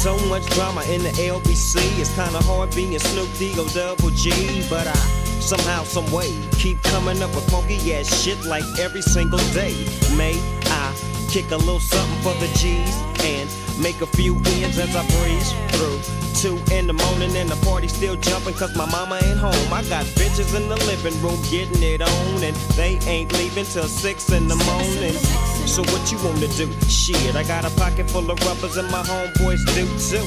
So much drama in the LBC. It's kinda hard being Snoop D-O double G, but I somehow, some way keep coming up with funky ass shit like every single day. May I kick a little something for the G's and make a few ends as I breeze through 2 in the morning and the party still jumping cause my mama ain't home. I got bitches in the living room getting it on and they ain't leaving till 6 in the morning. So what you wanna do? Shit, I got a pocket full of rubbers and my homeboys do too.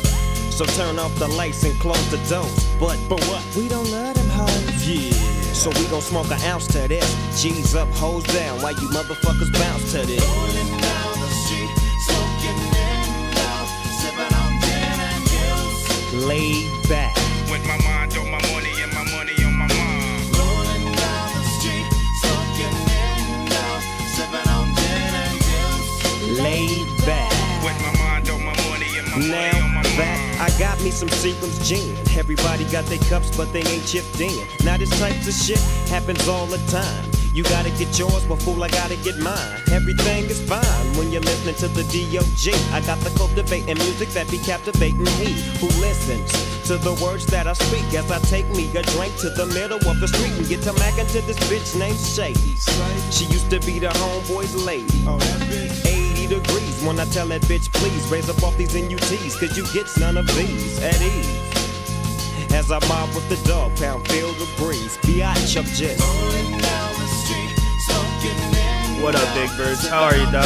So turn off the lights and close the doors. But what? We don't love them hoes. Yeah. So we gon' smoke an ounce to this. G's up, hoes down, while you motherfuckers bounce to this. Rolling down the street, smoking in love, sipping on gin and juice. Laid back. With my mind on my money and my money on my mind. Rolling down the street, smoking in love, sipping on gin and juice. Laid back. With my mind on my money and my money on my Now that mind. I got me some Seagram's gin. Everybody got their cups, but they ain't chipped in. Now this type of shit happens all the time. You gotta get yours, but fool, I gotta get mine. Everything is fine when you're listening to the D.O.G. I got the cultivating music that be captivating he who listens to the words that I speak as I take me a drink to the middle of the street and get to mackin' to this bitch named Shady. She used to be the homeboy's lady. 80 degrees when I tell that bitch, please raise up off these NUTs, cause you get none of these at ease. As I mob with the dog pound, feel the breeze. Biatch up just. Rolling down the street, smoking in What up, Big Birds? How are you, dog?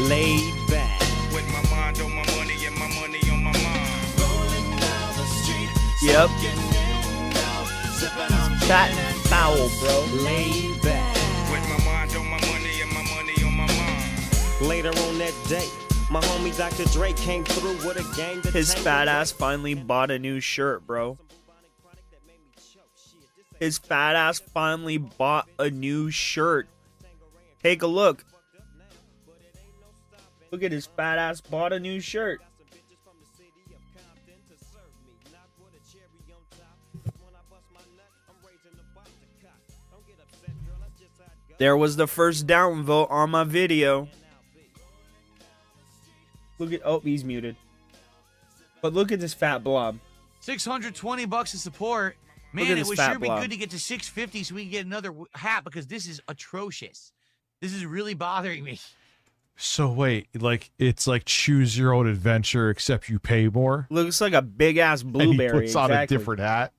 Laid back. With my mind on my money and my money on my mind. Rolling down the street, Yep. smoking in love, sipping on Fat gin and foul, bro. Laid back. With my mind on my money and my money on my mind. Later on that day, my homie Dr. Dre came through with a gang that His tangled fat up. ass finally bought a new shirt, bro. His fat ass finally bought a new shirt. Take a look. Look at his fat ass bought a new shirt. There was the first downvote on my video. Look at, oh, he's muted. But look at this fat blob. $620 to support. Look at Man, it this would fat sure be blob. good to get to 650 so we can get another hat because this is atrocious. This is really bothering me. So wait, like it's like choose your own adventure, except you pay more. Looks like a big ass And blueberry. he puts on a exactly. different hat.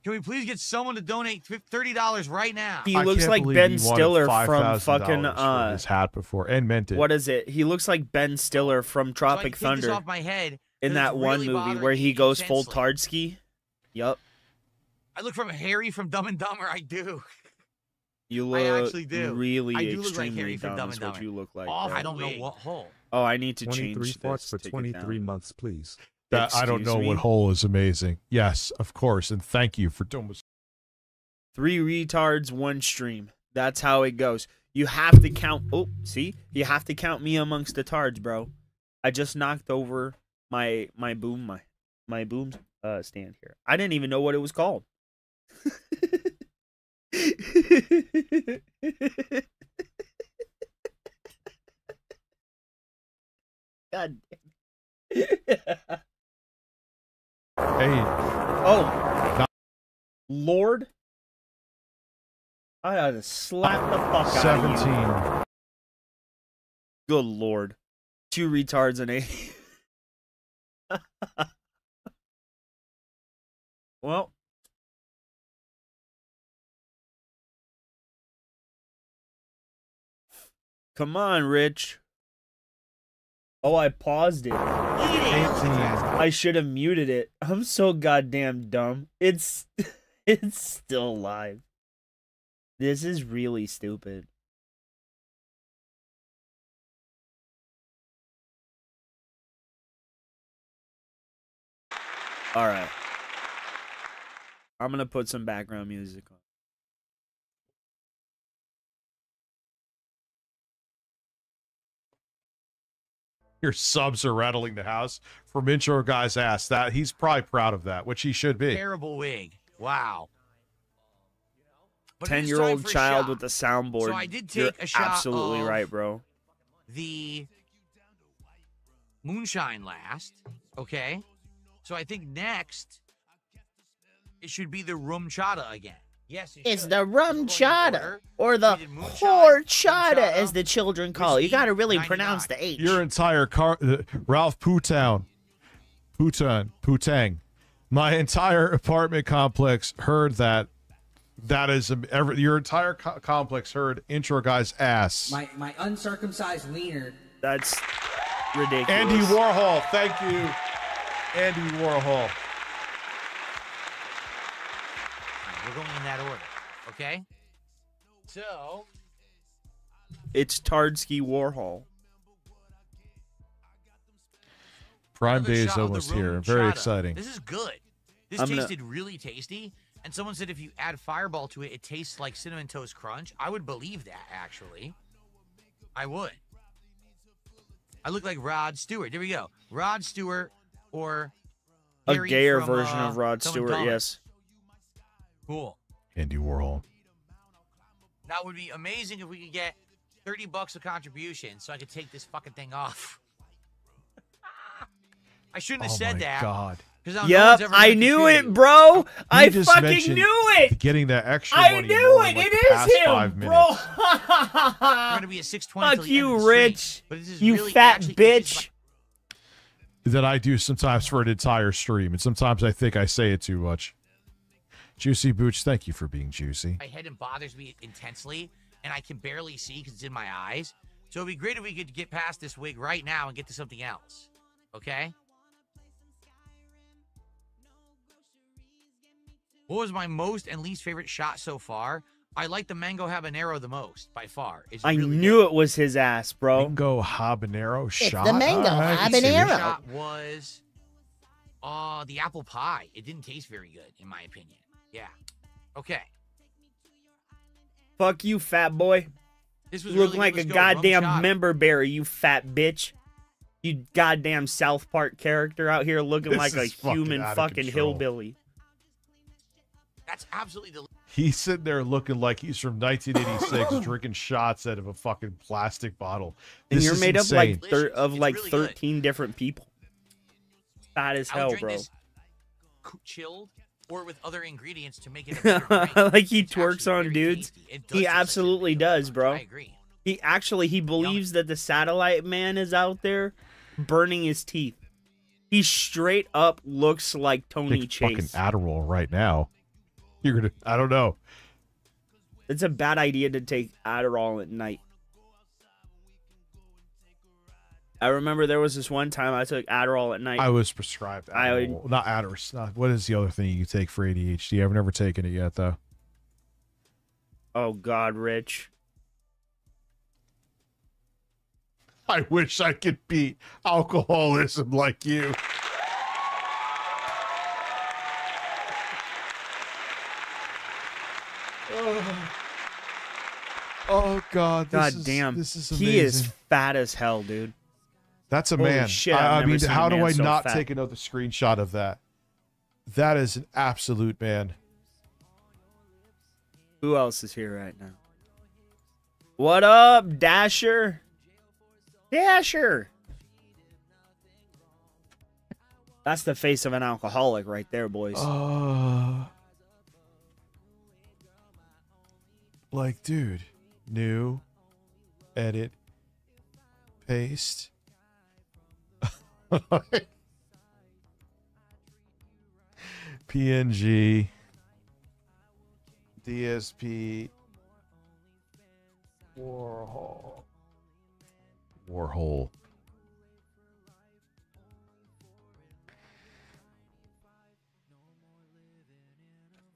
Can we please get someone to donate $30 right now? He I looks can't like believe Ben he wanted Stiller from $5,000 fucking for his hat before and meant it. what is it? He looks like Ben Stiller from So I Tropic can take this Thunder off my head in 'cause that it's one really movie bothering where me he goes full intensely. Tardsky. Yup. I look from Harry from Dumb and Dumber. I do. You I look actually do. really I do look like extremely Harry from dumb Dumb is and what Dumber. you look like. Oh, bro. I don't know what hole. Oh, I need to 23 change thoughts this. for Take it 23 down. months, please. That I don't Excuse know me? what hole is amazing. Yes, of course, and thank you for doing. 3 retards, 1 stream. That's how it goes. You have to count. Oh, see? You have to count me amongst the tards, bro. I just knocked over my boom stand here. I didn't even know what it was called. God damn. Hey, Oh. Lord. I ought to slap the fuck out of you. 17. Good lord. 2 retards and 8. Well. Come on, Rich. Oh, I paused it. 18. I should have muted it. I'm so goddamn dumb. It's still live. This is really stupid. All right. I'm going to put some background music on. Your subs are rattling the house from intro guy's ass. That he's probably proud of that, which he should be. Terrible wig. Wow. But it is 10-year-old time for a child shot. with a soundboard. So I did You're take a shot absolutely of right, bro. The moonshine last. Okay. So I think next it should be the rum chata again. Yes, It's should. the rum According to chata, order, or the we did moonshine, horchata, rum chata, as the children call it. You whiskey, got to really 99. pronounce the H. Your entire Ralph Putang. My entire apartment complex heard that. That is your entire complex heard intro guy's ass. My uncircumcised wiener. That's ridiculous. Andy Warhol, thank you, Andy Warhol. We're going in that order. Okay. So It's Tardsky Warhol. Prime another Day is shot of the almost rum here. Very chata. exciting. This is good. This I'm gonna- tasted really tasty. And someone said if you add Fireball to it, it tastes like Cinnamon Toast Crunch. I would believe that, actually. I would. I look like Rod Stewart. There we go. Rod Stewart or A Harry gayer from, version of Rod Dumb and Stewart, Dumber. yes. Cool. Andy Warhol. That would be amazing if we could get $30 a contribution so I could take this fucking thing off. I shouldn't have said that. God. 'Cause now no Yep, one's ever I gonna knew it, contribute. bro. I You just fucking mentioned knew it. Getting that extra I money knew more it. in, like, It the past is 5 him, minutes. We're bro. gonna be at 6:20 till Fuck the end of you, the stream. Rich. But this is You really fat actually- this is bitch. That I do sometimes for an entire stream, and sometimes I think I say it too much. Juicy Booch, thank you for being juicy. My head and bothers me intensely, and I can barely see because it's in my eyes. So it'd be great if we could get past this wig right now and get to something else. Okay? What was my most and least favorite shot so far? I like the mango habanero the most, by far. It's I really knew it was his ass, bro. Mango habanero shot. the mango All right, I can see good. habanero. it. Shot was the apple pie. It didn't taste very good, in my opinion. Yeah. Okay. Fuck you, fat boy. This was You look really like good. a Let's go. Rum goddamn shot. member berry, you fat bitch. You goddamn South Park character out here looking This like a is fucking human out of fucking control. hillbilly. That's absolutely delicious. He's sitting there looking like he's from 1986, drinking shots out of a fucking plastic bottle. And This you're is made insane. up of It's like really good. 13 different people. Fat as I would hell, drink bro. this chilled or with other ingredients to make it a better drink. Like he It's twerks actually on very dudes. tasty. It does He taste absolutely good. does, bro. I agree. He believes that the satellite man is out there burning his teeth. He straight up looks like Tony Take fucking Chase. Adderall right now. You're gonna. I don't know. It's a bad idea to take Adderall at night. I remember there was this one time I took Adderall at night. I was prescribed Adderall. Not Adderall. Not, what is the other thing you take for ADHD? I've never taken it yet, though. Oh God, Rich. I wish I could beat alcoholism like you. Oh God! God damn. This is amazing. He is fat as hell, dude. That's a Holy man. shit, I've I never mean, seen a how do man I so not fat. take another screenshot of that? That is an absolute man. Who else is here right now? What up, Dasher? Dasher. That's the face of an alcoholic right there, boys. Like, dude, new, edit, paste. PNG, DSP, Warhol.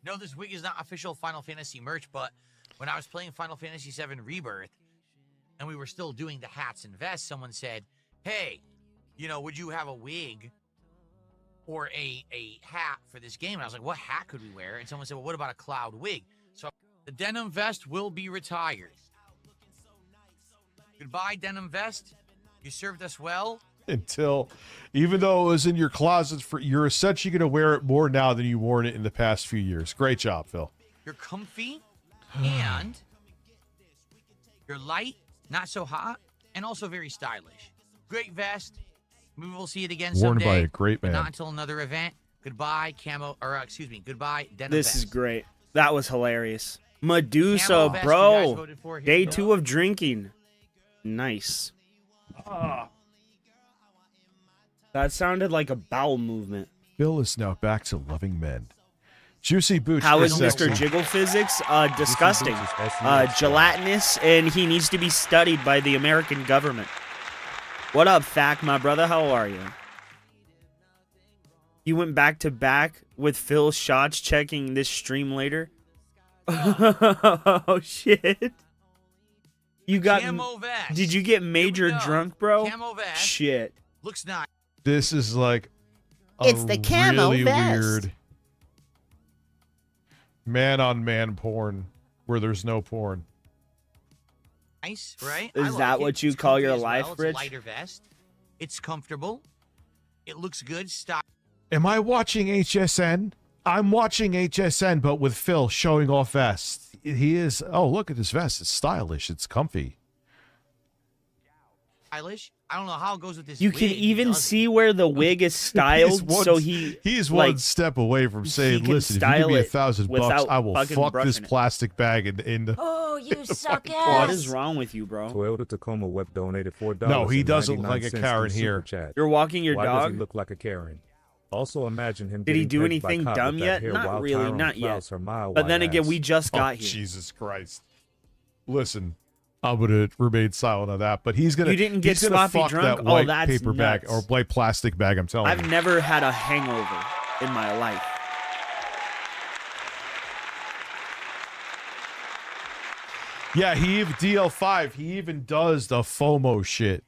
No, this wig is not official Final Fantasy merch, but when I was playing Final Fantasy VII Rebirth and we were still doing the hats and vests, someone said, hey, you know, would you have a wig or a hat for this game? And I was like, what hat could we wear? And someone said, well, what about a cloud wig? So the denim vest will be retired. Goodbye, denim vest. You served us well. Until, even though it was in your closet, you're essentially going to wear it more now than you worn it in the past few years. Great job, Phil. You're comfy and you're light, not so hot, and also very stylish. Great vest, Maybe we'll see it again Worn someday. by a great but man. not until another event. Goodbye, camo, or excuse me, goodbye, denim This is vest. great. That was hilarious. Medusa, Camo vest you guys bro. voted for, hit Day me 2 up. of drinking. Nice. That sounded like a bowel movement. Phil is now back to loving men. Juicy Boots. How is sexy. Mr. Jiggle Physics? Disgusting. Boots is SEX. Gelatinous, and he needs to be studied by the American government. What up, Fack, my brother? How are you? You went back to back with Phil Shots checking this stream later? Oh, shit. You got... Camo vest. Did you get major go. drunk, bro? Camo vest. Shit. Looks nice. This is like a It's the camo really vest. weird man-on-man porn where there's no porn. Nice, right? Is I like that it. what you It's call comfy your as life, well. Rich? It's a lighter vest. It's comfortable. It looks good. Style. Am I watching HSN? I'm watching HSN, but with Phil showing off vests. He is. Oh, look at this vest. It's stylish. It's comfy. Stylish. I don't know how it goes with this. You wig. can He even does it. see where the wig is styled, so he's one step away from saying, can "Listen, if you style give me it $1,000, without I will fucking fuck this brushing it." plastic bag in the." Oh, you suck fucking ass. What is wrong with you, bro? Toyota Tacoma Web donated $4. No, he doesn't look like a Karen here. Chat. You're walking your Why does dog? he look like a Karen? Also, imagine him. Did he getting do pegged by anything cop dumb with that yet? hair Not while really, Tyrone not yet. plows her mile But then wide again, ass. we just got Oh, here. Jesus Christ! Listen, I'm gonna remain silent on that. But he's gonna. You didn't get he's gonna sloppy fuck drunk? That Oh, white that's paper bag nuts. or white plastic bag. I'm telling I've you. never had a hangover in my life. Yeah, he even DL5. He even does the FOMO shit.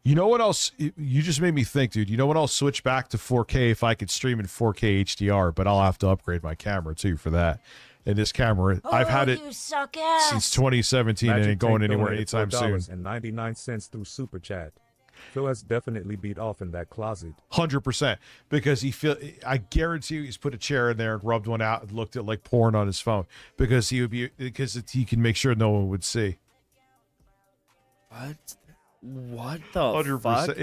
You know what else? You just made me think, dude. You know what? I'll switch back to 4K if I could stream in 4K HDR, but I'll have to upgrade my camera too for that. And this camera, I've had it You suck ass. since 2017 and Magic ain't going Tank anywhere donated anytime soon. $4.99 through Super Chat. Phil has definitely beat off in that closet. 100%, because I guarantee you he's put a chair in there and rubbed one out and looked at like porn on his phone because he can make sure no one would see. What the 100%. fuck?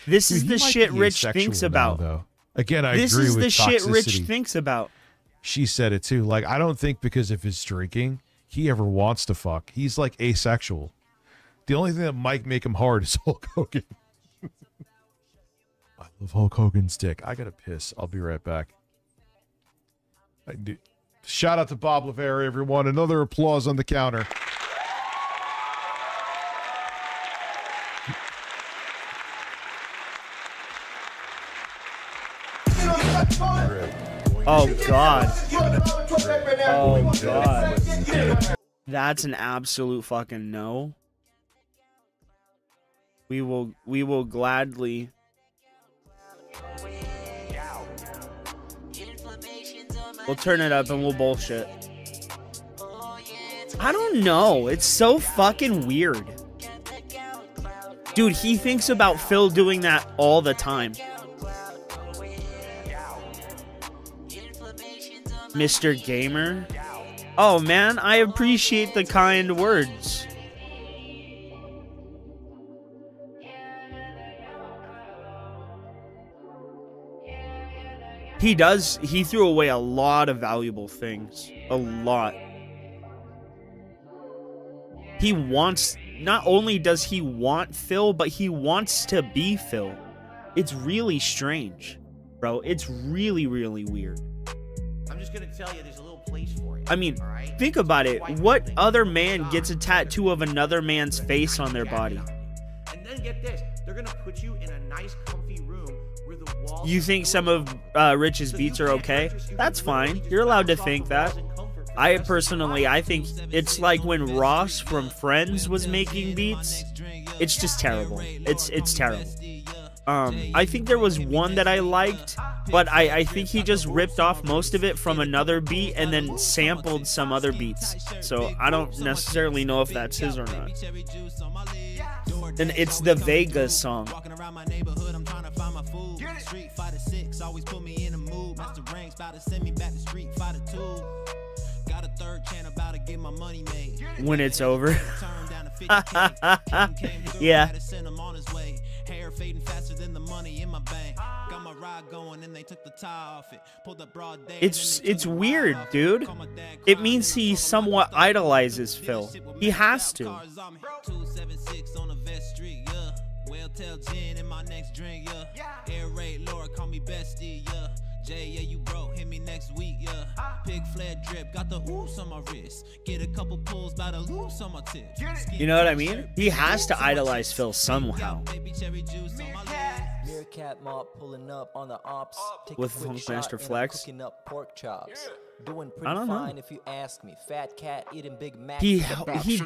This is Dude, the he might shit be Rich asexual thinks now, about. though. Again, I This agree is with the shit Rich toxicity. thinks about. She said it too. Like, I don't think because of his drinking, he ever wants to fuck. He's like asexual. The only thing that might make him hard is Hulk Hogan. I love Hulk Hogan's dick. I gotta piss. I'll be right back. Shout out to Bob Lavere, everyone. Another applause on the counter. Oh god. Oh god. That's an absolute fucking no. We will gladly. We'll turn it up and we'll bullshit. I don't know. It's so fucking weird. Dude, he thinks about Phil doing that all the time. Mr. Gamer? Oh man, I appreciate the kind words. He threw away a lot of valuable things. A lot. He wants, not only does he want Phil, but he wants to be Phil. It's really strange, bro. It's really, really weird. I'm just gonna tell you, there's a little place for it. I mean, all right? think about it. What other man gets a tattoo of another man's face on their body? And then get this, they're gonna put you in a nice, comfy room where the walls. You think some of Rich's beats are okay? That's fine. You're allowed to think that. I think it's like when Ross from Friends was making beats. It's just terrible. It's terrible. I think there was one that I liked, but I think he just ripped off most of it from another beat and then sampled some other beats. So I don't necessarily know if that's his or not. And it's the Vegas song. When it's over. Yeah. Hair fading faster than the money in my bank. Got my ride going and they took the tie off it. Pulled up broad day. It's weird, dude. It means he somewhat idolizes Phil. He has to. 276 on a vest street, yeah. Well, tell Jen in my next drink, yeah. Air raid, Laura, call me bestie, yeah. Jay, yeah, you broke, hit me next week, yeah. Pig fled drip, got the oops on my wrist. Get a couple pulls by the loops on my tips. You know what I mean? He has to idolize Phil somehow. Baby cherry juice on my lips. Meerkat mob pulling up on the ops. Take With a quick Funkmaster shot and I'm Flex? cooking up pork chops. Doing I pretty don't know. fine if you ask me. Fat cat eating Big Mac. He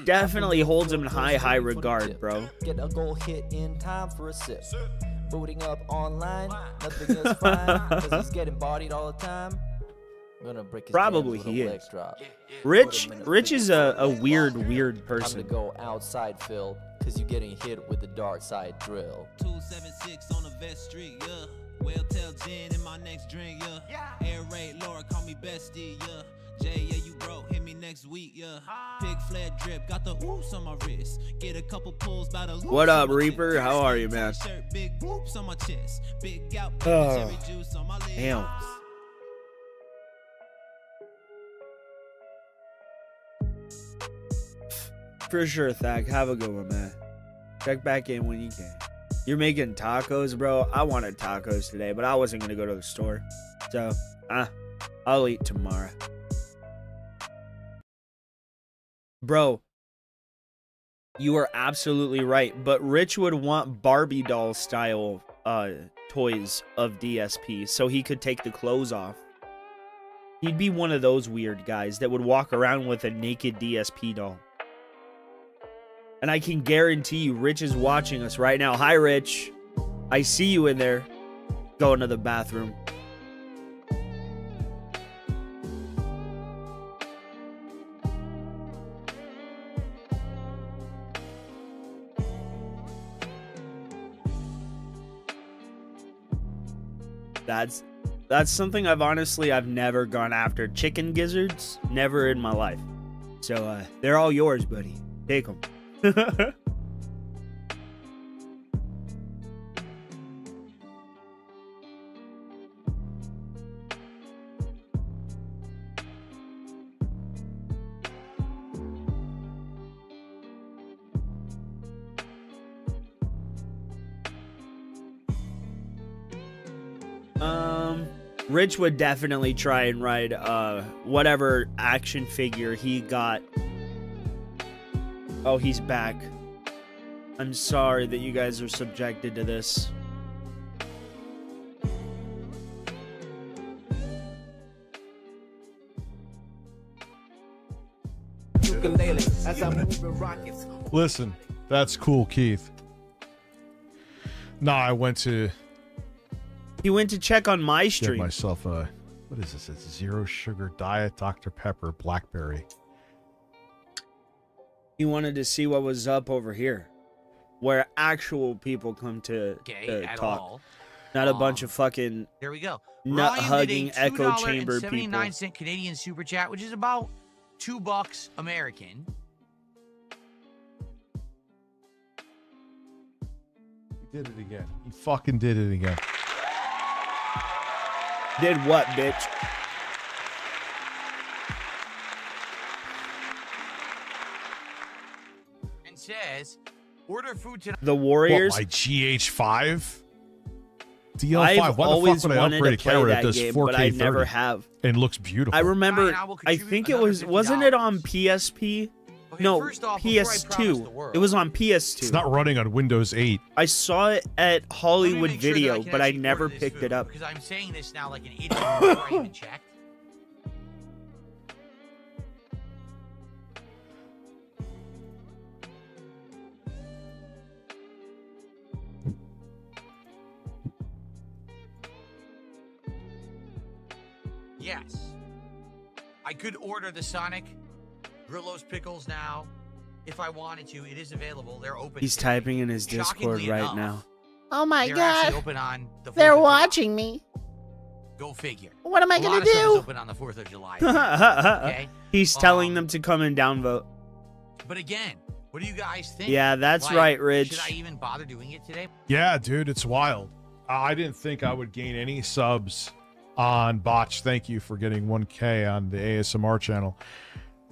definitely holds him in high regard, bro. Get a goal hit in time for a sip. Booting up online, nothing is fine. Cause he's getting bodied all the time. I'm gonna break his Probably jams with he a is. leg drop. Rich is a weird Time person. to go outside, Phil, cause you're getting hit with the dark side drill. 276 on a vest street, yeah. Well, tell Jen in my next drink, yeah. Air raid, Laura, call me bestie, yeah. Jay, yeah, you broke, hit me next week, yeah. Pig fled drip, got the oops on my wrist. Get a couple pulls by the loops. What up, on my Reaper? tip. How are you, man? Shirt, big whoops on my chest. Big gout, Oh, cherry juice on my lips. damn. For sure, Thag. Have a good one, man. Check back in when you can. You're making tacos, bro. I wanted tacos today, but I wasn't gonna go to the store. So, I'll eat tomorrow. Bro, you are absolutely right. But Rich would want Barbie doll style toys of DSP so he could take the clothes off. He'd be one of those weird guys that would walk around with a naked DSP doll. And I can guarantee you Rich is watching us right now. Hi, Rich. I see you in there. Going to the bathroom. That's something I've never gone after. Chicken gizzards, never in my life. So they're all yours, buddy. Take them. Rich would definitely try and ride whatever action figure he got. Oh, he's back. I'm sorry that you guys are subjected to this. Listen, that's cool, Keith. Nah, I went to He went to check on my get stream. myself a, what is this? It's zero sugar diet Dr. Pepper blackberry. He wanted to see what was up over here, where actual people come to at talk, all. not a bunch of fucking There we go. nut Ryan hugging did a echo chamber people. 79-cent Canadian super chat, which is about $2 American. He did it again. He fucking did it again. Did what, bitch? And says, order food tonight. The Warriors. What, my GH5? DL5. I've Why the always fuck would I wanted upgrade a to play camera that that does game, 4K but I never 30 have. and looks beautiful? I remember. Ryan, I will I contribute think it another wasn't it on $50. PSP? Okay, No, first off, before I promise the PS2. world, It was on PS2. It's not running on Windows 8. I saw it at let me Hollywood make sure that Video, can but I actually never order this picked food, it up. Because I'm saying this now like an idiot before I even checked. Yes. I could order the Sonic Grillo's Pickles now if I wanted to. It is available. They're open. He's today. typing in his Discord Shockingly right enough, now. Oh my They're actually god. open on the 4th They're of July. watching me. Go figure. What am I A lot gonna of stuff is do? open on the 4th of July. Okay? He's telling them to come and downvote. But again, What do you guys think? Yeah, that's Like, right, Rich. Should I even bother doing it today? Yeah, dude, it's wild. I didn't think I would gain any subs on Botch. Thank you for getting 1K on the ASMR channel.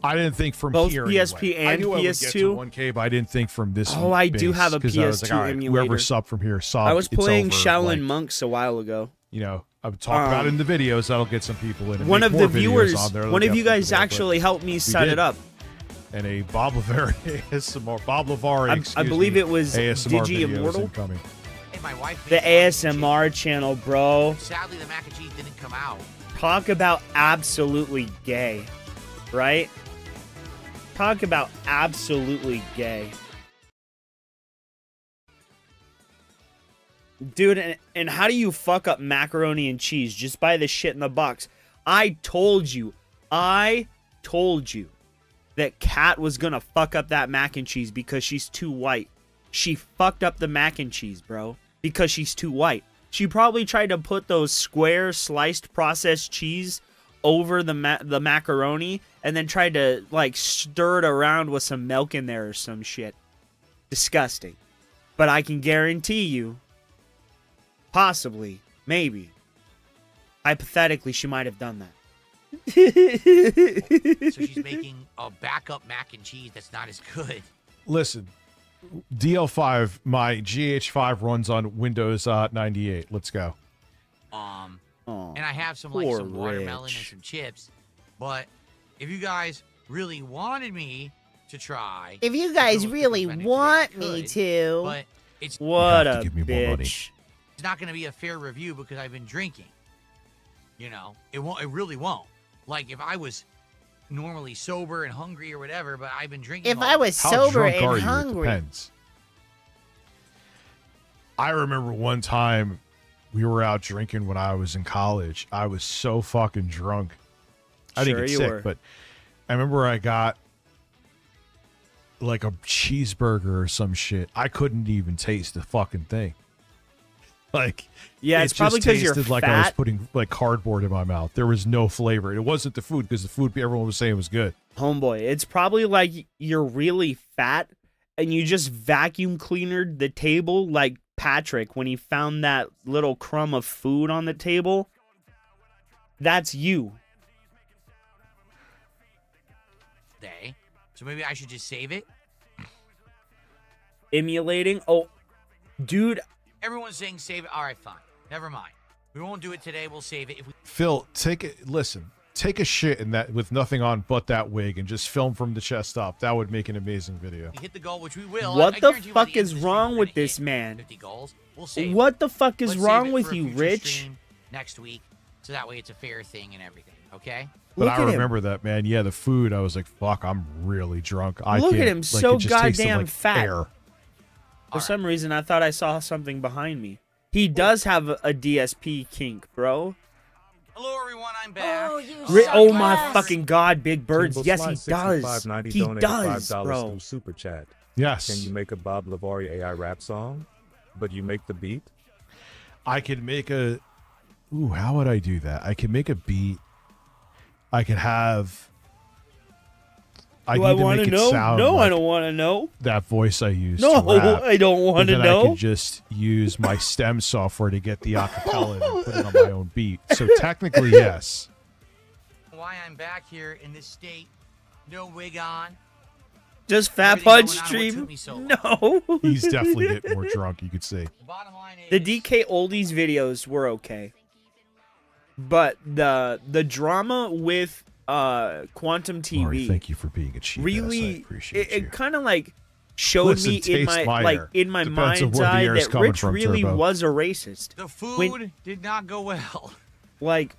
I didn't think from Both here PSP anyway. I and knew I would get PS2? to 1K, but I didn't think from this. Oh, I do base, have a 'cause I was PS2 like, all right, emulator. Whoever subbed from here, subbed. I was It's playing over. Shaolin Like, Monks a while ago. You know, I would talk about it in the videos. That'll get some people in. And One make of more the videos viewers, on there. one That'll of you get guys people there, but actually helped me we set did. it up. And a Bob Lavari ASMR, Bob Lavari, I excuse believe me, it was ASMR Digi videos Immortal? incoming. Hey, my wife The made mac and cheese. ASMR channel, bro. Sadly, the mac and cheese didn't come out. Talk about absolutely gay, right? Talk about absolutely gay. Dude, and how do you fuck up macaroni and cheese? Just buy the shit in the box. I told you that Kat was gonna fuck up that mac and cheese because she's too white. She fucked up the mac and cheese, bro, because she's too white. She probably tried to put those square sliced processed cheese over the macaroni and then tried to like stir it around with some milk in there or some shit. Disgusting. But I can guarantee you, possibly, maybe, hypothetically, she might have done that. So she's making a backup mac and cheese that's not as good. Listen, DL5, my GH5 runs on Windows 98. Let's go. And I have some like poor some watermelon and Rich. some chips. But if you guys really wanted me to try, If you to guys go with really the Hispanic want today, I me could, to. but it's What have to a give me more money. bitch. not going to be a fair review because I've been drinking. You know, it won't. It really won't. Like if I was normally sober and hungry or whatever, but I've been drinking. If all I was How sober drunk and are you? It hungry. depends. I remember one time we were out drinking when I was in college. I was so fucking drunk. I didn't Sure get you sick, were. but I remember I got like a cheeseburger or some shit. I couldn't even taste the fucking thing. Like, Yeah, it it's probably just because you're tasted like I was fat. putting like cardboard in my mouth. There was no flavor. It wasn't the food because the food everyone was saying was good. Homeboy, it's probably like you're really fat and you just vacuum cleanered the table like Patrick when he found that little crumb of food on the table. That's you. day. So maybe I should just save it. Emulating. Oh, dude. Everyone's saying save it. All right, fine. Never mind. We won't do it today. We'll save it. If we Phil, take a shit in that with nothing on but that wig and just film from the chest up. That would make an amazing video. hit the goal, which we will. What I the guarantee you by fuck the end is of the stream, wrong we're with gonna this hit man? 50 goals. We'll save What the fuck is Let's save wrong it with for a you, future Rich? stream next week, so that way it's a fair thing and everything. Okay. But Look I at him. remember that, man. Yeah, the food. I was like, "Fuck, I'm really drunk." I Look at can't, him, like, so it just tasted goddamn like fat. air. For some reason, I thought I saw something behind me. He does have a DSP kink, bro. Hello, everyone. I'm back. Oh, you Oh suck my ass. fucking god, Big Birds. Timbo Yes, Sly he does. 6590 He donated does, $5 bro. through Super Chat. Yes. Can you make a Bob Lavari AI rap song, but you make the beat? I could make a. Ooh, how would I do that? I could make a beat. I could have. I Do need I to want make to it know? sound No, I like don't want to know. that voice I use. No, to rap, I don't but want to then I know. could just use my stem software to get the acapella and put it on my own beat. So technically, yes. Why I'm back here in this state, no wig on. Just Fat Everything Punch going on, what stream? took me so long? No. He's definitely getting more drunk. You could see. Bottom line is, The DK Oldies videos were okay. But the drama with Quantum TV Maury, thank you for being a cheap ass. I really appreciate you. it kind of like showed Listen, me in taste my my like air. in my Depends on mind's where the eye air is that coming Rich from, really Turbo. was a racist. the food when- did not go well. Like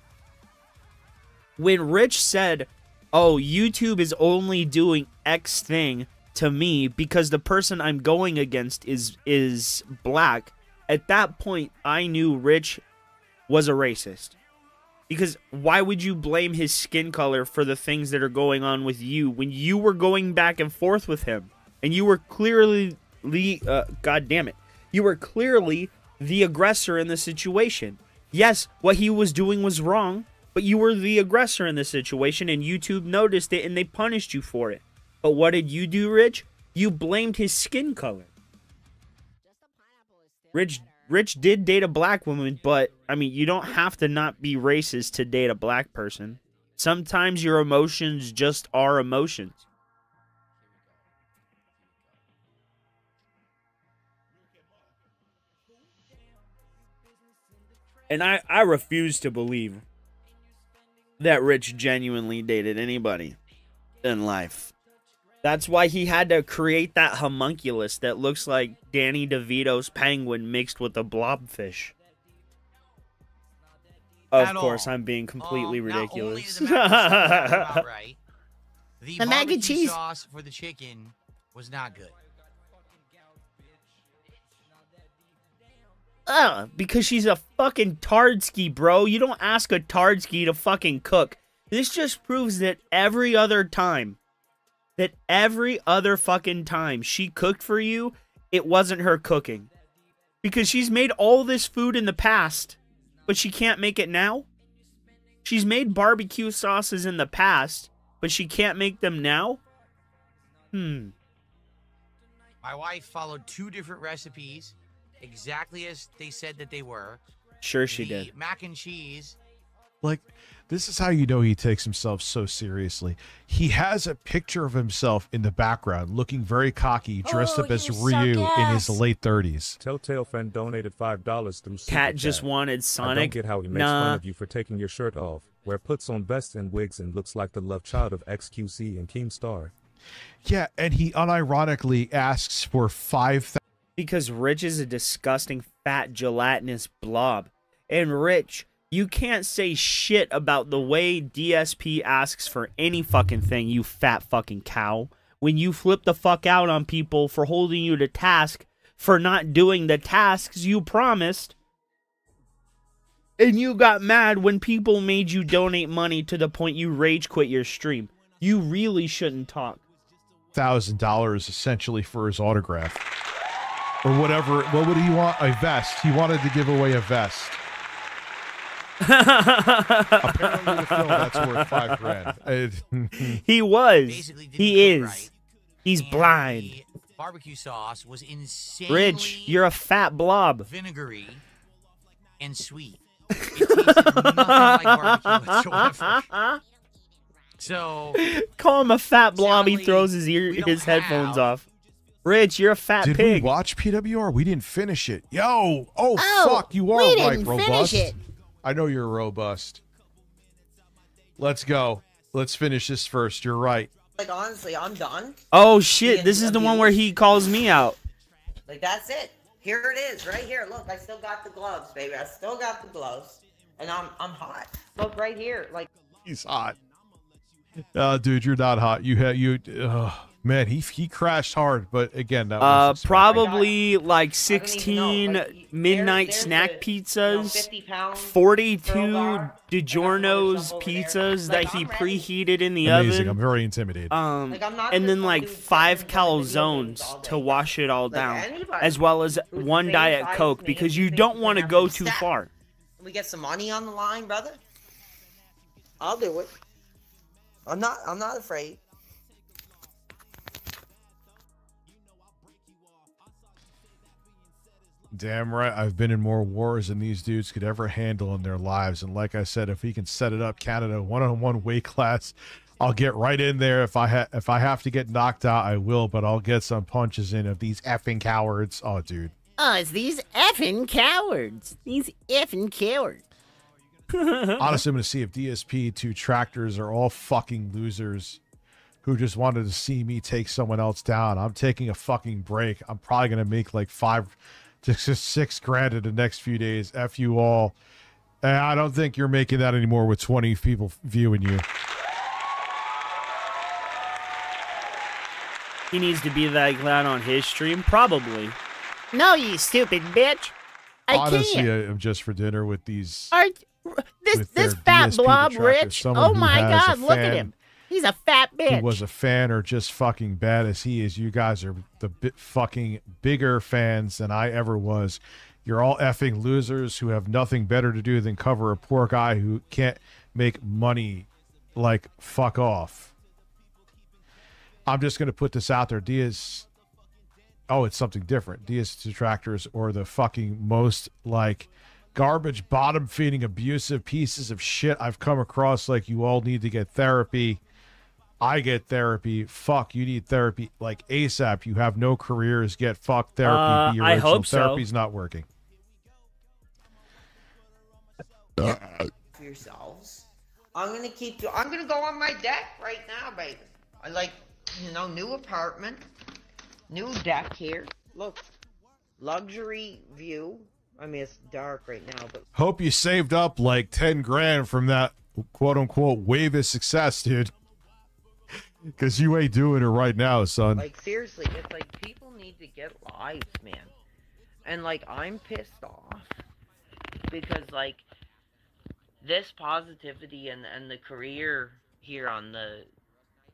when Rich said, "Oh, YouTube is only doing X thing to me because the person I'm going against is black." At that point, I knew Rich was a racist. Because why would you blame his skin color for the things that are going on with you when you were going back and forth with him? And you were clearly, God damn it, you were clearly the aggressor in the situation. Yes, what he was doing was wrong, but you were the aggressor in the situation and YouTube noticed it and they punished you for it. But what did you do, Rich? You blamed his skin color. Rich did date a black woman, but I mean, you don't have to not be racist to date a black person. Sometimes your emotions just are emotions. And I refuse to believe that Rich genuinely dated anybody in life. That's why he had to create that homunculus that looks like Danny DeVito's penguin mixed with a blobfish. Of course, I'm being completely ridiculous. Not only is the mac and cheese not about right, the mac and barbecue cheese sauce for the chicken was not good. Because she's a fucking tardski, bro. You don't ask a tardski to fucking cook. This just proves that every other fucking time she cooked for you, it wasn't her cooking. Because she's made all this food in the past, but she can't make it now. She's made barbecue sauces in the past, but she can't make them now. My wife followed 2 different recipes, exactly as they said that they were. Sure she did. Mac and cheese. Like, this is how you know he takes himself so seriously. He has a picture of himself in the background, looking very cocky, dressed up as Ryu in his late 30s. Telltale fan donated $5 through Super Cat just Chat. wanted Sonic. I don't get how he makes fun of you for taking your shirt off, where puts on vests and wigs and looks like the love child of XQC and Keemstar. Yeah, and he unironically asks for 5,000. Because Rich is a disgusting, fat, gelatinous blob. And Rich, you can't say shit about the way DSP asks for any fucking thing, you fat fucking cow. When you flip the fuck out on people for holding you to task for not doing the tasks you promised. And you got mad when people made you donate money to the point you rage quit your stream. You really shouldn't talk. $1,000 essentially for his autograph. Or whatever. What would he want? A vest. He wanted to give away a vest. Apparently the film that's worth $5,000. He was. He is. Right. He's And blind. The barbecue sauce was insanely Rich, you're a fat blob. vinegary and sweet. It tasted nothing like barbecue whatsoever. So Call him a fat blob. He sadly, throws we don't his headphones have- off. Rich, you're a fat Did pig. we watch PWR? We didn't finish it. Yo! Oh, fuck! You we are right, didn't robust. finish it. I know you're robust. Let's go. Let's finish this first. You're right. Like, honestly, I'm done. Oh shit! This is the one where he calls me out. Like, that's it. Here it is, right here. Look, I still got the gloves, baby. I still got the gloves, and I'm hot. Look right here, like. He's hot. Dude, you're not hot. Man, he crashed hard, but again, that was Probably like 16 midnight snack pizzas, 42 DiGiorno's pizzas that he preheated in the amazing. I'm oven. very intimidated. And then like 5 calzones to wash it all down, as well as 1 Diet Coke, because you don't want to go too far. Can we get some money on the line, brother? I'll do it. I'm not afraid. Damn right. I've been in more wars than these dudes could ever handle in their lives. And like I said, if he can set it up, Canada one-on-one weight class, I'll get right in there. If I have to get knocked out, I will. But I'll get some punches in of these effing cowards. Oh, dude. Oh, it's these effing cowards. These effing cowards. Honestly, I'm going to see if DSP2 tractors are all fucking losers who just wanted to see me take someone else down. I'm taking a fucking break. I'm probably going to make like $5 to $6,000 in the next few days. F you all. And I don't think you're making that anymore with 20 people viewing you. He needs to be like that on his stream, probably. No, you stupid bitch. I Honestly, can't. I'm just for dinner with these. This their fat DSP blob, detractors. Rich. Someone Oh who my has a God, look at fan him. He's a fat bitch. Who was a fan or just fucking bad as he is. You guys are the fucking bigger fans than I ever was. You're all effing losers who have nothing better to do than cover a poor guy who can't make money. Like, fuck off. I'm just going to put this out there. oh, it's something different. DS detractors or the fucking most like garbage, bottom feeding, abusive pieces of shit I've come across. Like, you all need to get therapy. I get therapy. Fuck, you need therapy like ASAP. You have no careers. Get fucked therapy. Be original. I hope so. Therapy's not working. For yourselves. I'm gonna go on my deck right now, baby. I like, you know, new apartment, new deck here. Look, luxury view. I mean, it's dark right now, but Hope you saved up like 10 grand from that quote unquote wave of success, dude. Because you ain't doing it right now, son. like, seriously, it's like people need to get lives, man. And like, I'm pissed off because like this positivity and the career here on the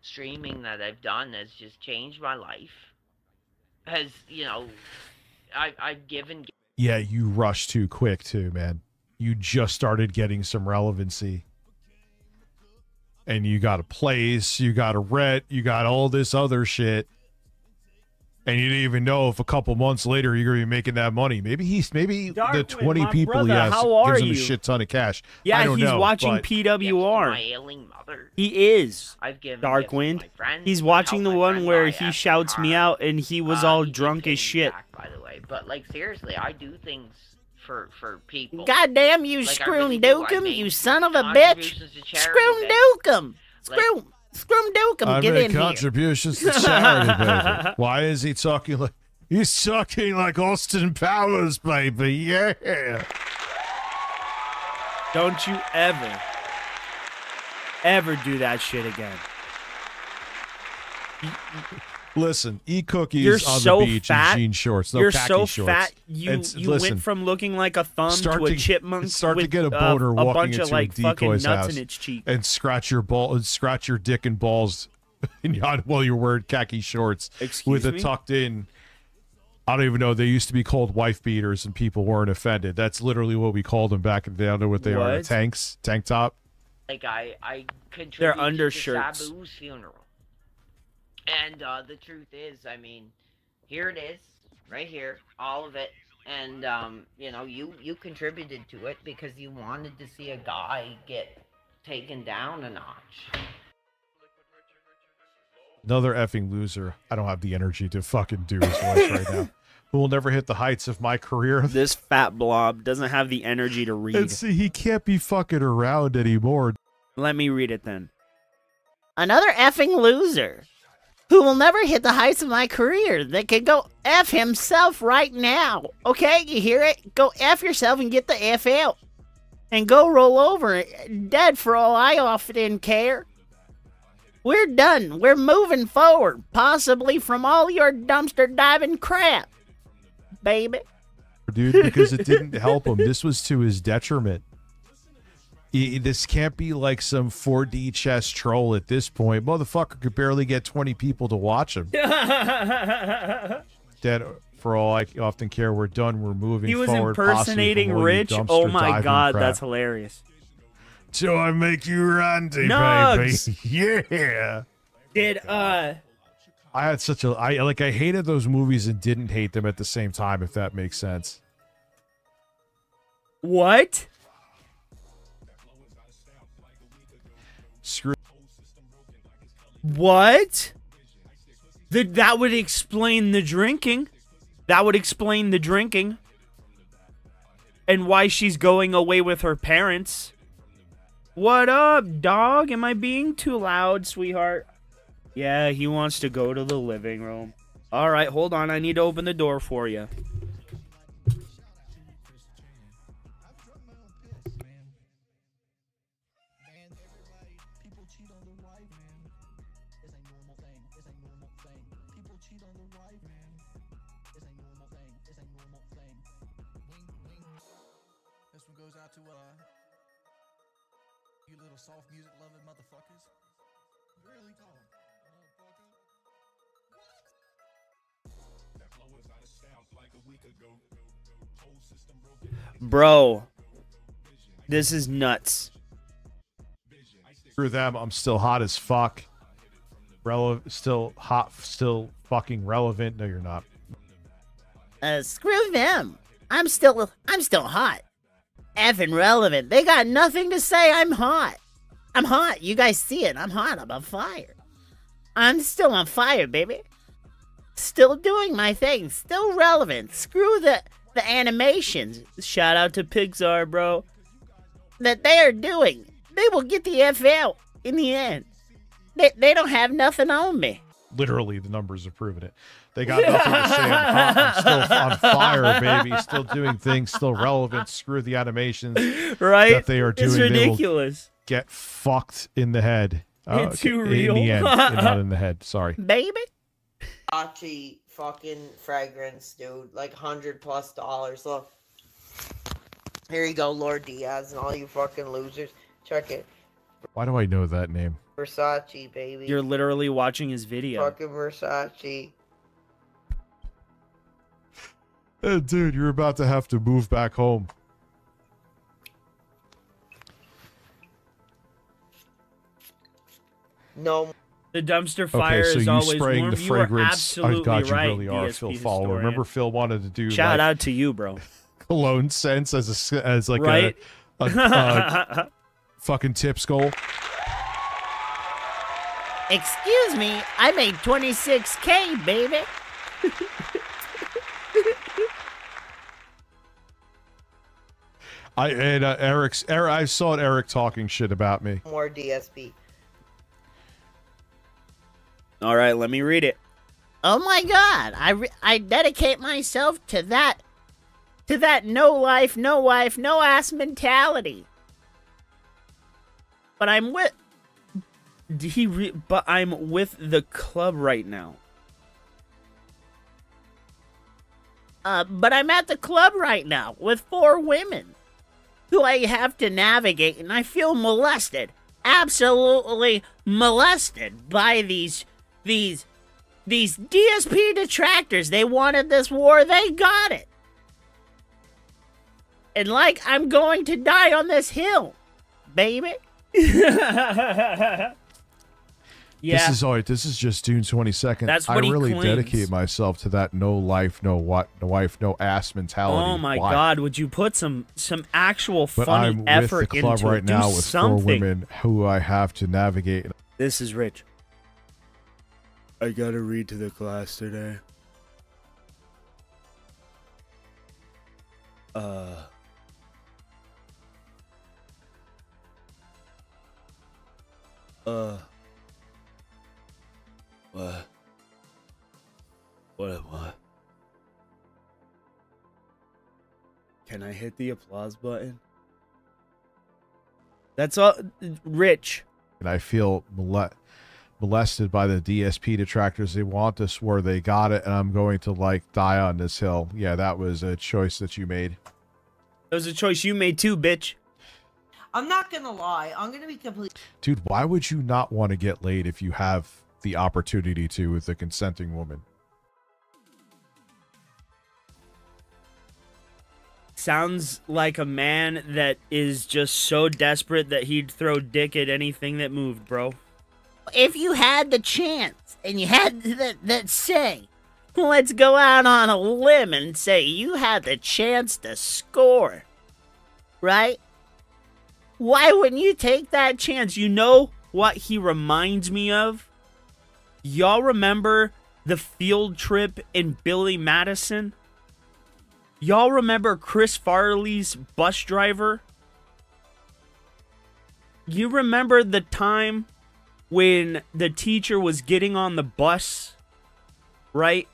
streaming that I've done has just changed my life. Has, you know, I've given. Yeah, you rushed too quick too, man. You just started getting some relevancy. And you got a place, you got a rent, you got all this other shit. And you didn't even know if a couple months later you're gonna be making that money. Maybe the 20 people brother, he has how gives are him a you? shit ton of cash. Yeah, I don't he's know, watching but PWR. My ailing mother. He is. I've given Darkwind. gifts to my friends, He's watching the helped my one friend where buy he a shouts me car. out and he was all He did drunk pay as me shit. back, by the way. But like, seriously, I do things for people. Goddamn you, Like, I screw really do. I dukem, make you son of a bitch! contributions to charity, Screw baby. dukem! Screw dukem, I get make in here! contributions to charity, baby. Why is he talking like he's talking like Austin Powers, baby? Yeah. Don't you ever do that shit again. Listen, eat cookies You're on so the beach fat. in jean shorts. No You're khaki so shorts. fat. You listen, went from looking like a thumb start to a to- chipmunk start to with get a boner a walking bunch into of like a fucking decoy's nuts house in its cheek. and scratch your dick and balls while you're wearing khaki shorts Excuse with me? a tucked in. I don't even know. They used to be called wife beaters, and people weren't offended. That's literally what we called them back in the day. I don't know what they are. What? Tank top. Like I contributed They're to undershirts. Sabu's funeral. And the truth is, I mean, here it is, right here, all of it. And you know, you contributed to it because you wanted to see a guy get taken down a notch. Another effing loser. I don't have the energy to fucking do his voice right now. Who will never hit the heights of my career. This fat blob doesn't have the energy to read. And see, he can't be fucking around anymore. Let me read it then. Another effing loser who will never hit the heights of my career that can go F himself right now. Okay, you hear it? Go F yourself and get the F out. And go roll over dead for all I often care. We're done. We're moving forward, possibly from all your dumpster diving crap, baby. Dude, because it didn't help him. This was to his detriment. This can't be like some 4D chess troll at this point. Motherfucker could barely get 20 people to watch him. That, for all I often care, we're done. We're moving He was forward. impersonating possibly from all you Rich. dumpster Oh my diving god, crap. that's hilarious. So I make you randy, Nugs. baby. Yeah. Did I had such a I hated those movies and didn't hate them at the same time, if that makes sense. what? Screw. What? That would explain the drinking. That would explain the drinking. And why she's going away with her parents. What up, dog? Am I being too loud, sweetheart? Yeah, he wants to go to the living room. All right, hold on. I need to open the door for you. This one goes out to you little soft music loving motherfuckers. Really cold. Bro, this is nuts. Screw them. I'm still hot as fuck. Still hot. Still fucking relevant. No, you're not. Screw them. I'm still hot. Effing relevant. They got nothing to say. I'm hot. I'm hot. You guys see it. I'm hot. I'm on fire. I'm still on fire, baby. Still doing my thing. Still relevant. Screw the animations. Shout out to Pixar, bro. That they are doing. They will get the F out in the end. They don't have nothing on me. Literally, the numbers are proving it. They got nothing to say. I'm hot. I'm still on fire, baby. Still doing things. Still relevant. Screw the animations right? that they are doing. It's ridiculous. Get fucked in the head. It's too real. In the end, not in the head. Sorry. Baby. Versace fucking fragrance, dude. Like $100+. Look. Here you go, Lord Diaz and all you fucking losers. Check it. Why do I know that name? Versace, baby. You're literally watching his video. Fucking Versace. Hey, dude, you're about to have to move back home. No. The dumpster fire okay, so is you always spraying warm. the You are fragrance. absolutely Oh God, you right, really are a DSP Phil historian. follower. Remember, Phil wanted to do Shout like, out to you, bro. cologne scents as like right? a fucking tips goal. Excuse me, I made 26K, baby. I saw Eric talking shit about me. More DSP. All right, let me read it. Oh my God, I dedicate myself to that no life, no wife, no ass mentality. But I'm with I'm with the club right now. But I'm at the club right now with 4 women who I have to navigate, and I feel molested, absolutely molested by these DSP detractors. They wanted this war, they got it. And like I'm going to die on this hill, baby. Yeah. This is just June 22nd. That's what I he really claims. dedicate myself to that no life, no wife, no ass mentality. Oh my Why? God! Would you put some actual But funny I'm effort with the club into right it? Do now with something. 4 women who I have to navigate. This is Rich. I gotta read to the class today. What? Can I hit the applause button? That's all, Rich. And I feel molested by the DSP detractors. They want us where they got it, and I'm going to like die on this hill. Yeah, that was a choice that you made. That was a choice you made too, bitch. I'm not gonna lie. I'm gonna be completely. Dude, why would you not want to get laid if you have the opportunity to with a consenting woman? Sounds like a man that is just so desperate that he'd throw dick at anything that moved, bro. If you had the chance and you had that say, let's go out on a limb and say you had the chance to score, right? Why wouldn't you take that chance? You know what he reminds me of? Y'all remember the field trip in Billy Madison? Y'all remember Chris Farley's bus driver? You remember the time when the teacher was getting on the bus, right?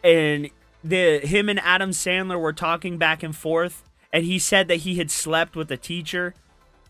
And him and Adam Sandler were talking back and forth, and he said that he had slept with the teacher,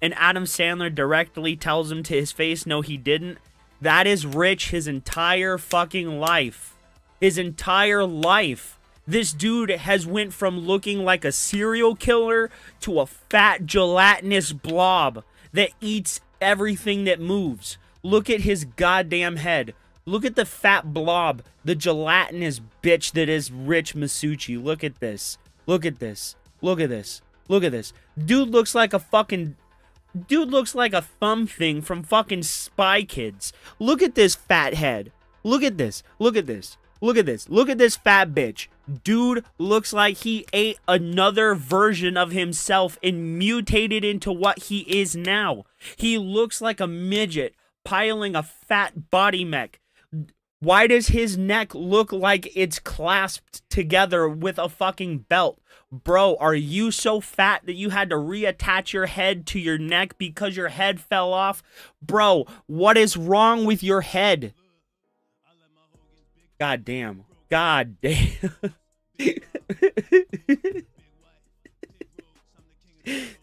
and Adam Sandler directly tells him to his face, no, he didn't. That is Rich his entire fucking life. His entire life. This dude has went from looking like a serial killer to a fat gelatinous blob that eats everything that moves. Look at his goddamn head. Look at the fat blob, the gelatinous bitch that is Rich Masucci. Look at this. Look at this. Look at this. Look at this. Dude looks like a thumb thing from fucking Spy Kids. Look at this fat head. Look at this. Look at this. Look at this. Look at this fat bitch. Dude looks like he ate another version of himself and mutated into what he is now. He looks like a midget piling a fat body mech. Why does his neck look like it's clasped together with a fucking belt? Bro, are you so fat that you had to reattach your head to your neck because your head fell off? Bro, what is wrong with your head? God damn. God damn.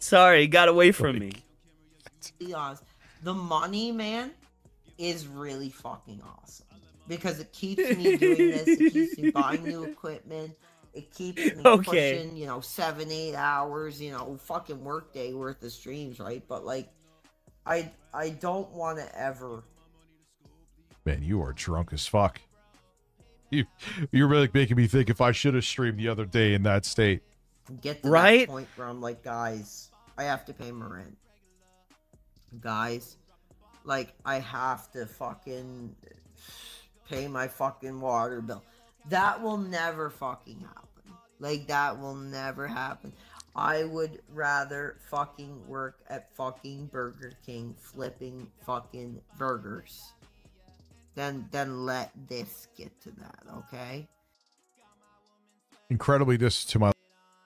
Sorry, got away from me. To be honest, the money, man, is really fucking awesome. Because it keeps me doing this, it keeps me buying new equipment, it keeps me pushing, 7-8 hours, fucking work day worth of streams, right? But like, I don't want to ever. Man, you are drunk as fuck. You're really making me think if I should have streamed the other day in that state. Get to that point where I'm like, guys, I have to pay my rent. Guys, like, I have to fucking pay my fucking water bill. That will never fucking happen. Like, that will never happen. I would rather fucking work at fucking Burger King flipping fucking burgers than let this get to that, okay?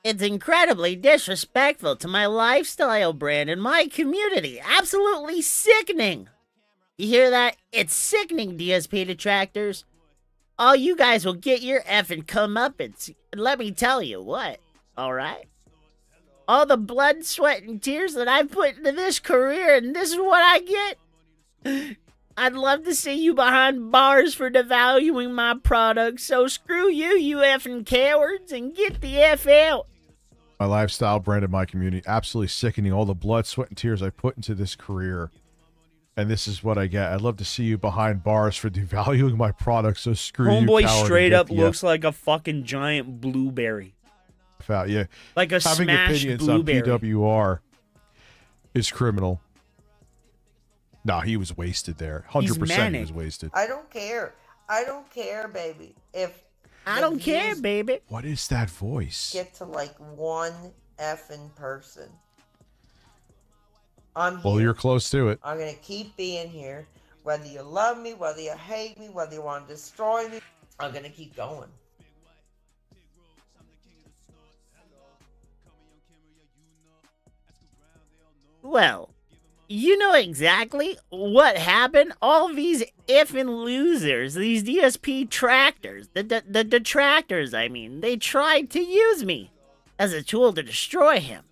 It's incredibly disrespectful to my lifestyle brand and my community. Absolutely sickening. You hear that? It's sickening, DSP detractors. All you guys will get your effing comeuppance. And let me tell you what, alright? All the blood, sweat, and tears that I've put into this career, and this is what I get? I'd love to see you behind bars for devaluing my product, so screw you, you effing cowards, and get the F out. My lifestyle brand and my community, absolutely sickening. All the blood, sweat, and tears I put into this career, and this is what I get. I'd love to see you behind bars for devaluing my product, so screw you, Homeboy coward, straight up looks like a fucking giant blueberry. Yeah, like a having smashed opinions blueberry. on PWR is criminal. Nah, he was wasted there. 100% he was wasted. I don't care. I don't care, baby. I don't care, baby. What is that voice? Get to like one effing person. I'm here. Well, you're close to it. I'm gonna keep being here. Whether you love me, whether you hate me, whether you want to destroy me, I'm gonna keep going. Well, you know exactly what happened. All these effing losers, these DSP tractors, the detractors, I mean, they tried to use me as a tool to destroy him.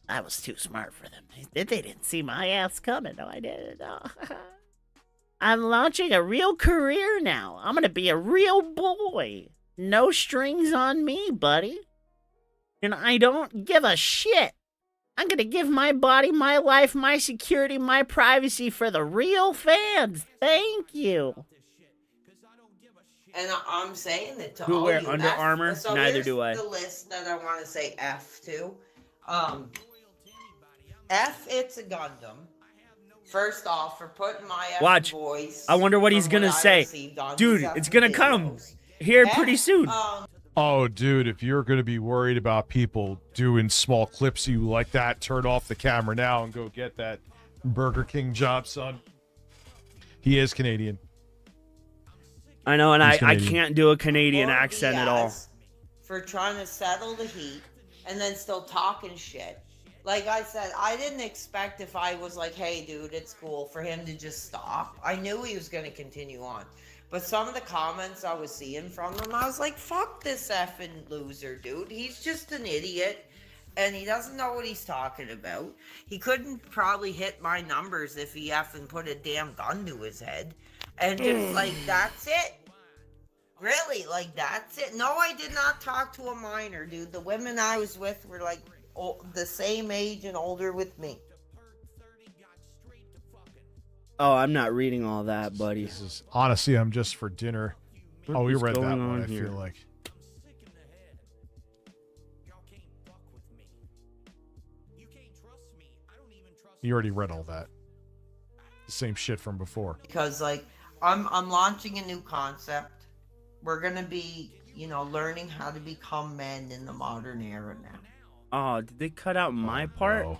I was too smart for them. They didn't see my ass coming. No, I didn't. No. I'm launching a real career now. I'm going to be a real boy. No strings on me, buddy. And I don't give a shit. I'm going to give my body, my life, my security, my privacy for the real fans. Thank you. And I'm saying it to Who all wear you Under Armour? So Neither here's do I. The list that I want to say F to. F, it's a Gundam. First off, for putting my Watch. voice. I wonder what he's from gonna what I say. received on Dude, these it's F gonna videos. come here pretty soon. Oh, dude, if you're going to be worried about people doing small clips of you like that, turn off the camera now and go get that Burger King job, son. He is Canadian. I know, and I Canadian. can't do a Canadian accent at all. For trying to settle the heat and then still talking shit. Like I said, I didn't expect if I was like, hey, dude, it's cool, for him to just stop. I knew he was going to continue on. But some of the comments I was seeing from him, I was like, fuck this effing loser, dude. He's just an idiot, and he doesn't know what he's talking about. He couldn't probably hit my numbers if he effing put a damn gun to his head. And just, like, that's it. Really, like, that's it. No, I did not talk to a minor, dude. The women I was with were, like, the same age and older with me. Oh, I'm not reading all that, buddy. This is honestly, I'm just for dinner. What We is read that going one, on I here? feel like. You already read all that. The same shit from before. Because, like, I'm launching a new concept. We're gonna be you know, learning how to become men in the modern era now. Oh, did they cut out my part? No.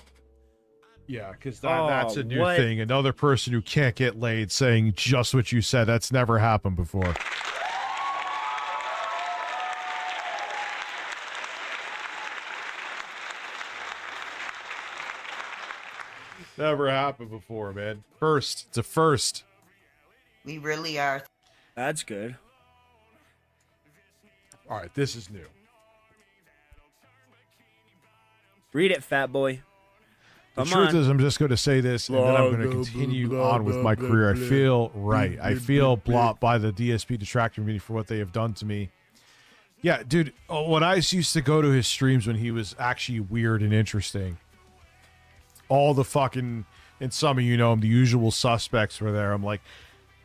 Yeah, because that's a new what? thing. Another person who can't get laid saying just what you said. That's never happened before. Never happened before, man. First. It's a first. We really are. That's good. All right, this is new. Read it, fat boy. The truth is, I'm just going to say this, and then I'm going to continue on with my career. I feel right. I feel blocked by the DSP detractor community for what they have done to me. Yeah, dude, when I used to go to his streams when he was actually weird and interesting, all the fucking, and some of you know him, the usual suspects were there. I'm like,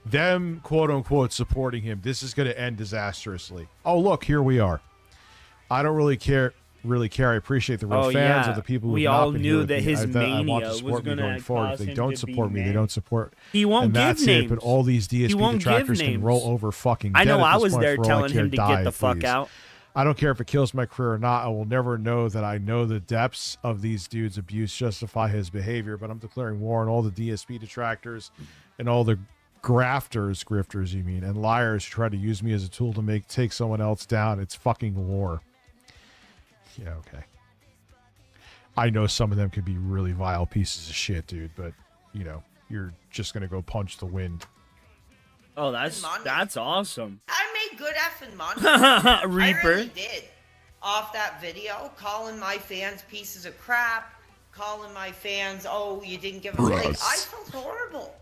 them, quote unquote, supporting him, this is going to end disastrously. Oh, look, here we are. I don't really care. I appreciate the real fans of the people who we all knew that his mania was going to forward. If they don't support me, they don't support. He won't give names. But all these DSP detractors can roll over fucking dead. I know I was point, there telling him to get the fuck out. I don't care if it kills my career or not. I will never know that I know the depths of these dudes' abuse justify his behavior. But I'm declaring war on all the DSP detractors and all the grifters, you mean, and liars who try to use me as a tool to take someone else down. It's fucking war. Yeah, okay. I know some of them could be really vile pieces of shit, dude, but, you know, you're just going to go punch the wind. Oh, that's awesome. I made good effing money. Reaper. I really did. Off that video, calling my fans pieces of crap, calling my fans, oh, you didn't give them... Like, I felt horrible.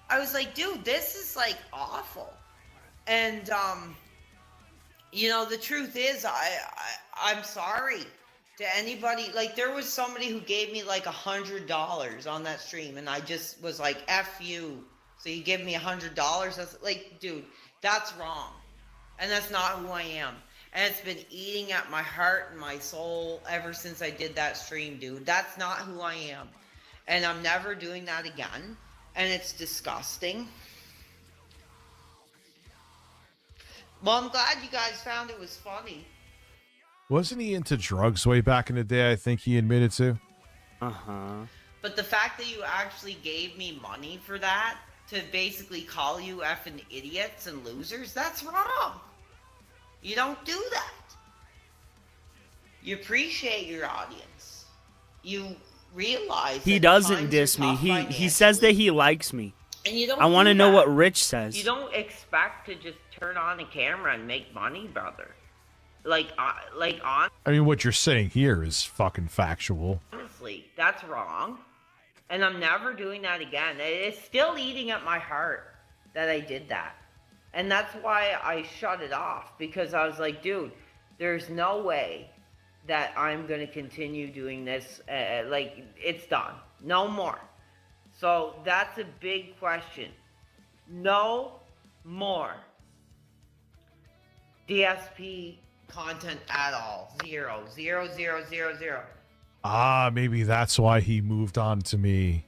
I was like, dude, this is, like, awful. And, you know, the truth is, I'm sorry to anybody. Like, there was somebody who gave me like $100 on that stream, and I just was like, F you. So you give me $100? That's like, dude, that's wrong. And that's not who I am. And it's been eating at my heart and my soul ever since I did that stream, dude. That's not who I am. And I'm never doing that again. And it's disgusting. Well, I'm glad you guys found it was funny. Wasn't he into drugs way back in the day? I think he admitted to. Uh-huh. But the fact that you actually gave me money for that, to basically call you effing idiots and losers, that's wrong. You don't do that. You appreciate your audience. You realize he doesn't diss me. He says that he likes me. And you don't. I want to know what Rich says. You don't expect to just turn on a camera and make money, brother. Like on. I mean, what you're saying here is fucking factual. Honestly, that's wrong. And I'm never doing that again. It's still eating at my heart that I did that. And that's why I shut it off. Because I was like, dude, there's no way that I'm going to continue doing this. Like, it's done. No more. So that's a big question. No more DSP content at all. Zero. Zero, zero, zero, zero. Ah, maybe that's why he moved on to me.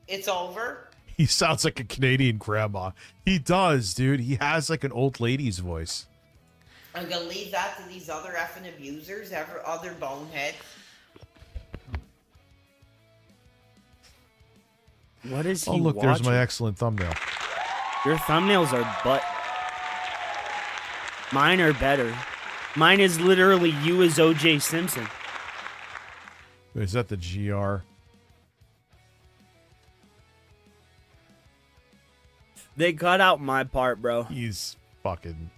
It's over? He sounds like a Canadian grandma. He does, dude. He has like an old lady's voice. I'm going to leave that to these other effing abusers, other boneheads. What is he Oh, look, watching? there's my excellent thumbnail. Your thumbnails are butt. Mine are better. Mine is literally you as O.J. Simpson. Is that the GR? They cut out my part, bro. He's fucking...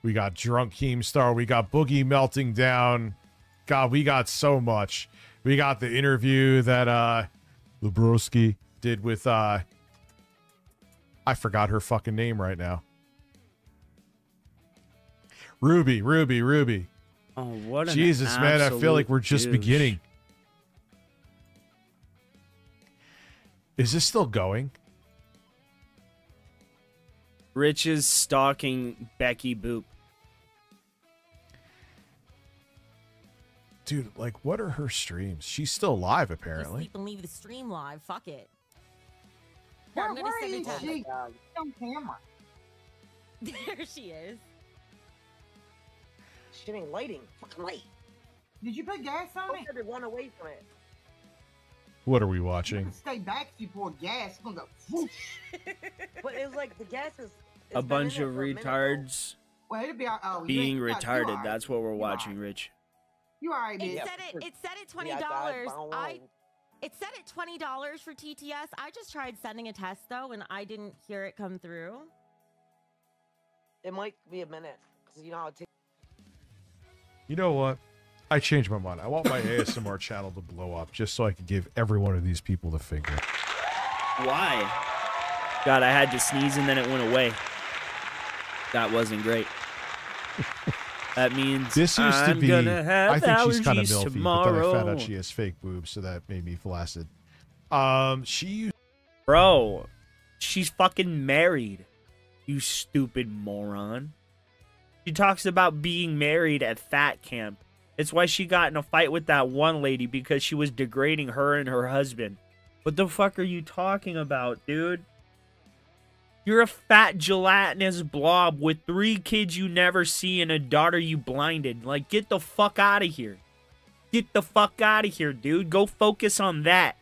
We got Drunk Keemstar. We got Boogie Melting Down. God, we got so much. We got the interview that Lebroski did with... I forgot her fucking name right now. Ruby. Oh, what an Jesus, man, I feel like we're just douche. beginning. Is this still going? Rich is stalking Becky Boop. Dude, like, what are her streams? She's still live, apparently. Sleep and leave the stream live. Fuck it. Where I'm gonna are send you? it to She on camera. There she is. Shit ain't lighting. Fucking light. Did you put gas on it? I had to run away from it. What are we watching? Stay back if you pour gas. It's gonna go whoosh. But it's like the gas is. A bunch of retards Well, it'll be being retarded. That's what we're watching, Rich. You alright, It bitch. said it $20. It said it $20 for TTS. I just tried sending a test though, and I didn't hear it come through. It might be a minute, because you know how it takes. You know what? I changed my mind. I want my ASMR channel to blow up just so I can give every one of these people the finger. Why? God, I had to sneeze and then it went away. That wasn't great. That means This used I'm to be. gonna have I think she's kind of allergies milfy, tomorrow. but then I found out she has fake boobs, so that made me flaccid. She used. Bro, she's fucking married. You stupid moron. She talks about being married at fat camp. It's why she got in a fight with that one lady because she was degrading her and her husband. What the fuck are you talking about, dude? You're a fat gelatinous blob with 3 kids you never see and a daughter you blinded. Like, get the fuck out of here. Get the fuck out of here, dude. Go focus on that.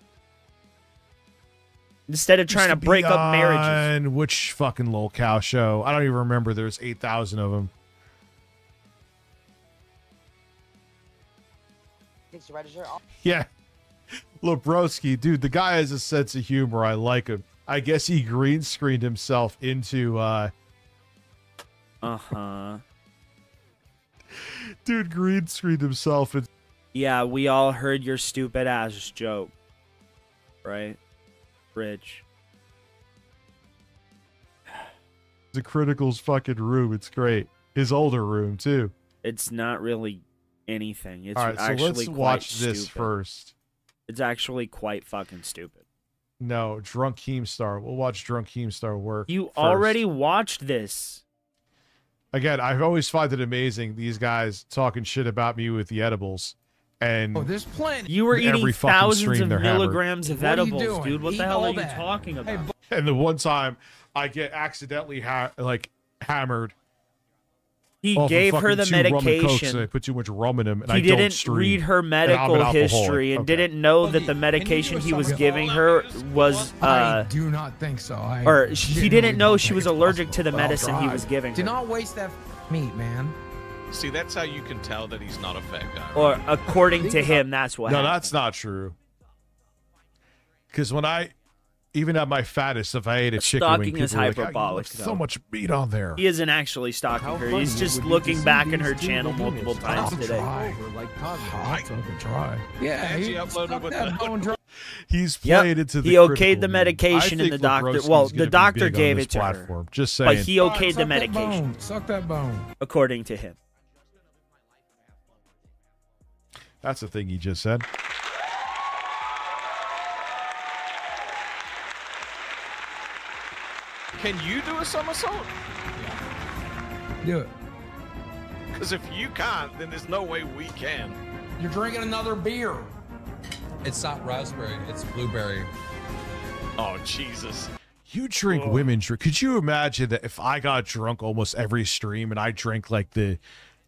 Instead of trying to break up marriages. And which fucking lol cow show? I don't even remember. There's 8,000 of them. Takes the register off. Yeah. Lebrowski, dude, the guy has a sense of humor. I like him. I guess he green screened himself into Dude green screened himself in. Yeah, we all heard your stupid ass joke. Right? Rich. The Critical's fucking room. It's great. His older room too. It's not really anything. It's all right, so actually let's quite watch this stupid. first. It's actually quite fucking stupid. No, Drunk Keemstar. We'll watch Drunk Keemstar work. You first. already watched this. Again, I've always find it amazing these guys talking shit about me with the edibles. And there's plenty. You were eating every fucking thousands stream of they're hammered. milligrams of What are you edibles, doing? dude. What Eat the hell all are you that. talking about? And the one time I get accidentally hammered. He off of gave her fucking the 2 rum and Cokes, medication. and I put too much rum in them, and He I don't didn't stream. read her And I'm an medical alcoholic. history and Okay. didn't know that the medication he was giving her was I do not think so. he didn't know she was allergic to the medicine he was giving Do her. not waste that meat, man. See, that's how you can tell that he's not a fat guy. Or according to him, that's what No, happened. that's not true. Because when I, even at my fattest, if I ate a chicken wing, Stalking people is were like, "Oh, you hyperbolic, left though. so much meat on there." He isn't actually stalking her. He's just looking back in her channel multiple times today. Try. Yeah, She uploaded with that bone dry. He's Yep. played into the He okayed critical the meme. medication I and think the doctor. Lebrowski's Well, gonna the be doctor big on gave this it to platform. her. Just But saying. he okayed the Suck that medication, bone. Suck that bone. according to him. That's the thing he just said. Can you do a somersault? Do it. Because if you can't, then there's no way we can. You're drinking another beer. It's not raspberry, it's blueberry. Oh, Jesus. You drink women drink. Could you imagine that if I got drunk almost every stream and I drank like the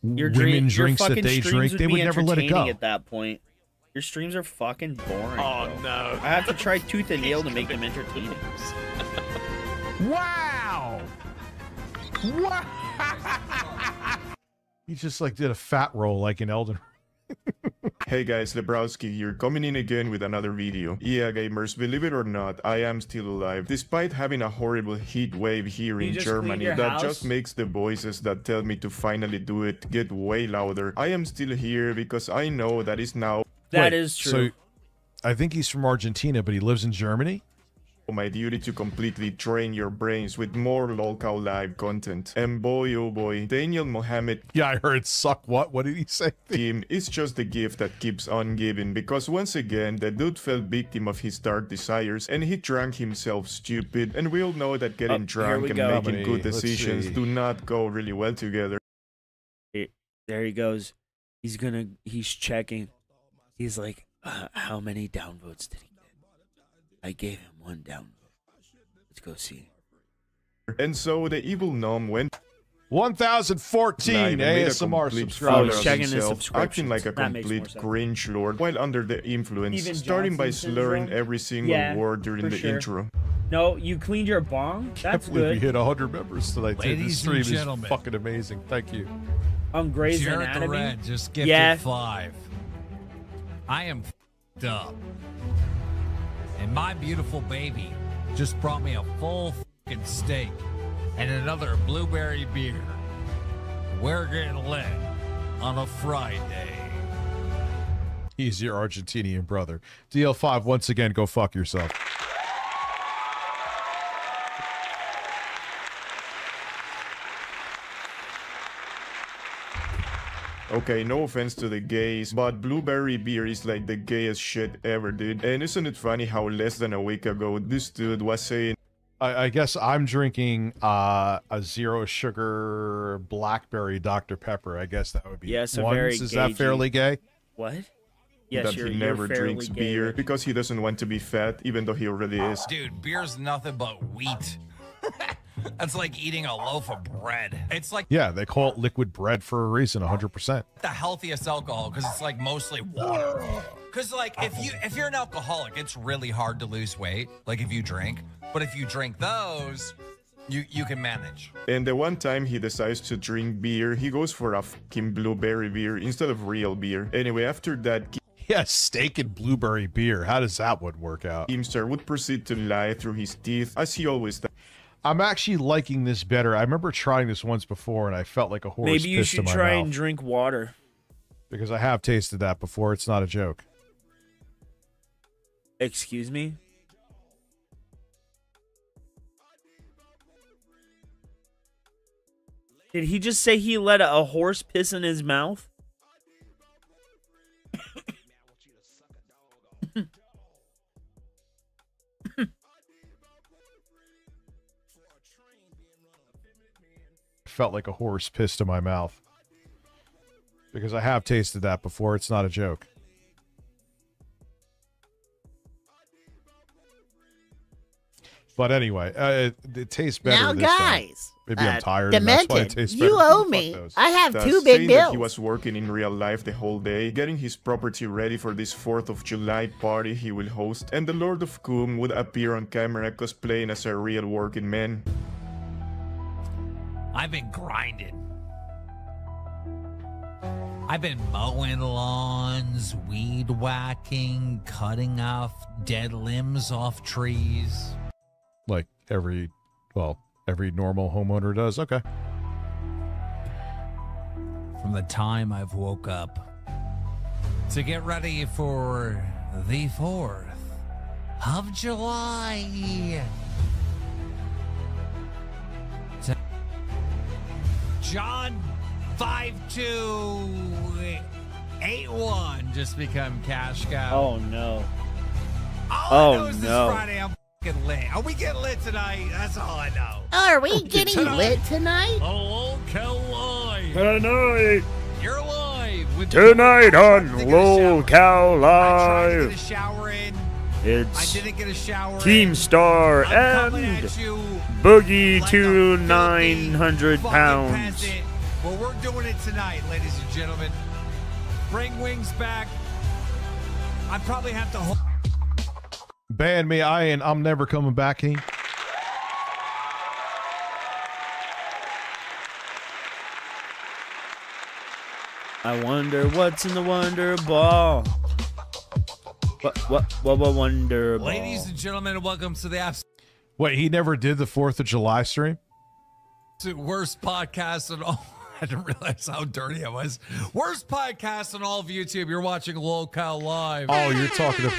women drinks that they drink, they would never let it go. At that point, your streams are fucking boring. Oh, bro. no. I have to try tooth and nail to make them entertaining. Wow. Wow. He just like did a fat roll like in Elden. Hey guys, Lebrowski here, coming in again with another video. Yeah gamers, believe it or not, I am still alive. Despite having a horrible heat wave here in Germany that just makes the voices that tell me to finally do it get way louder. I am still here because I know that is now... That is true. So I think he's from Argentina, but he lives in Germany? My duty to completely drain your brains with more lolcow live content. And boy oh boy, Daniel Mohammed, yeah, I heard suck what? What did he say? Team is just the gift that keeps on giving, because once again the dude fell victim of his dark desires and he drank himself stupid, and we all know that getting drunk and making good decisions do not go really well together. There he goes. He's checking. He's like, how many downvotes did he get? I gave him 1 downvote. Let's go see. And so the evil gnome went 1014 live and made a ASMR complete subscribers. fool of checking his himself, acting like a subscriptions. That makes more complete sense. cringe lord while under the influence, Steven starting by Johnson slurring syndrome? every single Yeah, word during for the sure. intro. No, you cleaned your bong? I That's believe we good. hit 100 members tonight. Dude. This Ladies stream and is gentlemen. fucking amazing. Thank you. On Grey's Jarrett the Anatomy? Red just gifted Yeah. 5. I am f***ed up. And my beautiful baby just brought me a full fucking steak and another blueberry beer. We're getting lit on a Friday. He's your Argentinian brother. DL5, once again, go fuck yourself. Okay, no offense to the gays, but blueberry beer is like the gayest shit ever, dude. And isn't it funny how less than a week ago, this dude was saying, I guess I'm drinking a zero sugar blackberry Dr. Pepper. I guess that would be Yes, a ones. very Is that gay fairly gay? What? Yes, that you're he never fairly drinks gay, beer Rich. because he doesn't want to be fat, even though he already is. Dude, beer's nothing but wheat. That's like eating a loaf of bread. It's like Yeah, they call it liquid bread for a reason, 100%. the healthiest alcohol because it's like mostly water. Because like if you're an alcoholic, it's really hard to lose weight. Like if you drink, but if you drink those, you can manage. And the one time he decides to drink beer, he goes for a fucking blueberry beer instead of real beer. Anyway, after that, Yeah, steak and blueberry beer. How does that one work out? Keemstar would proceed to lie through his teeth, as he always does. I'm actually liking this better. I remember trying this once before, and I felt like a horse Maybe you pissed in should my try mouth. and drink water. Because I have tasted that before. It's not a joke. Excuse me? Did he just say he let a horse piss in his mouth? Felt like a horse pissed in my mouth. Because I have tasted that before. It's not a joke. But anyway, it tastes better Now, this time. guys, Maybe I'm tired, and that's why it Demented, tastes you better. owe Fuck me. those. I have Thus, two big saying that bills. he was working in real life the whole day, getting his property ready for this 4th of July party he will host, and the Lord of Coom would appear on camera cosplaying as a real working man. I've been grinding. I've been mowing lawns, weed whacking, cutting off dead limbs off trees. Like every normal homeowner does. Okay. From the time I've woke up to get ready for the 4th of July. John 5281 just become cash cow. Oh, no. All I know is no. this Friday I'm fucking lit. Are we getting lit tonight? That's all I know. Are we getting Tonight. lit tonight? Local Live. Tonight. You're live with Tonight on Local I tried to get a Live. shower in. I It's didn't get a shower in. Keemstar I'm coming and at you Boogie like to a filthy 900 fucking pounds. peasant. Well, we're doing it tonight, ladies and gentlemen. Bring wings back. I probably have to hold. Ban me, I'm never coming back here. I wonder what's in the Wonder Ball. What Wonder Ball? Ladies and gentlemen, welcome to the absolute Wait, he never did the 4th of July stream? worst podcast in all. I didn't realize how dirty I was. Worst podcast on all of YouTube. You're watching Local Live. Oh, you're talking to...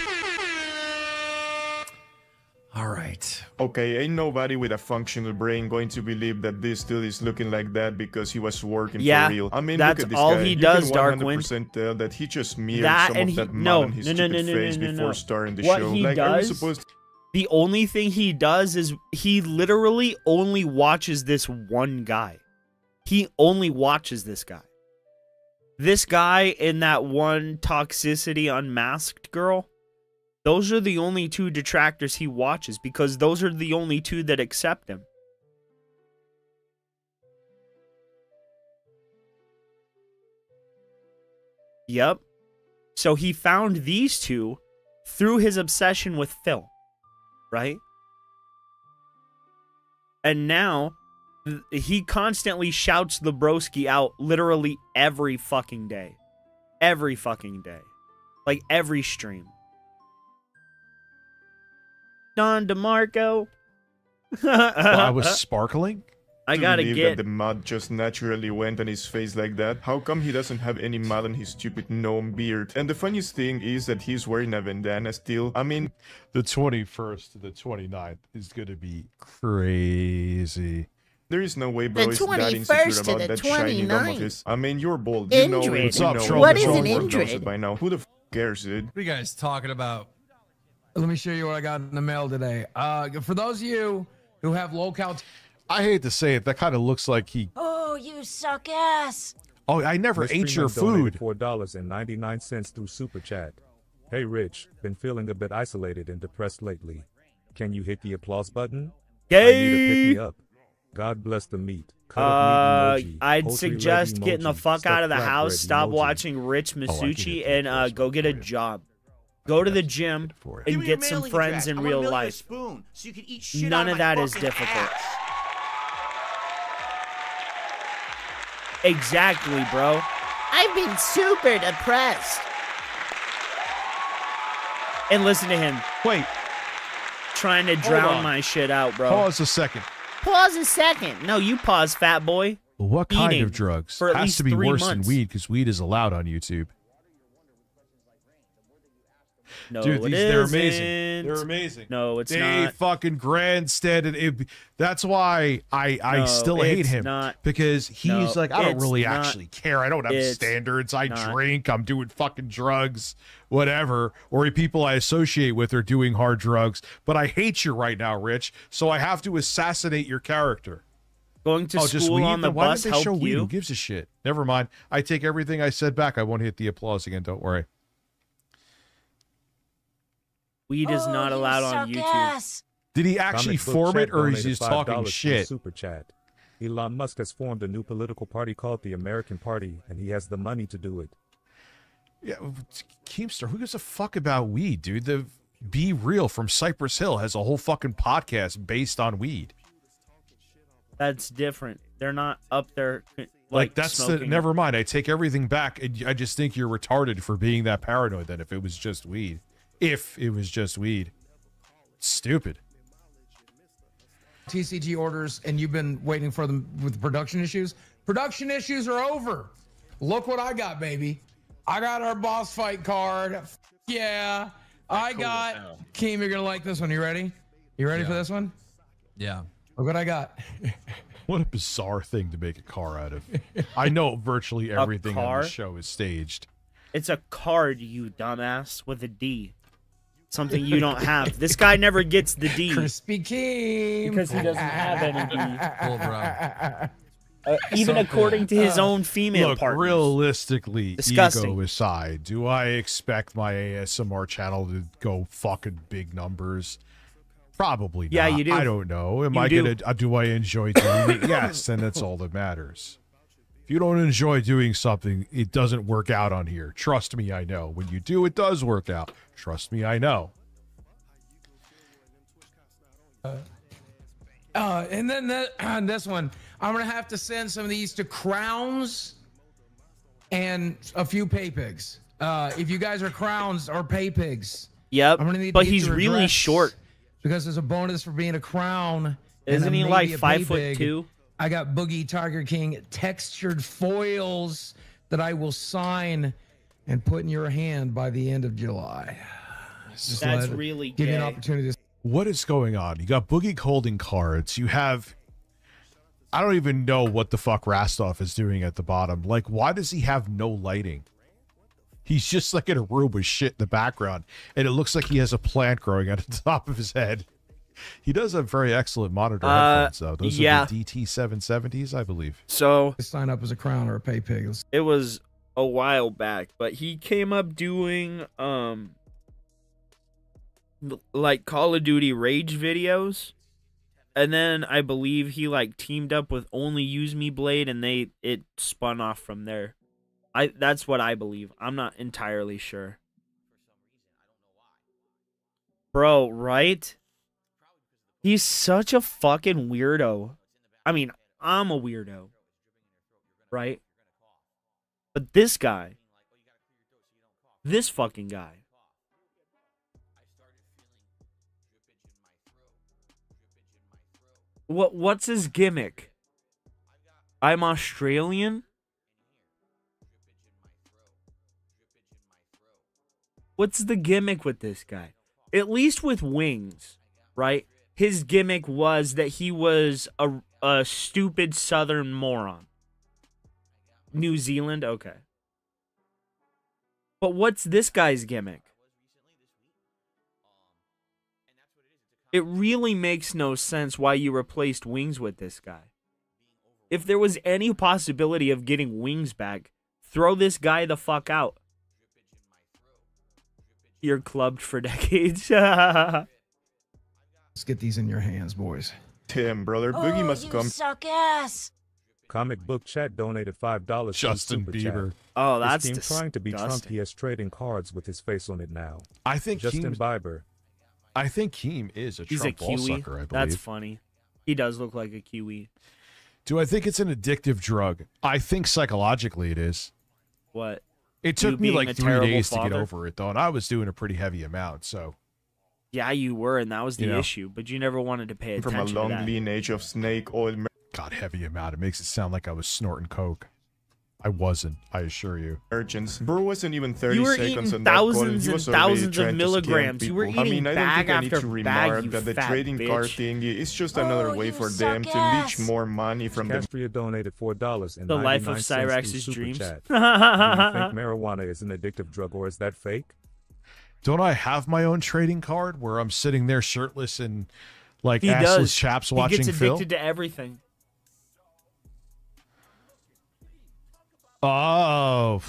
All right. Okay, ain't nobody with a functional brain going to believe that this dude is looking like that because he was working Yeah, for real. I mean, that's look at this all guy. he You does, can Darkwing. 100% tell that he just smeared That some and of he that mud no on his no stupid no face no no before no. starting the What show. he Like, are we does, supposed the only thing he does is he literally only watches this one guy. He only watches this guy. This guy and that one Toxicity Unmasked girl. Those are the only two detractors he watches because those are the only two that accept him. Yep. So he found these two through his obsession with Phil, right? And now he constantly shouts the broski out literally every fucking day. Every fucking day. Like every stream. Don DeMarco. Well, I was sparkling? I gotta believe get that the mud just naturally went on his face like that. How come he doesn't have any mud on his stupid gnome beard? And the funniest thing is that he's wearing a bandana still. I mean, the 21st to the 29th is gonna be crazy. There is no way bro The is that 21st insecure to about the that shiny gnome of 29th. his. I mean, you're bald. Indrid. You know, What's up, you know, Troll? What is everyone an knows Indrid? it by now. Who the f cares, dude? What are you guys talking about? Let me show you what I got in the mail today. For those of you who have low-cal... I hate to say it, that kind of looks like he... Oh, you suck ass. Oh, I never Miss ate your Freeman donated food. $4.99 through Super Chat. Hey Rich, been feeling a bit isolated and depressed lately. Can you hit the applause button? I need a pick me up. God bless the meat. Cut up meat emoji, I'd poultry leg suggest getting the emoji, fuck out of the stuffed house, flatbread stop emoji. watching Rich Oh, I can Masucci, hit the and applause go get a button. job. Go to the gym Give and me your get some mailing friends address. in I wanna real mail you a life. spoon so you can eat shit None out of my that is fucking difficult. ass. Exactly, bro. I've been super depressed. And listen to him Wait, trying to Hold drown on. my shit out, bro. pause a second. Pause a second. No, you pause, fat boy. What kind Eating of drugs? for at Has least to be 3 worse months. than weed, because weed is allowed on YouTube. No, Dude, they're amazing. isn't. They're amazing. No, it's They not. fucking grandstanded. That's why I No, still hate it's him. not. Because he's No, like, I don't it's really not. actually care. I don't have It's standards. I not. drink. I'm doing fucking drugs, whatever. Or people I associate with are doing hard drugs. But I hate you right now, Rich. So I have to assassinate your character. Going to just school weed? on the Then why bus did they show help weed? Who you? gives a shit? Never mind. I take everything I said back. I won't hit the applause again. Don't worry. Weed is Oh, not you allowed on suck YouTube. ass. Did he actually Comic Book form Chat it, or is he donated just talking $5 through shit? Super Chat. Elon Musk has formed a new political party called the American Party, and he has the money to do it. Yeah, Keemstar, who gives a fuck about weed, dude? The Be Real from Cypress Hill has a whole fucking podcast based on weed. That's different. They're not up there Like that's smoking. never mind. I take everything back. I just think you're retarded for being that paranoid. Then if it was just weed, stupid. TCG orders and you've been waiting for them with production issues. Production issues are over. Look what I got, baby. I got our boss fight card. Yeah. I got Keem, you're gonna like this one. You ready? You ready for this one? Yeah. Look what I got. What a bizarre thing to make a car out of. I know virtually everything on car? the show is staged. It's a card, you dumbass, with a D. Something you don't have. This guy never gets the D. Crispy Keem. Because he doesn't have any D. Cool, bro. Even So according to his own female Look, partners. realistically, Disgusting. ego aside, do I expect my ASMR channel to go fucking big numbers? Probably not. Yeah, you do. I don't know. Am You I do. gonna? Do I enjoy doing it? Yes, and that's all that matters. If you don't enjoy doing something, it doesn't work out on here. Trust me, I know. When you do, it does work out. Trust me, I know. And then this one, I'm gonna have to send some of these to Crowns and a few pay pigs. If you guys are Crowns or pay pigs, Yep. I'm gonna need to But get he's your really address short. because there's a bonus for being a Crown. Isn't and he maybe like a 5'2"? pay pig. I got Boogie Tiger King textured foils that I will sign and put in your hand by the end of July. Just That's let it really give you an gay. opportunity to. What is going on? You got Boogie holding cards. You have... I don't even know what the fuck Rastov is doing at the bottom. Like, why does he have no lighting? He's just like in a room with shit in the background, and it looks like he has a plant growing at the top of his head. He does have very excellent monitor headphones, though. Those yeah. are the DT770s, I believe. So Sign up as a Crown or a pay pig. it was a while back, but he came up doing like Call of Duty Rage videos. And then I believe he like teamed up with Only Use Me Blade, and it spun off from there. That's what I believe. I'm not entirely sure. Bro, right? He's such a fucking weirdo. I mean, I'm a weirdo. Right? But this guy. This fucking guy. What's his gimmick? I'm Australian? What's the gimmick with this guy? At least with wings, right? His gimmick was that he was a stupid southern moron. New Zealand? Okay. But what's this guy's gimmick? It really makes no sense why you replaced wings with this guy. If there was any possibility of getting wings back, throw this guy the fuck out. You're clubbed for decades. Let's get these in your hands, boys. Damn, brother, Boogie must come. Suck ass. Comic Book Chat donated $5. Justin Bieber. Oh, that's His team trying to be Trump. disgusting. He has trading cards with his face on it now. I think Justin Bieber. I think Keem is a He's Trump a Kiwi. ball sucker, I believe. That's funny. He does look like a Kiwi. Do I think it's an addictive drug? I think psychologically it is. What? It You took me being like a 3 terrible days to get father? over it, though, and I was doing a pretty heavy amount, so. Yeah, you were, and that was the You know. issue. But you never wanted to pay From attention a long to that. lineage of snake oil. God, heavy amount. It makes it sound like I was snorting coke. I wasn't, I assure you. Merchants. Bro wasn't even 30 You were seconds eating on that call, thousands he and was already thousands of trying to scam milligrams. You were people. I eating mean, I don't bag think I need after to bag, remark you that the fat trading card bitch. thing is just another way for them to leech more money from the Castria donated $4 and The life of 99 cents Cyrex's through Super dreams. Chat. Do you think marijuana is an addictive drug, or is that fake? Don't I have my own trading card where I'm sitting there shirtless and like He assless does. chaps He watching gets Phil? addicted to everything. Oh.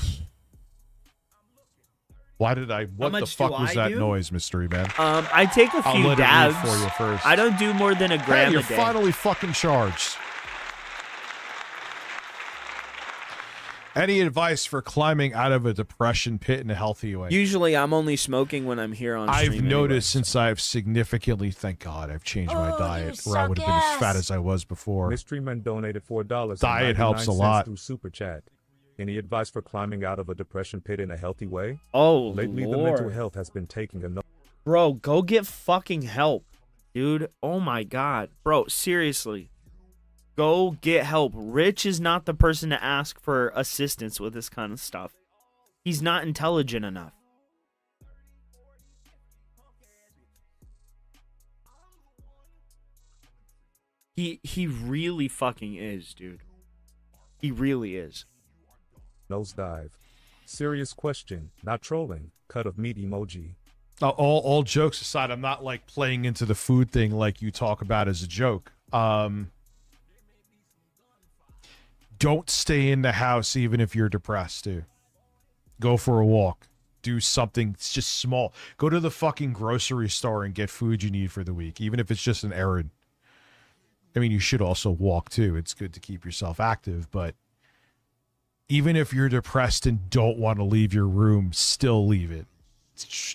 Why did I? What the much fuck do was I that do? noise, mystery man? I take a I'll few let it dabs. read for you first. I don't do more than a gram Hey, you're a day. finally fucking charged. Any advice for climbing out of a depression pit in a healthy way? Usually, I'm only smoking when I'm here on stream. I've noticed since I've significantly, thank God, I've changed my diet, or I would have been as fat as I was before. Mystery Man donated $4. Diet helps a lot. Through Super Chat. Any advice for climbing out of a depression pit in a healthy way? Oh, Lately, the Lord. mental health has been taking a no. Bro, go get fucking help, dude. Oh my God. Bro, seriously. Go get help. Rich is not the person to ask for assistance with this kind of stuff. He's not intelligent enough. He really fucking is, dude. He really is. Nosedive. Serious question, not trolling. Cut of meat emoji. All jokes aside, I'm not like playing into the food thing like you talk about as a joke. Don't stay in the house even if you're depressed, dude. Go for a walk. Do something just small. Go to the fucking grocery store and get food you need for the week, even if it's just an errand. I mean, you should also walk too. It's good to keep yourself active, but even if you're depressed and don't want to leave your room, still leave it.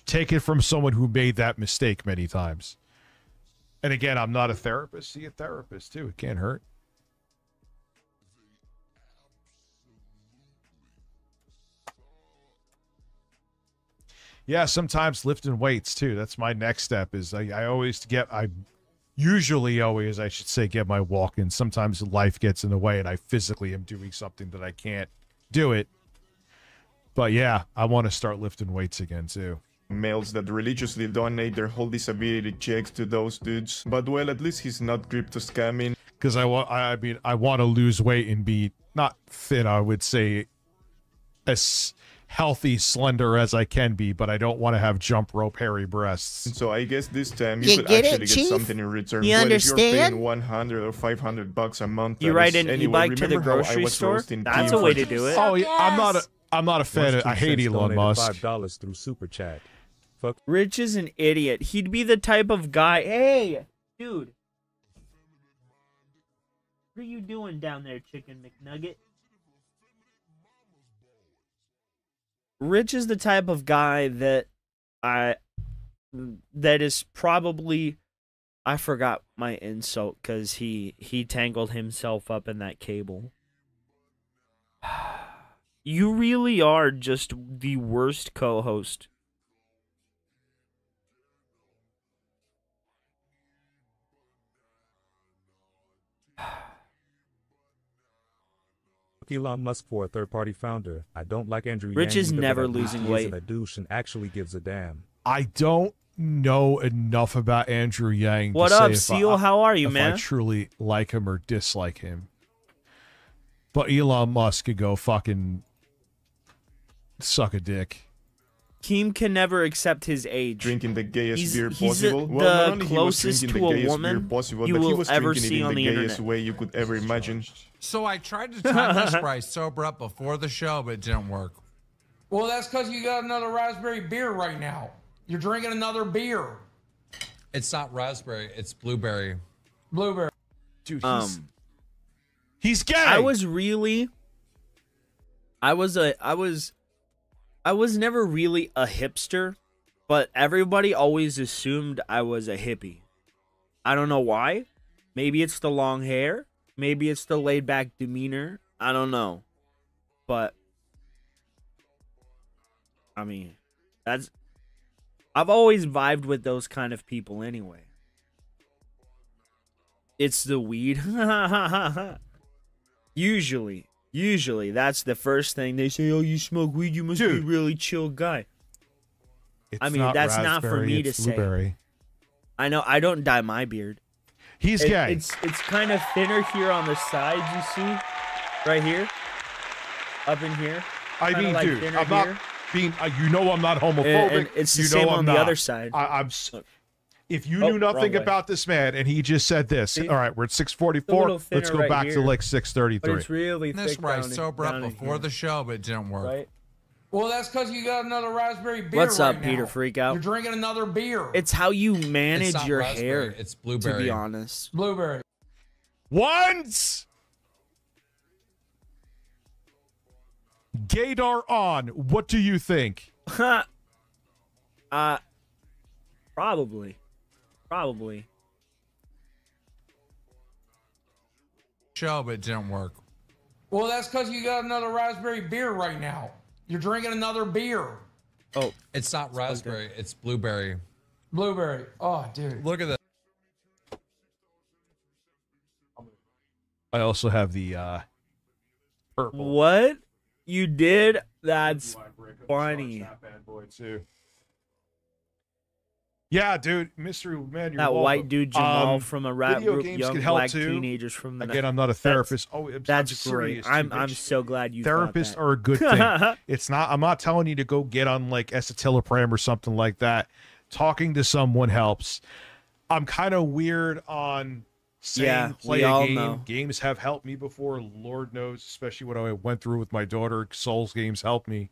Take it from someone who made that mistake many times. And again, I'm not a therapist. See a therapist too. It can't hurt. Yeah, sometimes lifting weights too. That's my next step. Is I usually always, I should say, get my walk in. Sometimes life gets in the way and I physically am doing something that I can't do it. But yeah, I want to start lifting weights again too. Males that religiously donate their whole disability checks to those dudes. But well, at least he's not crypto scamming. Because I want to lose weight and be not thin, I would say, as healthy, slender as I can be, but I don't want to have jump rope hairy breasts. So I guess this time you You could get it, actually get Chief? something in return. You well, understand? If you're paying 100 or 500 bucks a month. You that ride is- an anyway, e-bike to the remember how I grocery was store? roasting That's Kim a way for- to do it. Oh, yeah, I'm not a fan. I hate Elon Musk. $5 through Super Chat. Fuck. Rich is an idiot. He'd be the type of guy. Hey, dude. What are you doing down there, Chicken McNugget? Rich is the type of guy that that is probably, I forgot my insult because he tangled himself up in that cable. You really are just the worst co-host. Elon Musk for a third-party founder. I don't like Andrew Rich Yang is either, never but at least losing he weight. isn't a douche and actually gives a damn. I don't know enough about Andrew Yang. What to up, say Seal? How are you, if man? I truly like him or dislike him. But Elon Musk could go fucking suck a dick. Keem can never accept his age. Drinking the gayest beer He's possible. the Well, not only he was closest drinking to the a gayest woman beer possible, you but he will was ever drinking see it on in the the gayest internet. way you could ever imagine. So I tried to time this where I sober up before the show, but it didn't work. Well, that's because you got another raspberry beer right now. You're drinking another beer. It's not raspberry, it's blueberry. Blueberry. Dude, he's gay. I was never really a hipster, but everybody always assumed I was a hippie. I don't know why. Maybe it's the long hair. Maybe it's the laid back demeanor. I don't know. But I mean, I've always vibed with those kind of people anyway. It's the weed. Usually, that's the first thing they say. Oh, you smoke weed, you must be a really chill guy. I mean, that's not for me to say. I know, I don't dye my beard. He's gay. It's kind of thinner here on the sides, you see? Right here. Up in here. I Kinda mean, like dude, thinner I'm not here. being. You know, I'm not homophobic. And it's the you same know on I'm the not. other side. If you Oh, knew nothing wrong way. about this man and he just said this, See? all right, we're at It's a 6:44. little Let's thinner go right back to here. like But 6:33. it's really This thick where I down in- sober up down in before here. the show, but it didn't work. Right? Well, that's because you got another raspberry beer What's right up, Peter now. Freakout? You're drinking another beer. It's how you manage not your raspberry, hair. it's To blueberry. be honest. Blueberry. Once Gaydar on. What do you think? Probably. Show, but it didn't work. Well, that's because you got another raspberry beer right now. You're drinking another beer. Oh, it's not raspberry, it's blueberry. Blueberry. Oh, dude. Look at that. I also have the purple. What you did? That's funny. Yeah, dude, mystery man. You're That welcome. white dude Jamal from a rap video group, games young can help black too. teenagers from the. Again, I'm not a therapist. That's I'm great. serious, I'm dude. so glad you. Therapists thought are a good thing. It's not. I'm not telling you to go get on like escitalopram or something like that. Talking to someone helps. I'm kind of weird on saying Yeah, play we a all game. know. Games have helped me before. Lord knows, especially what I went through with my daughter. Souls games helped me.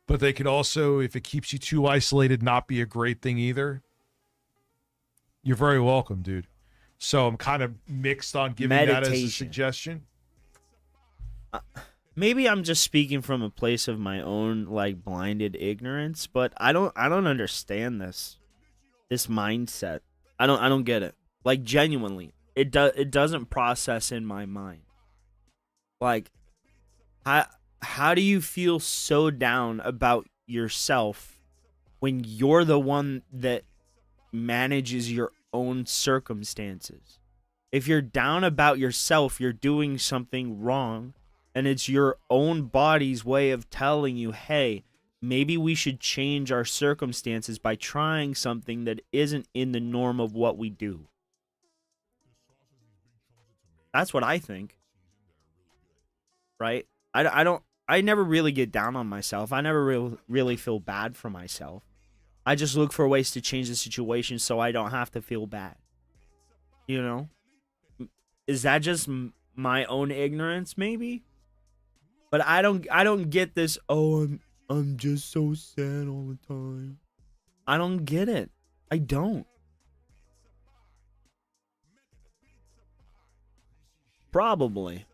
But they could also, if it keeps you too isolated, not be a great thing either. You're very welcome, dude. So I'm kind of mixed on giving that as a Meditation. suggestion. Maybe I'm just speaking from a place of my own like blinded ignorance, but I don't understand this mindset. I don't get it. Like genuinely. It doesn't process in my mind. Like how do you feel so down about yourself when you're the one that manages your own circumstances? If you're down about yourself, you're doing something wrong, and it's your own body's way of telling you, hey, maybe we should change our circumstances by trying something that isn't in the norm of what we do. That's what I think. Right? I never really get down on myself. I never really feel bad for myself. I just look for ways to change the situation so I don't have to feel bad. You know? Is that just my own ignorance, maybe? But I don't get this, oh, I'm just so sad all the time. I don't get it. I don't. Probably.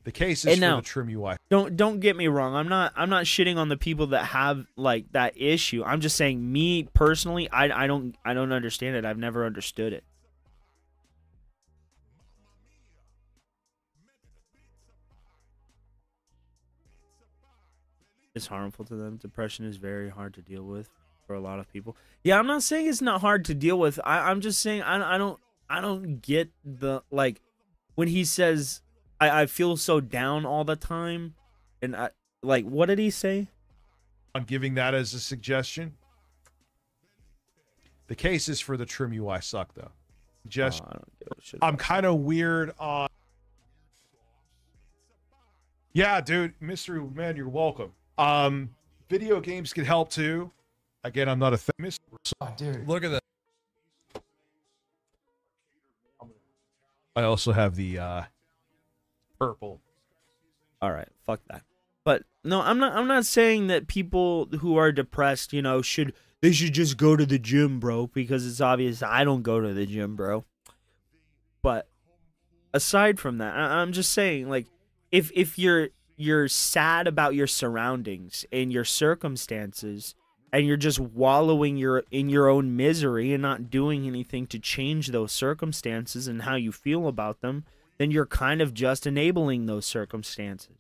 The case is And for now, the trim UI. Don't get me wrong. I'm not shitting on the people that have like that issue. I'm just saying, me personally, I don't understand it. I've never understood it. It's harmful to them. Depression is very hard to deal with for a lot of people. Yeah, I'm not saying it's not hard to deal with. I'm just saying I don't get the, like, when he says I feel so down all the time, and I, like, what did he say? I'm giving that as a suggestion. The case is for the trim UI suck though. Just I'm kind of weird on. Yeah, dude, mystery man, you're welcome. Video games can help too. Again, I'm not a dude. Look at that. I also have the purple. All right, fuck that. But no, I'm not saying that people who are depressed, you know, should just go to the gym, bro, because it's obvious I don't go to the gym, bro. But aside from that, I'm just saying, like, if you're sad about your surroundings and your circumstances, and you're just wallowing in your own misery and not doing anything to change those circumstances and how you feel about them, then you're kind of just enabling those circumstances,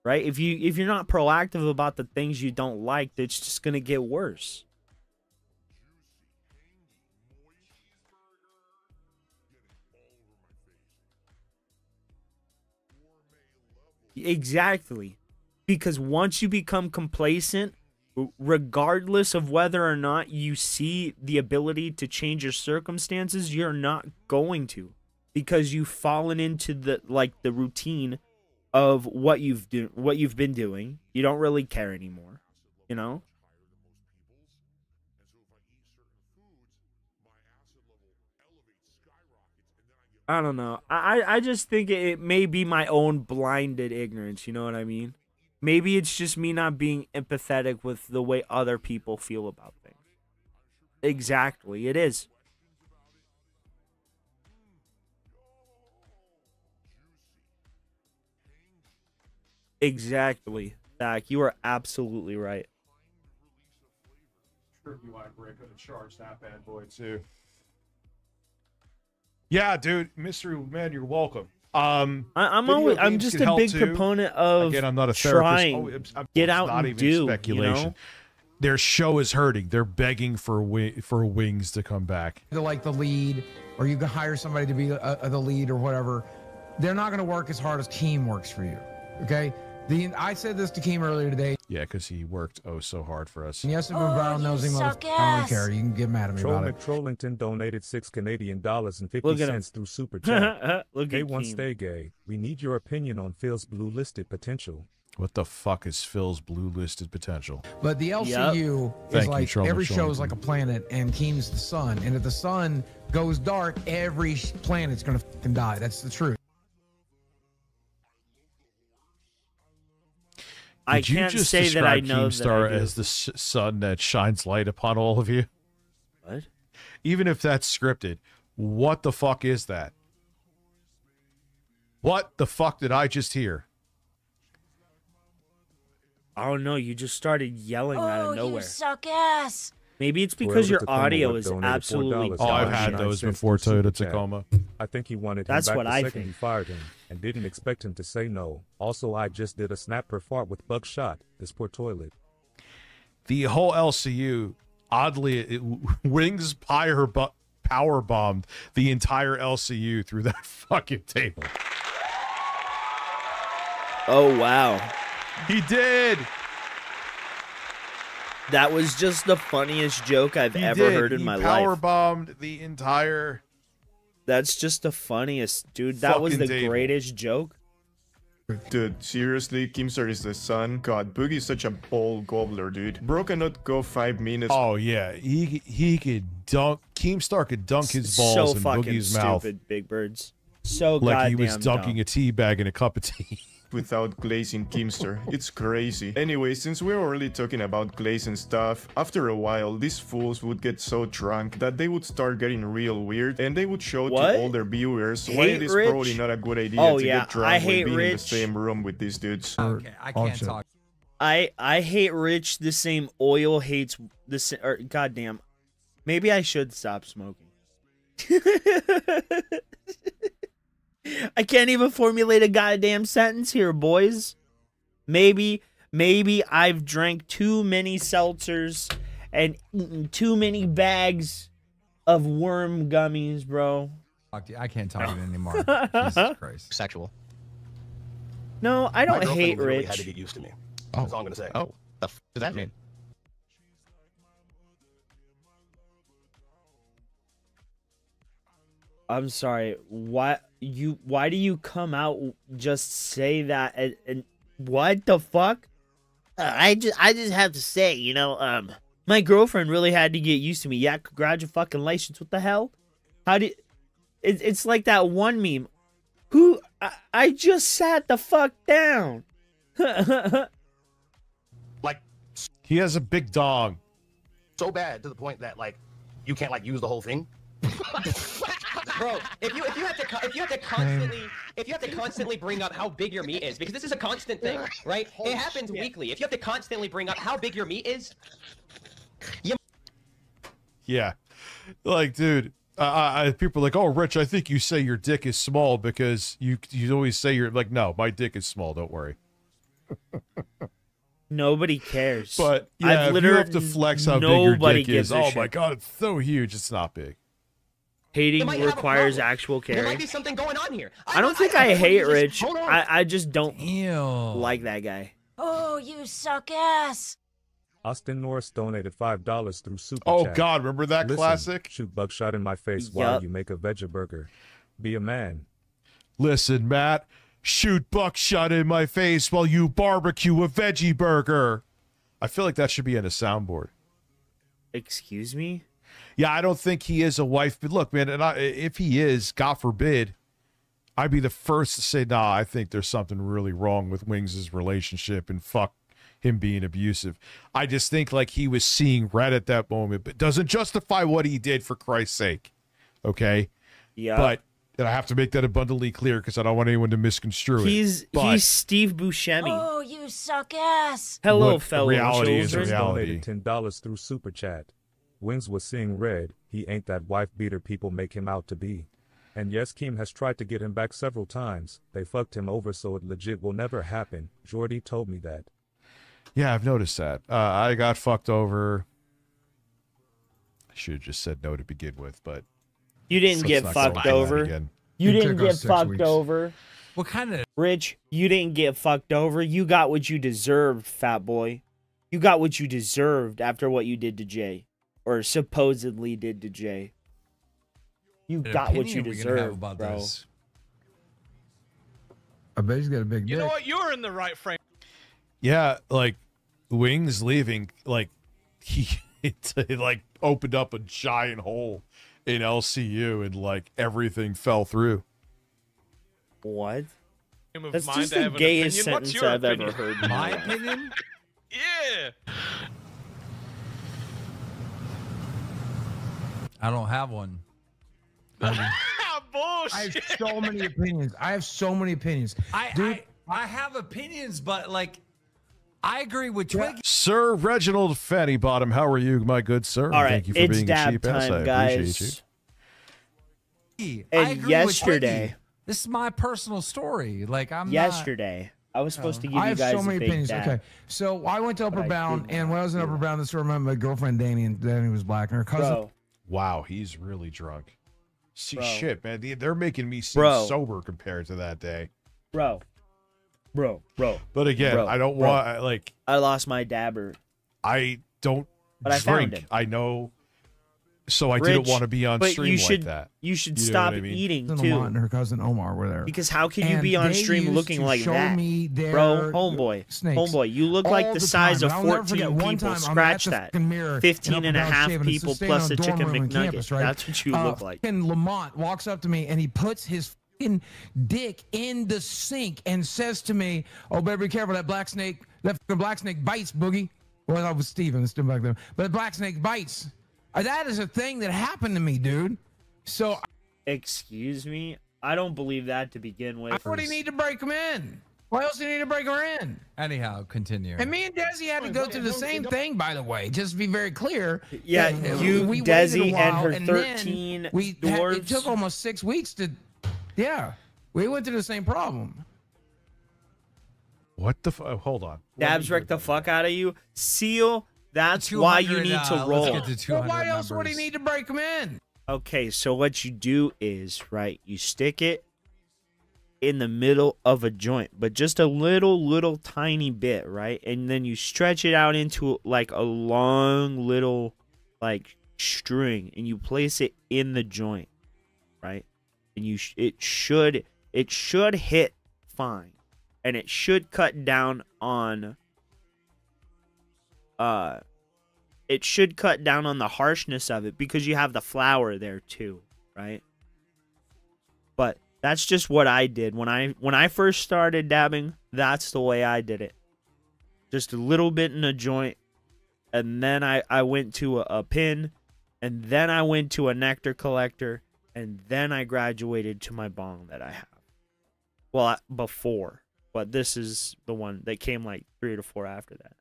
right? If you're not proactive about the things you don't like, it's just gonna get worse. Exactly. Because once you become complacent, regardless of whether or not you see the ability to change your circumstances, you're not going to, because you've fallen into the routine of what you've been doing. You don't really care anymore, you know? I don't know. I just think it may be my own blinded ignorance, you know what I mean? Maybe it's just me not being empathetic with the way other people feel about things. Exactly, it is. Exactly. Zach, you are absolutely right. We're gonna charge that bad boy too. Yeah, dude, mystery man, you're welcome. I'm just a big proponent of, again, I'm not a trying. therapist. Get out and do. Speculation. You know? Their show is hurting. They're begging for wings to come back. They're like the lead, or you can hire somebody to be the lead or whatever. They're not going to work as hard as Keem works for you. Okay. I said this to Keem earlier today. Yeah, because he worked so hard for us. And yes, if Brown knows him, I don't care. You can get mad at me about it. Trollington donated $6.50 through Super Chat. Hey, one stay gay. We need your opinion on Phil's blue listed potential. What the fuck is Phil's blue listed potential? But the LCU is like every show is like a planet, and Keem's the sun. And if the sun goes dark, every planet's gonna fucking die. That's the truth. Did you just say that I know Keemstar as the sun that shines light upon all of you? What? Even if that's scripted, what the fuck is that? What the fuck did I just hear? Oh no, you just started yelling out of nowhere. You suck ass. Maybe it's because your audio is absolutely. Oh, I've had those before Toyota Tacoma. I think he wanted him That's back what the I second think. he fired him and didn't expect him to say no. Also, I just did a snap per fart with Buckshot. This poor toilet. The whole LCU, oddly, Wings power bombed the entire LCU through that fucking table. Oh wow. He did. That was just the funniest joke I've ever heard in my life. Power bombed the entire. That's just the funniest, dude. That was the greatest joke. Dude, seriously, Keemstar is the sun. God, Boogie's such a bold gobbler, dude. Bro cannot go 5 minutes. Oh yeah, he could dunk. Keemstar could dunk his balls so in fucking Boogie's stupid, mouth. Big Birds. So like goddamn he was dunking dumb. a tea bag in a cup of tea. without glazing Kimster. It's crazy. Anyway, since we're already talking about glaze and stuff, after a while, these fools would get so drunk that they would start getting real weird, and they would show to all their viewers why it is probably not a good idea to get drunk while being in the same room with these dudes. Okay, I can't talk. I hate Rich the same oil hates the same. Or goddamn, maybe I should stop smoking. I can't even formulate a goddamn sentence here, boys. Maybe I've drank too many seltzers and eaten too many bags of worm gummies, bro. I can't talk to you anymore. Jesus Christ. Sexual. No, I don't hate really Rich. had to get used to me. That's all I'm gonna say. Oh, the f does that mean? I'm sorry. Why do you come out just say that and what the fuck? I just have to say, you know, my girlfriend really had to get used to me. Yeah, congratulations. What the hell? How did it's like that one meme. I just sat the fuck down. Like he has a big dog. So bad to the point that like you can't like use the whole thing. Bro, if you have to constantly bring up how big your meat is, because this is a constant thing, right? It happens weekly. If you have to constantly bring up how big your meat is, Yeah, like, dude, people are like, oh, Rich, I think you say your dick is small because you always say you're like, no, my dick is small. Don't worry. Nobody cares. But yeah, if you have to flex how big your dick is, oh my god, it's so huge. It's not big. Hating requires actual there care. might be something going on here. I don't think I hate Rich. I just don't like that guy. Oh, you suck ass. Austin Norris donated $5 through Super Oh, Chat. God, remember that Listen, classic? Shoot buckshot in my face while you make a veggie burger. Be a man. Listen, Matt, shoot buckshot in my face while you barbecue a veggie burger. I feel like that should be in a soundboard. Excuse me? Yeah, I don't think he is a wife. But look, man, and if he is, God forbid, I'd be the first to say, nah, I think there's something really wrong with Wings' relationship and fuck him being abusive. I just think like he was seeing red at that moment, but doesn't justify what he did, for Christ's sake. Okay? Yeah. But and I have to make that abundantly clear because I don't want anyone to misconstrue it. He's Steve Buscemi. Oh, you suck ass. Hello, What fellow reality children. is reality. $10 through Super Chat. Wings was seeing red. He ain't that wife beater people make him out to be. And yes, Keem has tried to get him back several times. They fucked him over, so it legit will never happen. Jordy told me that. Yeah, I've noticed that. I got fucked over. I should have just said no to begin with, but You didn't get fucked over. You didn't get fucked over. What kind of Rich? You didn't get fucked over. You got what you deserved, fat boy. You got what you deserved after what you did to Jay, or supposedly did to Jay. You got what you deserved, bro. This? I bet he's got a big You dick. know what? You're in the right frame. yeah, like Wings leaving, like he it like opened up a giant hole in LCU and like everything fell through. What? Of That's mine just to the have an gayest opinion. What's sentence your I've opinion? ever heard. in My life. opinion? Yeah. I don't have one. I Bullshit. have so many opinions. I have so many opinions. Dude, I have opinions, but like, I agree with Twiggy. Sir Reginald Fanny Bottom, how are you, my good sir? All right, Thank you for it's being dab a cheap ass. time, I appreciate guys. you. I And agree with yesterday, Twiggy. This is my personal story. Like I'm yesterday, I was supposed to give I you have guys so many a big opinions. dab. Okay, so I went to Upper I Bound, didn't and when I was in Upper Bound, this remember my girlfriend Danny, and Danny was black, and her cousin. Bro, Wow, he's really drunk. See, Bro. shit, man, they're making me seem Bro. sober compared to that day. bro. But again, Bro, I don't bro. want like I lost my dabber. I don't But I found drink. him. I know, so I didn't Rich, want to be on but stream you should, like that. You should You know stop what I mean? eating And too. Lamont and her cousin Omar were there. Because how can you And be on they stream used looking to like show that, me their bro? Homeboy, snakes homeboy, you look all like the size time. of And I'll never 14 forget one people. time I'm Scratch at the that. fucking mirror in 15 Upper and a Bound half shaving. It's people staying plus on a dorm chicken room in McNugget. campus, right? That's what you look like. And Lamont walks up to me and he puts his dick in the sink and says to me, "Oh, better be careful, that black snake bites, Boogie." Well, that was Steven, still back there. But black snake bites. That is a thing that happened to me, dude. So, excuse me, I don't believe that to begin with. Why do you need to break them in? Why else do you need to break her in? Anyhow, continue. And me and Desi had to go through the same thing, by the way. Just to be very clear. Yeah, you, we Desi, and her and 13 dwarves. It took almost 6 weeks to. Yeah, we went through the same problem. What the? Hold on. Dabs wrecked the fuck out of you. Seal. That's why you need to roll. Well, why else would he need to break them in? Okay, so what you do is, right, you stick it in the middle of a joint, but just a little tiny bit, right? And then you stretch it out into like a long little like string, and you place it in the joint, right? And it should hit fine, and it should cut down on the harshness of it because you have the flour there too, right? But that's just what I did when I first started dabbing. That's the way I did it. Just a little bit in a joint, and then I went to a pin, and then I went to a nectar collector, and then I graduated to my bong that I have. Well, before, but this is the one that came like 3 or 4 after that.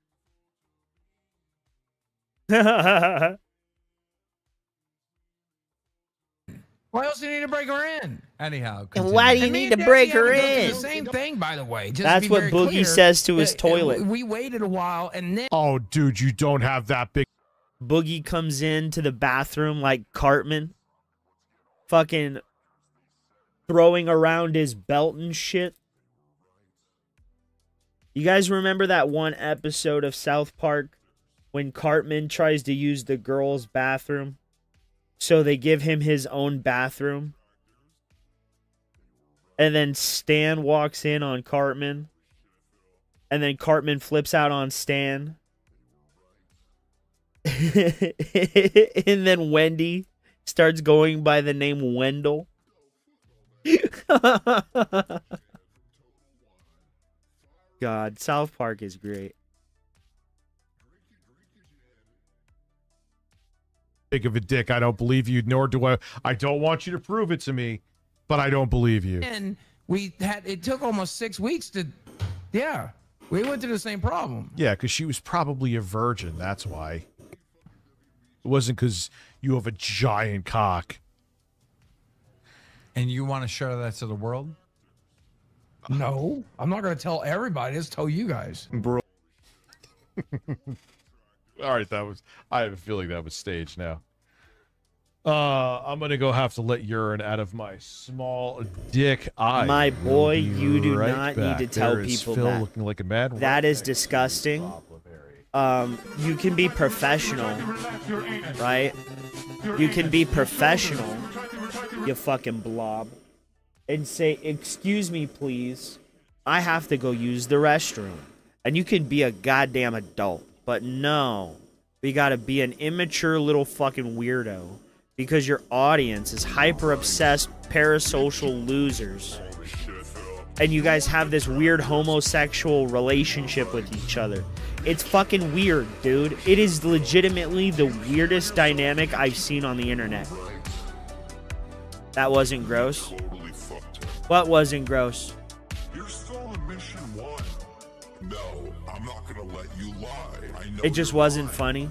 Why else do you need to break her in? Anyhow, and why do you need to break her in? The same thing, by the way. Just that's what Boogie says to his toilet. We waited a while, and then oh, dude, you don't have that big. Boogie comes into the bathroom like Cartman, fucking throwing around his belt and shit. You guys remember that one episode of South Park when Cartman tries to use the girls' bathroom? So they give him his own bathroom. And then Stan walks in on Cartman. And then Cartman flips out on Stan. And then Wendy starts going by the name Wendell. God, South Park is great. Big of a dick. I don't believe you, nor do I. I don't want you to prove it to me, but I don't believe you. And it took almost 6 weeks to, yeah, we went through the same problem. Yeah, because she was probably a virgin. That's why. It wasn't because you have a giant cock. And you want to share that to the world? No, I'm not going to tell everybody. Just tell you guys. Bro. All right, I have a feeling that was staged now. I'm going to have to let urine out of my small dick eye. My boy, you do not need to tell people Phil that. Looking like a mad that is disgusting. You can be professional, right? You can be professional, you fucking blob, and say, "Excuse me, please. I have to go use the restroom." And you can be a goddamn adult. But no, we gotta be an immature little fucking weirdo because your audience is hyper-obsessed parasocial losers. And you guys have this weird homosexual relationship with each other. It's fucking weird, dude. It is legitimately the weirdest dynamic I've seen on the internet. That wasn't gross. What wasn't gross? You're still in mission 1. No, I'm not gonna let you lie. I know it just wasn't funny.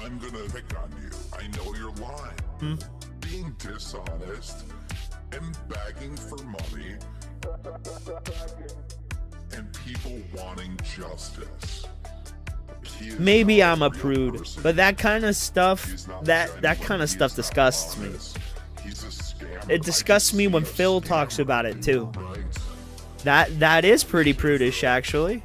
I'm gonna pick on you. I know you're lying. Being dishonest and begging for money and people wanting justice. Maybe I'm a prude, but that kind of stuff, that kind of stuff disgusts me. It disgusts me when Phil talks about it too. That is pretty prudish, actually.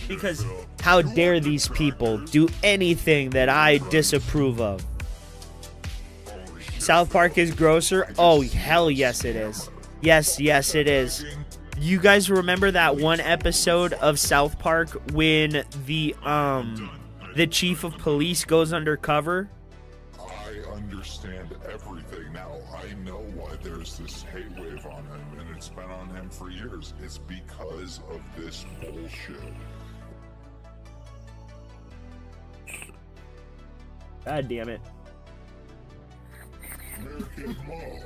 Because how dare these people do anything that I disapprove of? South Park is grosser? Oh, hell yes it is. Yes, it is. You guys remember that one episode of South Park when the chief of police goes undercover understand everything. Now, I know why there's this hate wave on him, and it's been on him for years. It's because of this bullshit. God damn it. American Mom.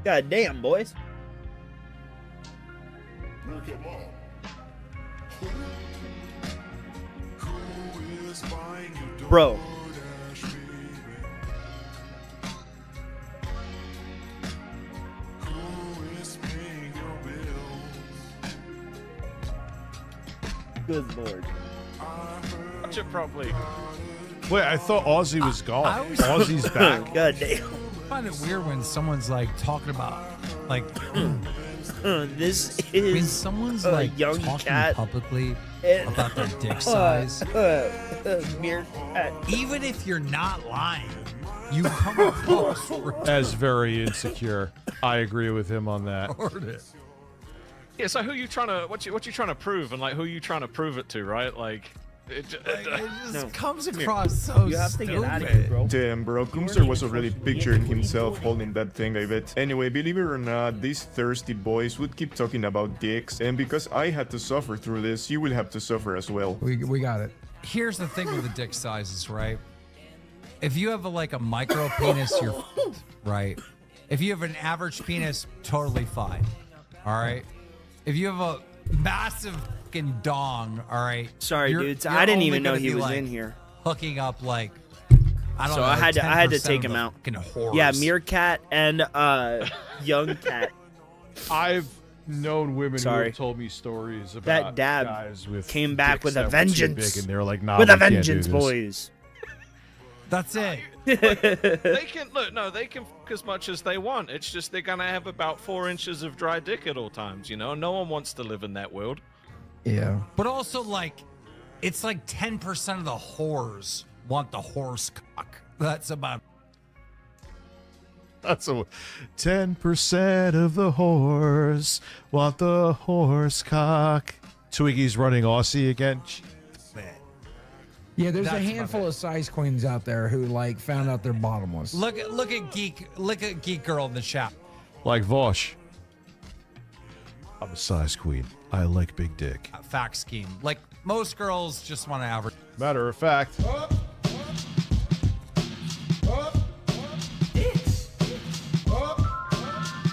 God damn, boys. American Mom. Bro. Good lord. Watch it properly. Wait, I thought Aussie was gone. Aussie's back. God damn. I find it weird when someone's like talking about like this when is someone's a like young talking cat publicly and- about their dick size. Meerkat. Even if you're not lying, you come across As very insecure. I agree with him on that. Yeah, so who you trying to what you trying to prove, and like who you trying to prove it to, right? Like it just comes across so You have to get out of stupid. here, bro. Damn, bro, Kumser was already picturing himself holding that thing, I bet. Anyway, believe it or not, these thirsty boys would keep talking about dicks, and because I had to suffer through this, you will have to suffer as well. We got it. Here's the thing with the dick sizes, right? If you have like a micro penis, you're f***ed, right? If you have an average penis, totally fine. All right. If you have a massive fucking dong, all right. Sorry, you're- dudes. you're I didn't only even know gonna he be, was like, in here. hooking up like I don't So know. I had to 10% take of him the out. fucking whores. Yeah, Meerkat and young cat. I've known women who Sorry. have told me stories about That dab guys with came back dicks with that a were too vengeance. big, and they're like, nah, with we a can't do vengeance, this. boys. That's it. they can look. No, they can fuck as much as they want. It's just they're gonna have about 4 inches of dry dick at all times. You know, no one wants to live in that world. Yeah. But also, like, it's like 10% of the whores want the horse cock. That's about. That's a 10% of the whores want the horse cock. Twiggy's running Aussie again. Yeah, there's a That's handful of size queens out there who like found out they're bottomless. Look at geek girl in the chat. Like Vosh. I'm a size queen. I like big dick. Fact scheme. Like most girls just want to average. Matter of fact.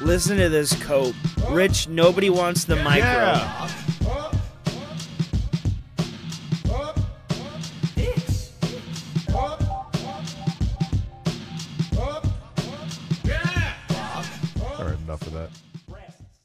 Listen to this cope. Rich, nobody wants the micro. Yeah. All right, enough of that.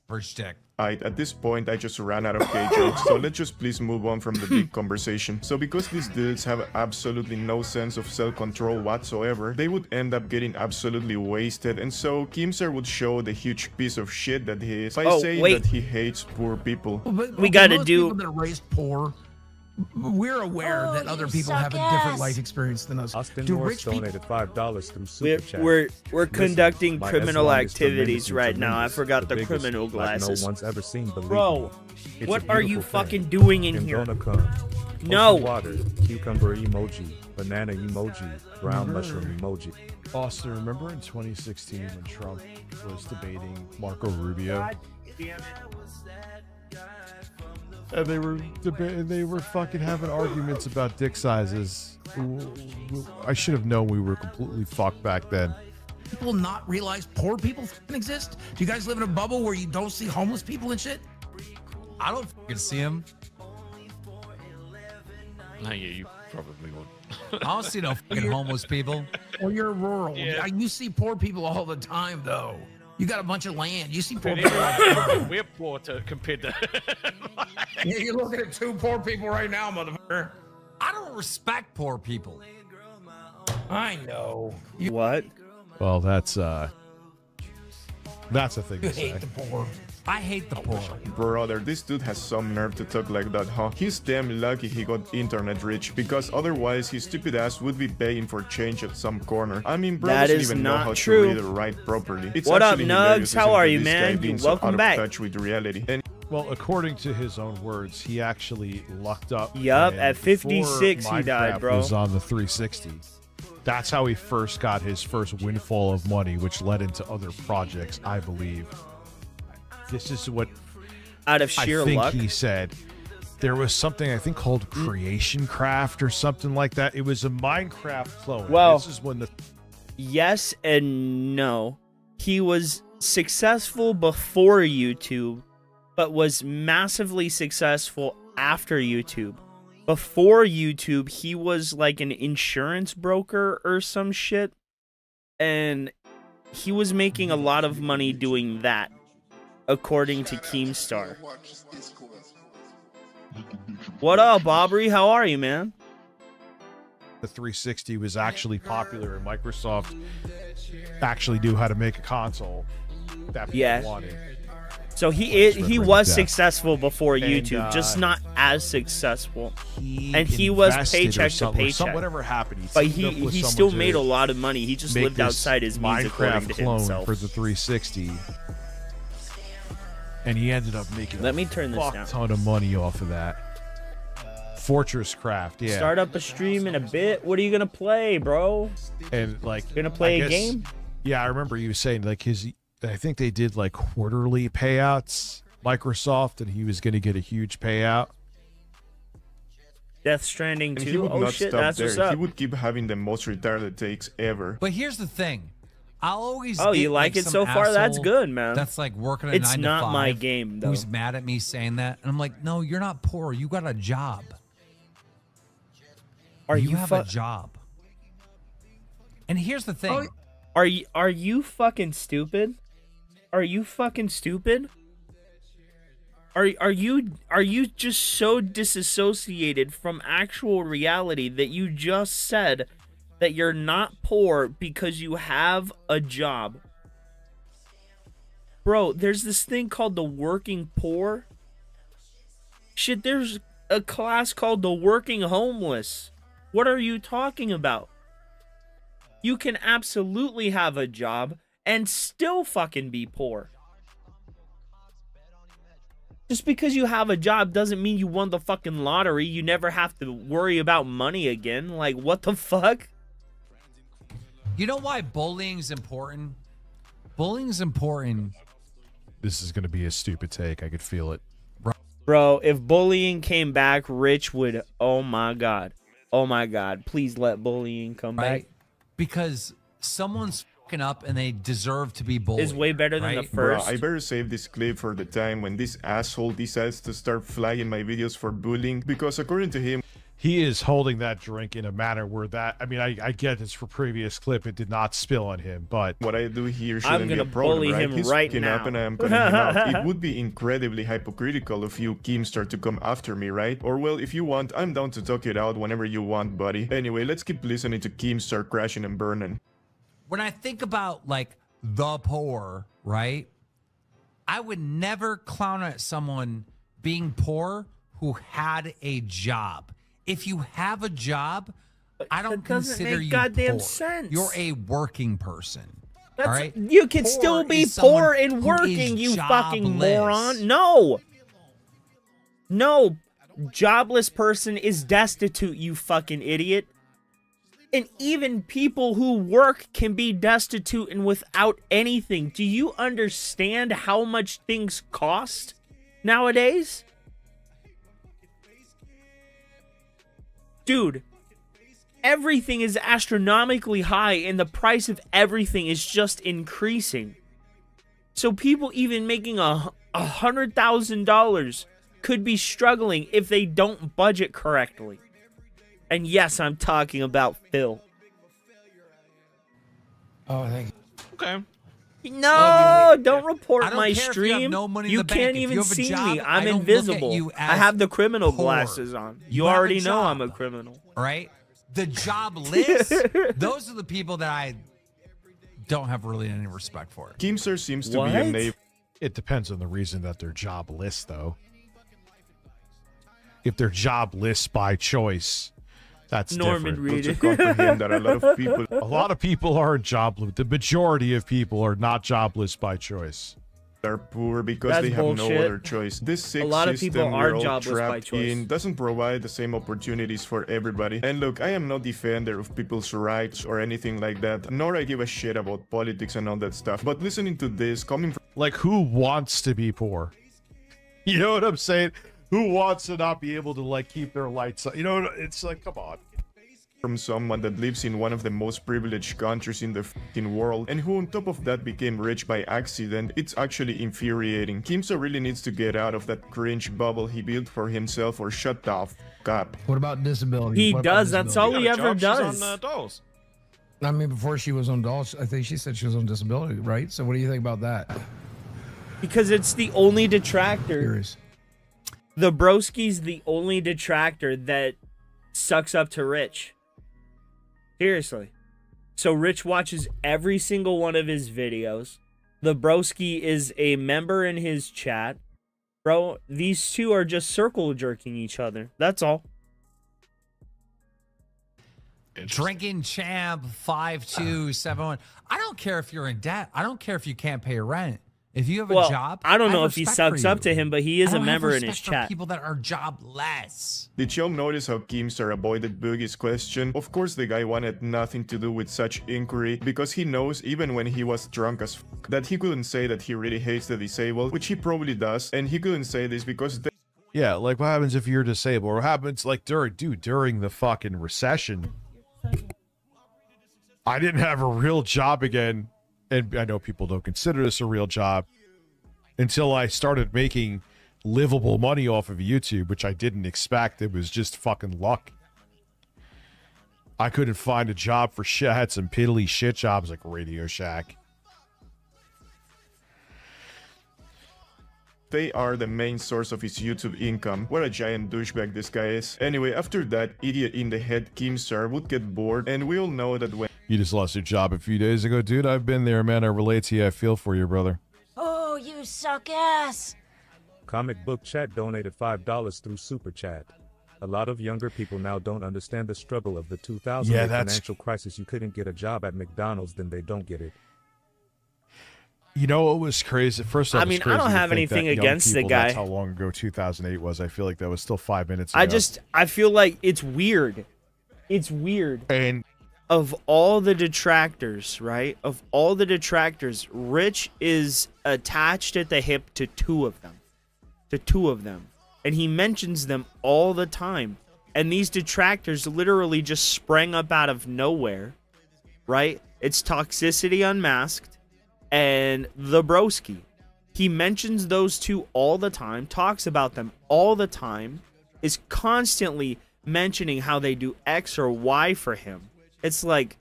Average dick. Alright, at this point I just ran out of gay jokes, so let's just please move on from the big conversation. So because these dudes have absolutely no sense of self-control whatsoever, they would end up getting absolutely wasted, and so Kimser would show the huge piece of shit that he is by saying that he hates poor people. But, We gotta most do- people that are raised poor. We're aware that other people have a different life experience than us. Austin Do Norris rich people? donated $5 through Super Chat. We're Listen, conducting my criminal Islam is activities tremendously right now. I tremendous, forgot the biggest criminal like glasses. no one's ever seen, believe Bro, me. It's what a are you beautiful fucking thing. doing in It's here? gonna come. No. Ocean water, cucumber emoji, banana emoji, brown mushroom emoji. Austin, remember in 2016 when Trump was debating Marco Rubio? And they were fucking having arguments about dick sizes. I should have known we were completely fucked back then. People not realize poor people fucking exist? Do you guys live in a bubble where you don't see homeless people and shit? I don't fucking see him. No, yeah, you probably would. I don't see no fucking homeless people. Well, you're rural. Yeah. You see poor people all the time, though. You got a bunch of land. You see poor But people all the time. we're poor compared to. Yeah, you're looking at two poor people right now, motherfucker. I don't respect poor people. I know. What? Well, that's a thing You to say. hate the poor. I hate the poor. Brother, this dude has some nerve to talk like that, huh? He's damn lucky he got internet rich, because otherwise his stupid ass would be paying for change at some corner. I mean, bro That doesn't is even know not how true. to read or write properly. It's What up, actually Nugs? hilarious How listening are to you, this guy man? being so Welcome out back. of touch with reality. And Well, according to his own words, he actually lucked up. Yup, and at 56 before he died, Minecraft bro. Was on the 360. That's how he first got his first windfall of money, which led into other projects, I believe. This is what out of sheer I think luck. he said. There was something I think called Creation Craft or something like that. It was a Minecraft clone. Well, this is when the yes and no. He was successful before YouTube, but was massively successful after YouTube. Before YouTube, he was like an insurance broker or some shit, and he was making a lot of money doing that, according to Keemstar. What up, Aubrey? How are you, man? the 360 was actually popular and Microsoft actually knew how to make a console that people wanted. So he was death. successful before And, YouTube, just not as successful. And he invested was or paycheck to something, or paycheck. whatever happened. But teamed up with he someone still to made a lot of money. He just make lived this outside his means, according Minecraft to clone himself. for the 360, and he ended up making Let me turn this fuck down. ton of money off of that. Fortress Craft, yeah. Start up a stream in a bit. What are you gonna play, bro? And like, Gonna play I a guess- game? Yeah, I remember you saying like I think they did like quarterly payouts, Microsoft, and he was going to get a huge payout. Death Stranding And he 2. would Oh not shit, stop that's there. what's up. He would keep having the most retarded takes ever. But here's the thing. I'll always Oh, get, you like it some so far? That's asshole good, man. That's like working a It's 9 to not 5 my game, though. Who's mad at me saying that? And I'm like, no, you're not poor. You got a job. You have a job. And here's the thing. Are you fucking stupid? Are you fucking stupid? Are you just so disassociated from actual reality that you just said that you're not poor because you have a job? Bro, there's this thing called the working poor. Shit, there's a class called the working homeless. What are you talking about? You can absolutely have a job and still fucking be poor. Just because you have a job doesn't mean you won the fucking lottery. You never have to worry about money again. Like, what the fuck? You know why bullying's important? Bullying's important. This is going to be a stupid take. I could feel it. Bro, if bullying came back, Rich would, oh my God. Oh my God, please let bullying come Right? back. Because someone's fucking up and they deserve to be bullied. Is way better than the right? Bro, first. I better save this clip for the time when this asshole decides to start flagging my videos for bullying, because according to him, He is holding that drink in a manner where that, I mean, I get this for previous clip. It did not spill on him, but what I do here I'm shouldn't be a gonna problem, bully right? him He's right fucking now. up and I'm cutting him out. It would be incredibly hypocritical of you, Keemstar, to come after me, right? Or well, if you want, I'm down to talk it out whenever you want, buddy. Anyway, let's keep listening to Keemstar crashing and burning. When I think about like the poor, right? I would never clown at someone being poor who had a job. If you have a job, I don't That doesn't consider make you goddamn poor. sense. You're a working person. That's, all right? You can Poor still be is someone poor and who is working, you fucking jobless. moron. No. No. Jobless person is destitute, you fucking idiot. And even people who work can be destitute and without anything. Do you understand how much things cost nowadays? Dude, everything is astronomically high and the price of everything is just increasing. So people even making $100,000 could be struggling if they don't budget correctly. And yes, I'm talking about Phil. Oh, thank you. Okay. No, don't report I don't my care if you have stream. no money in You the bank. can't If you even have a see job, me. I I'm don't look at invisible. you I as have the criminal poor. glasses on. You have a already know I'm a job. criminal. Right? The jobless, those are the people that I don't have really any respect for. Keemstar seems to be a What? knave. It depends on the reason that they're jobless, though. If they're jobless by choice, that's Norman different. Reed. To comprehend that A lot of people aren't jobless. The majority of people are not jobless by choice. are poor because That's they have no bullshit. other choice. This sick A lot of people system are we're all jobless by trapped choice. in doesn't provide the same opportunities for everybody. And look, I am no defender of people's rights or anything like that, nor I give a shit about politics and all that stuff. But listening to this coming from Like, who wants to be poor? You know what I'm saying? Who wants to not be able to, like, keep their lights on? You know, it's like, come on. from someone that lives in one of the most privileged countries in the f***ing world, and who on top of that became rich by accident, it's actually infuriating. Kimso really needs to get out of that cringe bubble he built for himself or shut the f*** up. What about disability? He What about does. That's all disability? he ever does. Dolls. I mean, before she was on dolls, I think she said she was on disability, right? So what do you think about that? Because it's the only detractor. Curious. The broski's the only detractor that sucks up to Rich. Seriously. So Rich watches every single one of his videos. The broski is a member in his chat. Bro, these two are just circle jerking each other. That's all. Drinking Champ 5271. I don't care if you're in debt. I don't care if you can't pay your rent. If you have a job, I don't have know if he respect sucks for up you. to him, but he is I a don't have member in his respect for chat. People that are jobless. Did y'all notice how Keemstar avoided Boogie's question? Of course the guy wanted nothing to do with such inquiry, because he knows even when he was drunk as f*** that he couldn't say that he really hates the disabled, which he probably does, and he couldn't say this because they Yeah, like what happens if you're disabled? Or what happens like during the fucking recession? I didn't have a real job again, and I know people don't consider this a real job, until I started making livable money off of YouTube, which I didn't expect. It was just fucking luck. I couldn't find a job for shit. I had some piddly shit jobs like Radio Shack. They are the main source of his YouTube income. What a giant douchebag this guy is. Anyway, after that, idiot in the head Keemstar would get bored, and we all know that when You just lost your job a few days ago. Dude, I've been there, man. I relate to you. I feel for you, brother. Oh, you suck ass. Comic Book Chat donated $5 through Super Chat. A lot of younger people now don't understand the struggle of the 2008 Yeah, that's- financial crisis. You couldn't get a job at McDonald's, then they don't get it. You know what was crazy? First off, I mean, it's I don't crazy to have think anything that young against the people, guy. That's how long ago 2008 was. I feel like that was still 5 minutes ago. I feel like it's weird. It's weird. And of all the detractors, right? Of all the detractors, Rich is attached at the hip to two of them. And he mentions them all the time. And these detractors literally just sprang up out of nowhere, right? It's Toxicity Unmasked and the Broski. He mentions those two all the time, talks about them all the time, is constantly mentioning how they do X or Y for him. It's like,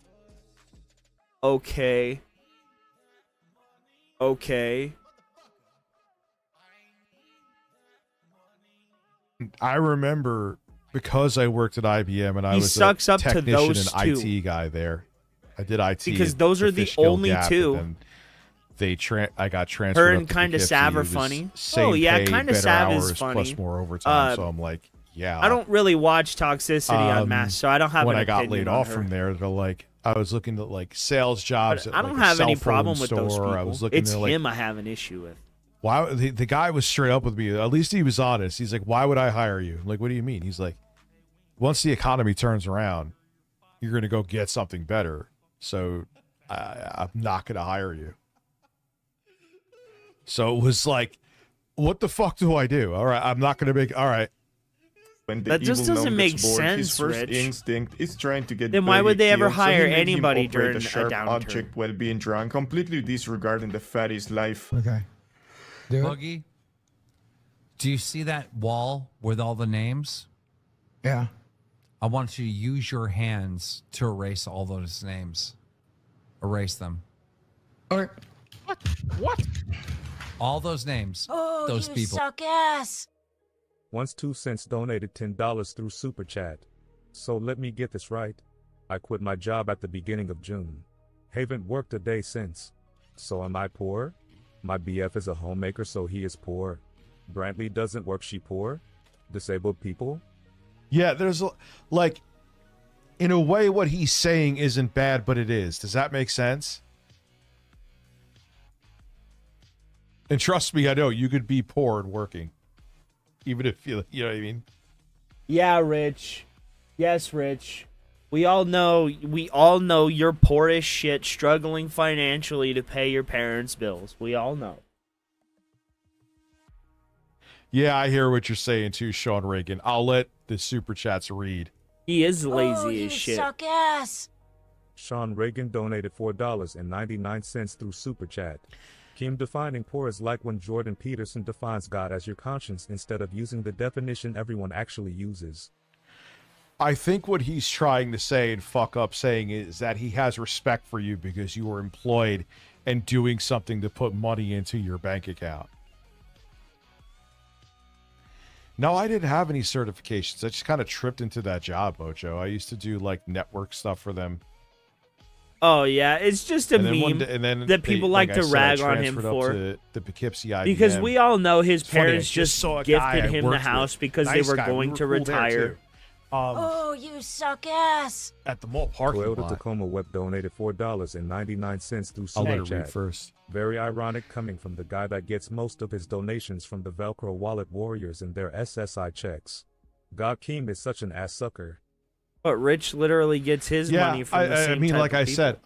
okay. I remember because I worked at IBM and I He was sucks a up to technician those and two. IT guy there. I did IT Because at those are the Fishkill only Gap, two. and then I got transferred. Her up and to Kinda Poughkeepsie. Sav are It was funny. same Oh, yeah, pay, Kinda better Sav is hours, funny. plus more overtime. So I'm like, yeah. I don't really watch Toxicity Unmasked, so I don't have when an I got opinion laid on off her. from there, they're like, I was looking at like sales jobs. But At, I don't like, a have any cell problem phone with those store. people. I was looking It's at, like, him I have an issue with. why the guy was straight up with me. At least he was honest. He's like, why would I hire you? I'm like, what do you mean? He's like, once the economy turns around, you're going to go get something better. So I'm not going to hire you. So it was like, what the fuck do I do? All right, I'm not going to make. All right. when the That just evil doesn't gnome make gets bored, his sense, first Rich. instinct is trying to get Then why would Boogie they ever killed, so he hire made him anybody operate during a a sharp downturn? object while being drunk, completely disregarding the fatty's life. Okay. Boogie, do you see that wall with all the names? Yeah. I want you to use your hands to erase all those names. Erase them. All right. What? All those names. Oh, those you people. suck ass. Once 2 cents donated $10 through Super Chat. So let me get this right. I quit my job at the beginning of June. Haven't worked a day since. So am I poor? My BF is a homemaker, so he is poor. Brantley doesn't work, she poor? Disabled people? Yeah, there's like, in a way, what he's saying isn't bad, but it is. Does that make sense? And trust me, I know you could be poor and working, even if you know what I mean. Yeah, Rich. Yes, Rich. We all know you're poor as shit, struggling financially to pay your parents' bills. We all know. Yeah, I hear what you're saying too, Sean Reagan. I'll let the super chats read. He is lazy Oh, as you shit. suck ass. Sean Reagan donated $4.99 through Super Chat. Kim, defining poor is like when Jordan Peterson defines God as your conscience instead of using the definition everyone actually uses. I think what he's trying to say and fuck up saying is that he has respect for you because you were employed and doing something to put money into your bank account. No, I didn't have any certifications. I just kind of tripped into that job, Mojo. I used to do like network stuff for them. Oh yeah, it's just a meme that people like to rag on him for. The Poughkeepsie IBM. Because we all know his parents just saw a gifted guy I him the worked house with. because Nice they were guy. going We to were cool there, retire. too. Oh, you suck ass. At the mall parking Toyota lot. Tacoma Web donated $4.99 through I'll Super let her read Chat. first. Very ironic coming from the guy that gets most of his donations from the Velcro wallet warriors and their SSI checks. God Keem is such an ass sucker. But Rich literally gets his money from the same I mean, type like of I people. said,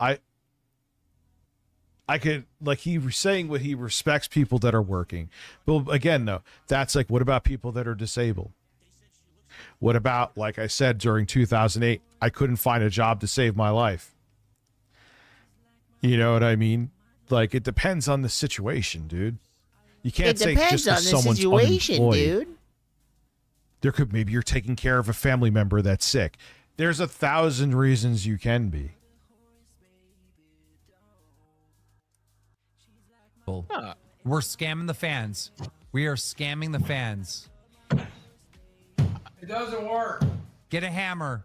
I could, like, he was saying what he respects people that are working. But again, though, that's like, what about people that are disabled? What about, like I said, during 2008, I couldn't find a job to save my life. You know what I mean? Like, it depends on the situation, dude. You can't say just because someone's unemployed. dude. There could, maybe you're taking care of a family member that's sick. There's 1,000 reasons you can be. We're scamming the fans. We are scamming the fans. It doesn't work. Get a hammer.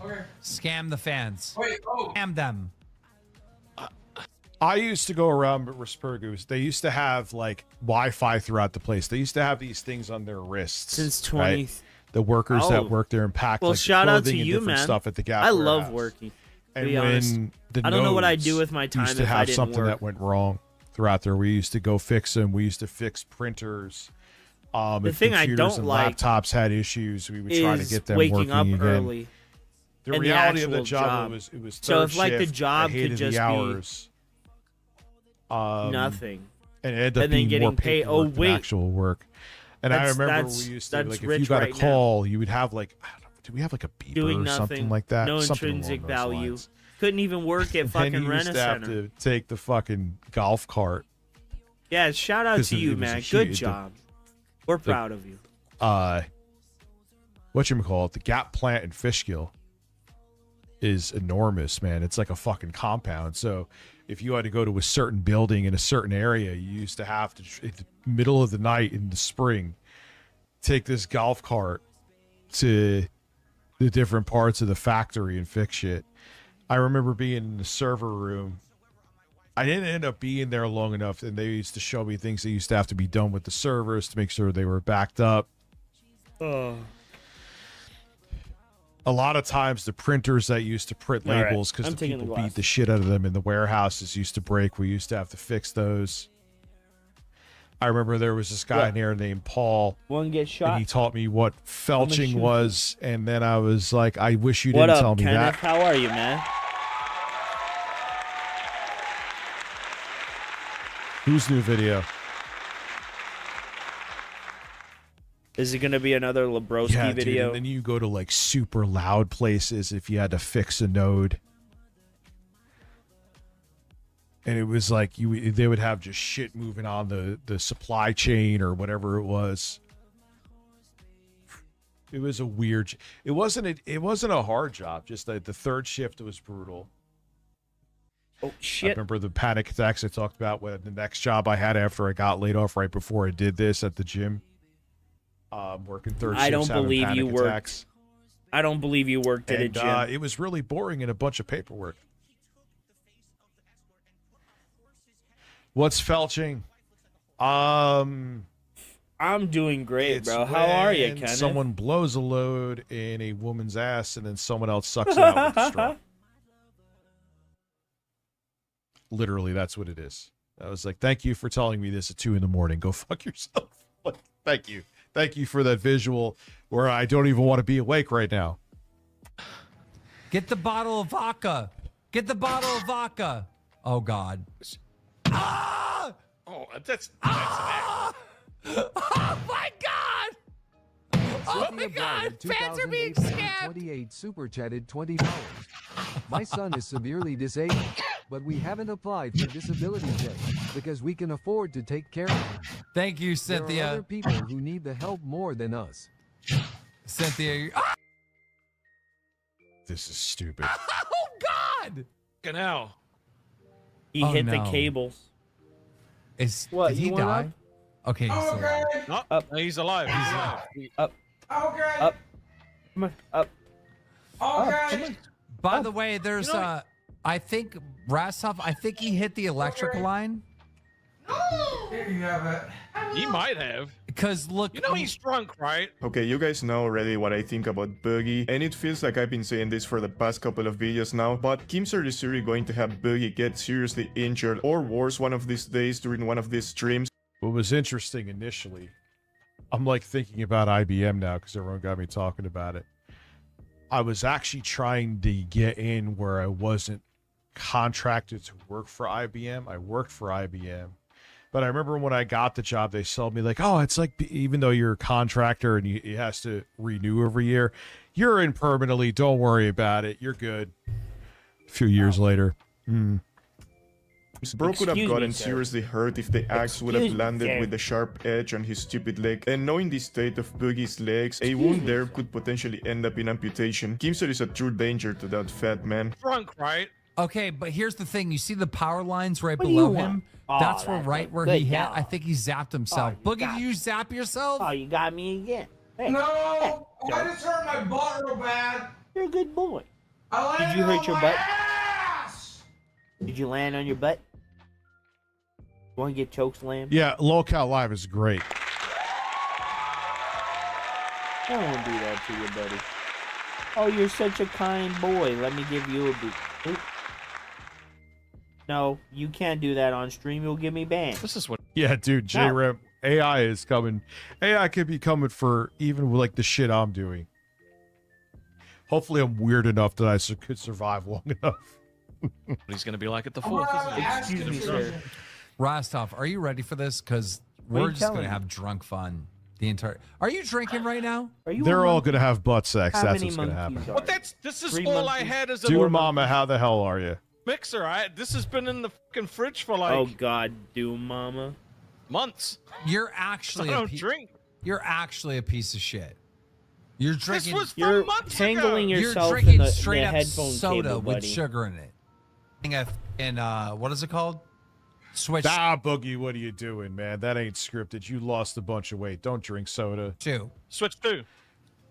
Okay. Scam the fans. Wait, oh. Scam them. I used to go around Rispergus. They used to have like Wi-Fi throughout the place. They used to have these things on their wrists. Since 20. Right? The workers that work there and pack Well, like shout out to clothing and you, different man. stuff at the Gap I love warehouse. working. To And be honest. when the I don't know what I'd nodes do with my time used to if I have didn't something work. that went wrong throughout there. We used to go fix them. We used to fix printers. The If thing I computers don't and like laptops had issues, we would try to is get them waking working up again. early. The and reality of the actual job was it was so third if like the shift. job I hated could just the hours. nothing, and it ended up and then being getting more paid. paperwork Oh than wait, actual work. And I remember we used to that's like if rich you got right a now. call, you would have like I don't know, do we have like a beeper doing or nothing, something like that? no Something intrinsic along those value. lines. Couldn't even work at And fucking then you used to have Rent-A-Center. to take the fucking golf cart. Yeah, shout out 'Cause to it you, was a man. huge- Good job. We're proud of you. Whatchamacallit, the Gap plant in Fishkill is enormous, man. It's like a fucking compound. So if you had to go to a certain building in a certain area, you used to have to, in the middle of the night in the spring, take this golf cart to the different parts of the factory and fix shit. I remember being in the server room. I didn't end up being there long enough, and they used to show me things that used to have to be done with the servers to make sure they were backed up. Oh. A lot of times the printers that used to print All right, labels because I'm the taking the people glass. beat the shit out of them in the warehouses used to break. We used to have to fix those. I remember there was this guy in there named Paul. One get shot. And he taught me what felching shoot was, and then I was like, I wish you What didn't up, tell me Kenneth? that. How are you, man? Whose new video? Is it gonna be another Lebroski Yeah, dude, video? and then you go to like super loud places if you had to fix a node. And it was like they would have just shit moving on the supply chain or whatever it was. It was a weird. It wasn't a hard job. Just the third shift was brutal. Oh I shit! remember the panic attacks I talked about when the next job I had after I got laid off right before I did this at the gym. Working third shifts. I don't having believe panic you worked. attacks. I don't believe you worked at a And, gym. it was really boring and a bunch of paperwork. What's felching? I'm doing great, It's bro. How are you, when Kenneth? someone blows a load in a woman's ass and then someone else sucks it out with a straw. Literally, that's what it is. I was like, thank you for telling me this at 2 a.m. Go fuck yourself. Like, thank you. Thank you for that visual where I don't even want to be awake right now. Get the bottle of vodka. Get the bottle of vodka. Oh, God. Ah! Oh, that's Oh my God! Oh my God! Fans are being scammed. 28 super chatted $20. My son is severely disabled, but we haven't applied for disability pay because we can afford to take care of him. Thank you, There Cynthia. are other people who need the help more than us. Cynthia. Ah! This is stupid. Oh God! Canal. He Oh, hit the no. cables. Is What, did he you went die? up? Okay. he's still alive. No, Up. no, he's alive. He's alive. Up. Okay. Up. Come on. Up. Okay. By the way, there's I think Rastov. I think he hit the electrical line. Here you have it. He might have. Because look, You know he's drunk, right? Okay, you guys know already what I think about Boogie, and it feels like I've been saying this for the past couple of videos now, but Kimster is really going to have Boogie get seriously injured or worse one of these days during one of these streams. What was interesting initially, I'm like thinking about IBM now because everyone got me talking about it. I was actually trying to get in where I wasn't contracted to work for IBM. I worked for IBM. But I remember when I got the job, they sold me like, oh, it's like, even though you're a contractor and it has to renew every year, you're in permanently. Don't worry about it. You're good. A few years later. Bro could have Excuse me, gotten sir. seriously hurt if the axe would have Excuse me, landed sir. with the sharp edge on his stupid leg. And knowing the state of Boogie's legs, a wound there could potentially end up in amputation. Kimster is a true danger to that fat man. Drunk, right? Okay, but here's the thing. You see the power lines right What do you below want? him? Oh, That's where that's right a where good he hit. job. I think he zapped himself. Oh, you Boogie, got did you zap yourself? Oh, you got me again. Hey, No, I just hurt my butt real bad. you're a good boy. I Did landed you hurt on your my butt? ass. Did you land on your butt? Want to get choke slammed? Yeah, Lolcat Live is great. I don't want to do that to you, buddy. Oh, you're such a kind boy. Let me give you a boot. Oop. No, you can't do that on stream. You'll give me banned. This is what. Yeah, dude, JREP, AI is coming. AI could be coming for even like the shit I'm doing. Hopefully I'm weird enough that I could survive long enough. He's gonna be like at the fourth. Isn't he? Excuse me, sir. Rostov, are you ready for this? Because What are we're you just gonna telling have drunk fun the entire. Are you drinking right now? Are you They're a all monkey? going to have butt sex. How That's many what's going to monkeys happen. are But there? this is Three all I monkeys? had as a Dude, mama, how the hell are you? mixer. This has been in the fucking fridge for like Oh God, Doom Mama. months. You're actually I a don't drink. You're actually a piece of shit. You're drinking. was from You're months tangling ago. You're yourself drinking in the straight up headphone soda cable, with buddy. sugar in it. In what is it called? Switch Ah, Boogie, what are you doing, man? That ain't scripted. You lost a bunch of weight. Don't drink soda. 2. Switch 2.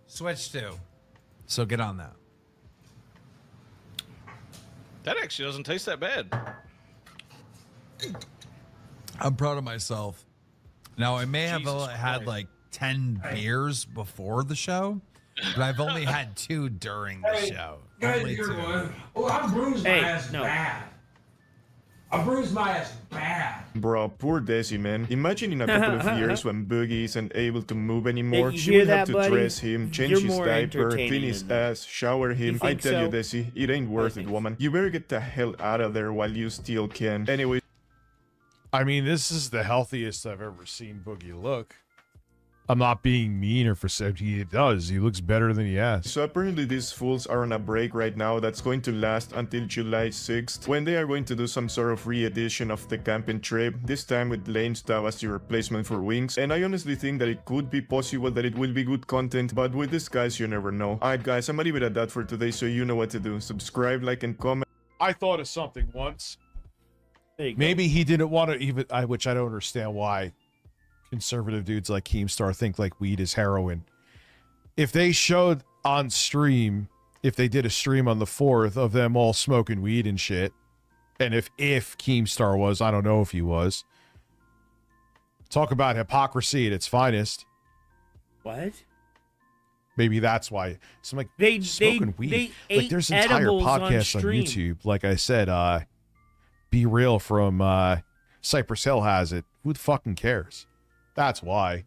Switch 2. So get on that. That actually doesn't taste that bad. I'm proud of myself. Now I may have Jesus had Christ. like 10 beers before the show, but I've only had 2 during the show. Only 2. Oh, I bruised my Hey, ass no. bad. I bruised my ass bad. Bro, poor Desi, man. Imagine in a couple of years when Boogie isn't able to move anymore, Hey, you she hear will have that, to buddy? dress him, change You're his more diaper, clean entertaining his than that. ass, shower him. I think tell you, so? Desi, it ain't worth it, woman. You better get the hell out of there while you still can. Anyway, I mean, this is the healthiest I've ever seen Boogie look. I'm not being mean or for he does. He looks better than he has. so apparently these fools are on a break right now that's going to last until July 6th, when they are going to do some sort of re-edition of the camping trip, this time with Lane Stav as the replacement for Wings, and I honestly think that it could be possible that it will be good content, but with these guys you never know. Alright guys, I'm gonna leave it at that for today, so you know what to do. Subscribe, like, and comment. I thought of something once. There you go. Maybe he didn't want to even, which I don't understand why conservative dudes like Keemstar think like weed is heroin. If they showed on stream, if they did a stream on the 4th of them all smoking weed and shit, And if Keemstar was, I don't know if he was. Talk about hypocrisy at its finest. What? Maybe that's why. So I'm like, They smoking weed. they Like ate there's entire edibles podcasts on stream. YouTube. Like I said, Be Real from Cypress Hill has it. Who the fucking cares? That's why.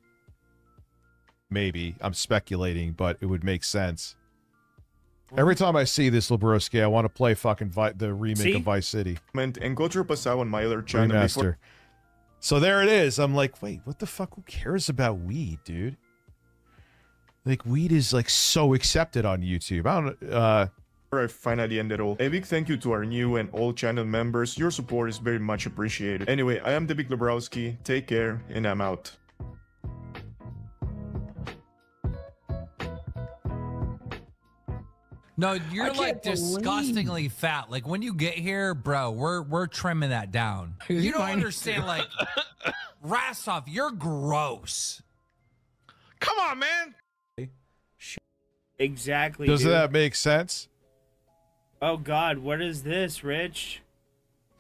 Maybe. I'm speculating, but it would make sense. Every time I see this, Lebroski, I want to play fucking the remake of Vice City. And go drop us out on my other channel. Remaster. So there it is. I'm like, wait, what the fuck? Who cares about weed, dude? Like, weed is, like, so accepted on YouTube. I don't I finally ended all. A big thank you to our new and old channel members. Your support is very much appreciated. Anyway, I am the Big Lebrowski. Take care, and I'm out. No, you're like disgustingly fat. Like when you get here, bro, we're trimming that down. You don't understand. Like, Rastov, you're gross. Come on, man. Exactly. Doesn't that make sense? Oh God, what is this, Rich?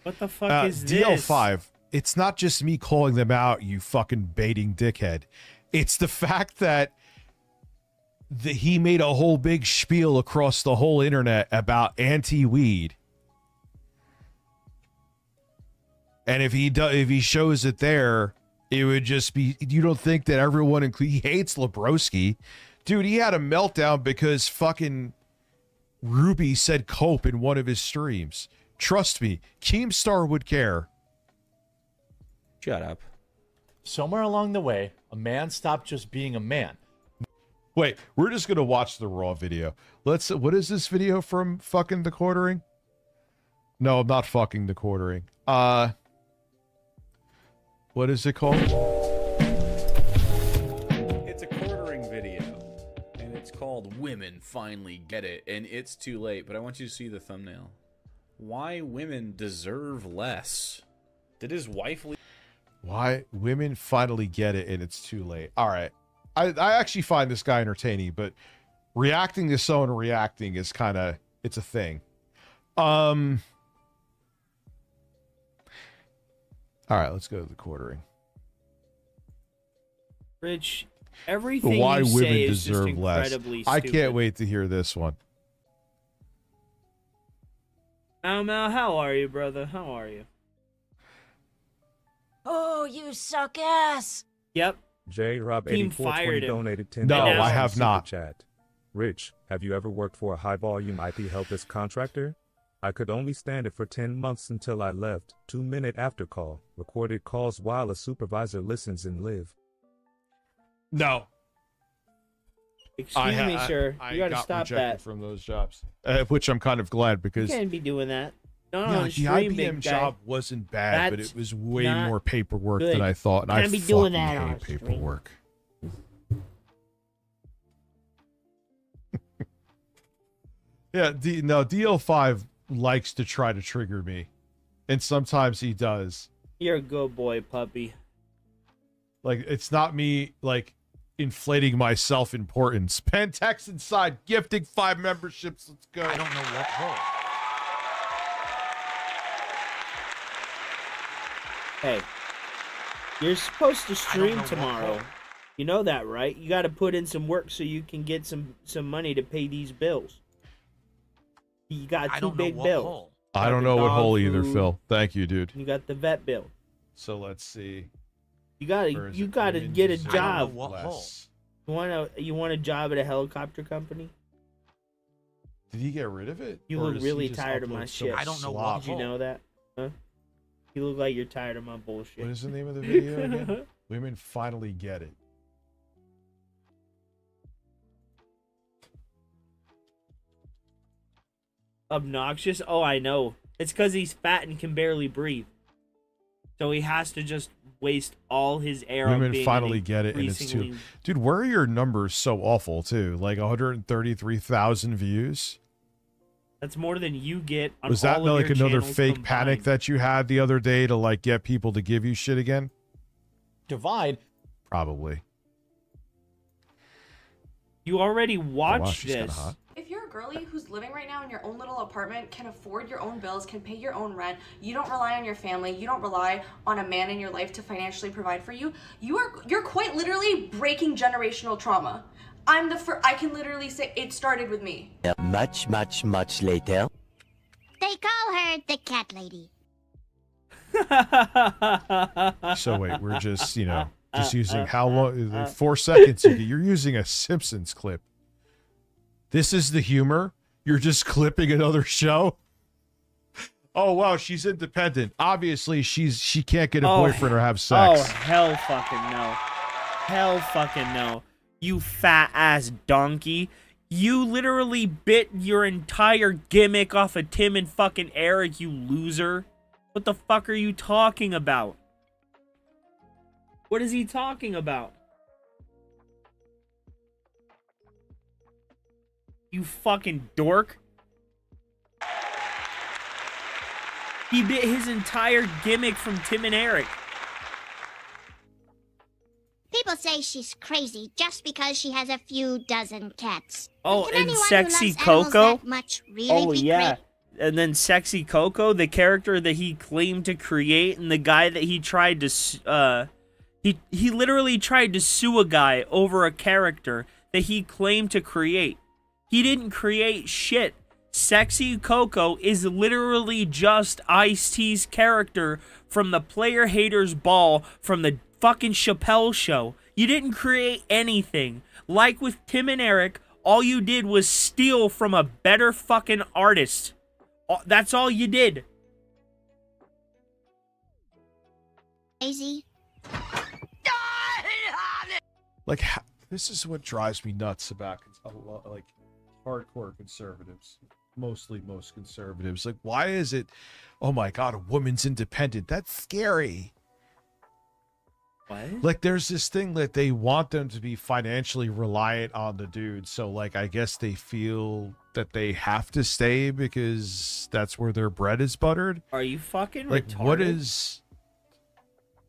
What the fuck is this? DL5. It's not just me calling them out, you fucking baiting dickhead. It's the fact that he made a whole big spiel across the whole internet about anti-weed. And if he shows it there, it would just be, you don't think that everyone, he hates Lebroski. Dude, he had a meltdown because fucking Ruby said cope in one of his streams. Trust me, Keemstar would care. Shut up. Somewhere along the way, a man stopped just being a man. Wait, we're just gonna watch the raw video. What is this video from fucking the quartering? No, I'm not fucking the quartering. What is it called? It's a quartering video, and it's called Women Finally Get It, and it's too late, but I want you to see the thumbnail. Why women deserve less. Did his wife leave? Why women finally get it and it's too late. All right. I actually find this guy entertaining, but reacting to someone reacting is kind of, it's a thing. All right, let's go to the quartering. Rich, everything Why you women say is just deserve less. incredibly I stupid. can't wait to hear this one. Mal, how are you, brother? How are you? Oh, you suck ass. Yep. J Rob Team 8420 fired him. donated 10. No, I have Super not. Chat. Rich, have you ever worked for a high volume IP help desk contractor? I could only stand it for 10 months until I left. 2-minute after call. Recorded calls while a supervisor listens and live. No. Excuse me, sir. You gotta got stop rejected that. from those jobs. Which I'm kind of glad You because can't be doing that. Not yeah, on the stream, IBM big guy. job wasn't bad, but That's it was way not more paperwork good. than I thought. And I Can't be doing fucking that on hate stream. paperwork. Yeah, DL5 likes to try to trigger me, and sometimes he does. You're a good boy, puppy. Like, it's not me, like, inflating my self-importance. Pentex inside, gifting 5 memberships. Let's go. I don't know what hole. Hey, you're supposed to know stream what tomorrow. hole. You know that, right? You got to put in some work so you can get some money to pay these bills. You got I two don't know big what bills. hole. I don't the know what dog hole either, food. Phil. Thank you, dude. You got the vet bill. So let's see. You Where gotta is you it? gotta Women get a deserve job. what hole. less. You want a job at a helicopter company? Did he get rid of it? You Or look does he really just tired of upload my so shit. much I don't know what slop? Did you know that? Huh? You look like you're tired of my bullshit. What is the name of the video again? Women finally get it. Obnoxious? Oh, I know. It's because he's fat and can barely breathe. So he has to just waste all his air on Women being finally an get it, and it's too. increasingly- Dude, where are your numbers so awful too? Like 133,000 views. That's more than you get on Was that all of like your another channels fake combined. panic that you had the other day to like get people to give you shit again? Divide. Probably. You already Oh, wow, watched she's kinda this. hot. If you're girly who's living right now in your own little apartment, can afford your own bills, can pay your own rent. You don't rely on your family. You don't rely on a man in your life to financially provide for you. You're quite literally breaking generational trauma. I can literally say it started with me. Much later. They call her the cat lady. So wait, we're just, just using how long? 4 seconds. You're using a Simpsons clip. This is the humor? You're just clipping another show? Oh, wow, she's independent. Obviously, she can't get a boyfriend or have sex. Oh, hell fucking no. Hell fucking no. You fat ass donkey. You literally bit your entire gimmick off of Tim and fucking Eric, you loser. What the fuck are you talking about? What is he talking about? You fucking dork. He bit his entire gimmick from Tim and Eric. People say she's crazy just because she has a few dozen cats. Oh, Can and anyone Sexy who loves animals Coco? that much really Oh, be yeah. And then Sexy Coco, the character that he claimed to create, and the guy that he tried to, he literally tried to sue a guy over a character that he claimed to create. He didn't create shit. Sexy Coco is literally just Ice-T's character from the Player Haters Ball from the fucking Chappelle Show. You didn't create anything. Like with Tim and Eric, all you did was steal from a better fucking artist. That's all you did. Crazy. Like, this is what drives me nuts about, like, hardcore conservatives. Mostly most conservatives. Like, why is it, oh my God, a woman's independent? That's scary. What? Like, there's this thing that they want them to be financially reliant on the dude. So, like, I guess they feel that they have to stay because that's where their bread is buttered. Are you fucking like, retarded? what is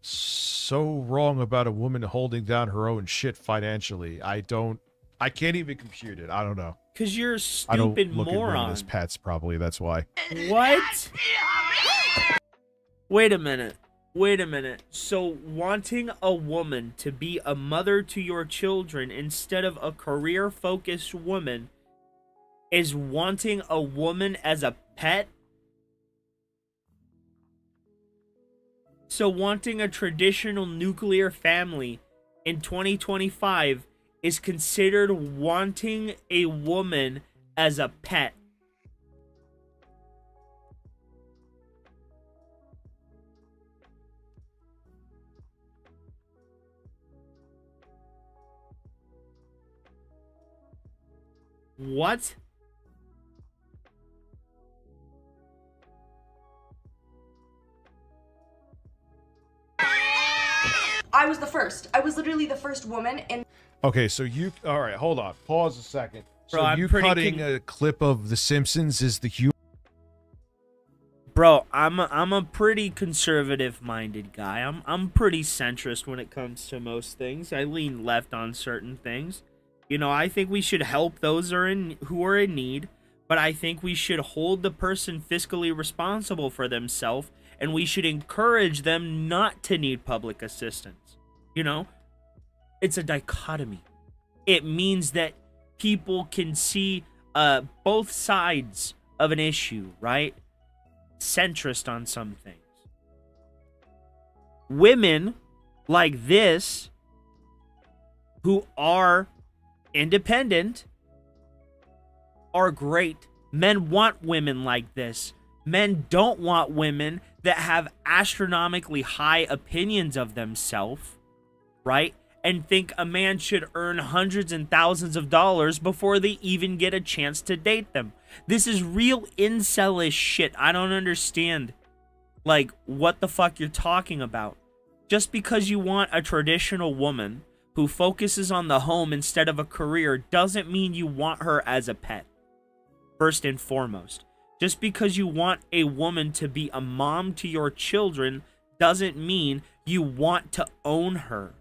so wrong about a woman holding down her own shit financially? I can't even compute it. I don't know. Because you're a I don't stupid look at women moron. as pets, probably. That's why. What? Wait a minute. Wait a minute. So wanting a woman to be a mother to your children instead of a career-focused woman is wanting a woman as a pet? So wanting a traditional nuclear family in 2025 is considered wanting a woman as a pet. What? I was the first. I was literally the first woman in. Okay, so all right, hold on. Pause a second. Bro, so I'm you pretty cutting a clip of The Simpsons is the humor? Bro, I'm a pretty conservative-minded guy. I'm pretty centrist when it comes to most things. I lean left on certain things. You know, I think we should help those who are in need, but I think we should hold the person fiscally responsible for themselves, and we should encourage them not to need public assistance. You know? It's a dichotomy. It means that people can see both sides of an issue, right? Centrist on some things. Women like this, who are independent, are great. Men want women like this. Men don't want women that have astronomically high opinions of themselves, right? And think a man should earn hundreds and thousands of dollars before they even get a chance to date them. This is real incelish shit. I don't understand, like, what the fuck you're talking about. Just because you want a traditional woman who focuses on the home instead of a career doesn't mean you want her as a pet. First and foremost. Just because you want a woman to be a mom to your children doesn't mean you want to own her.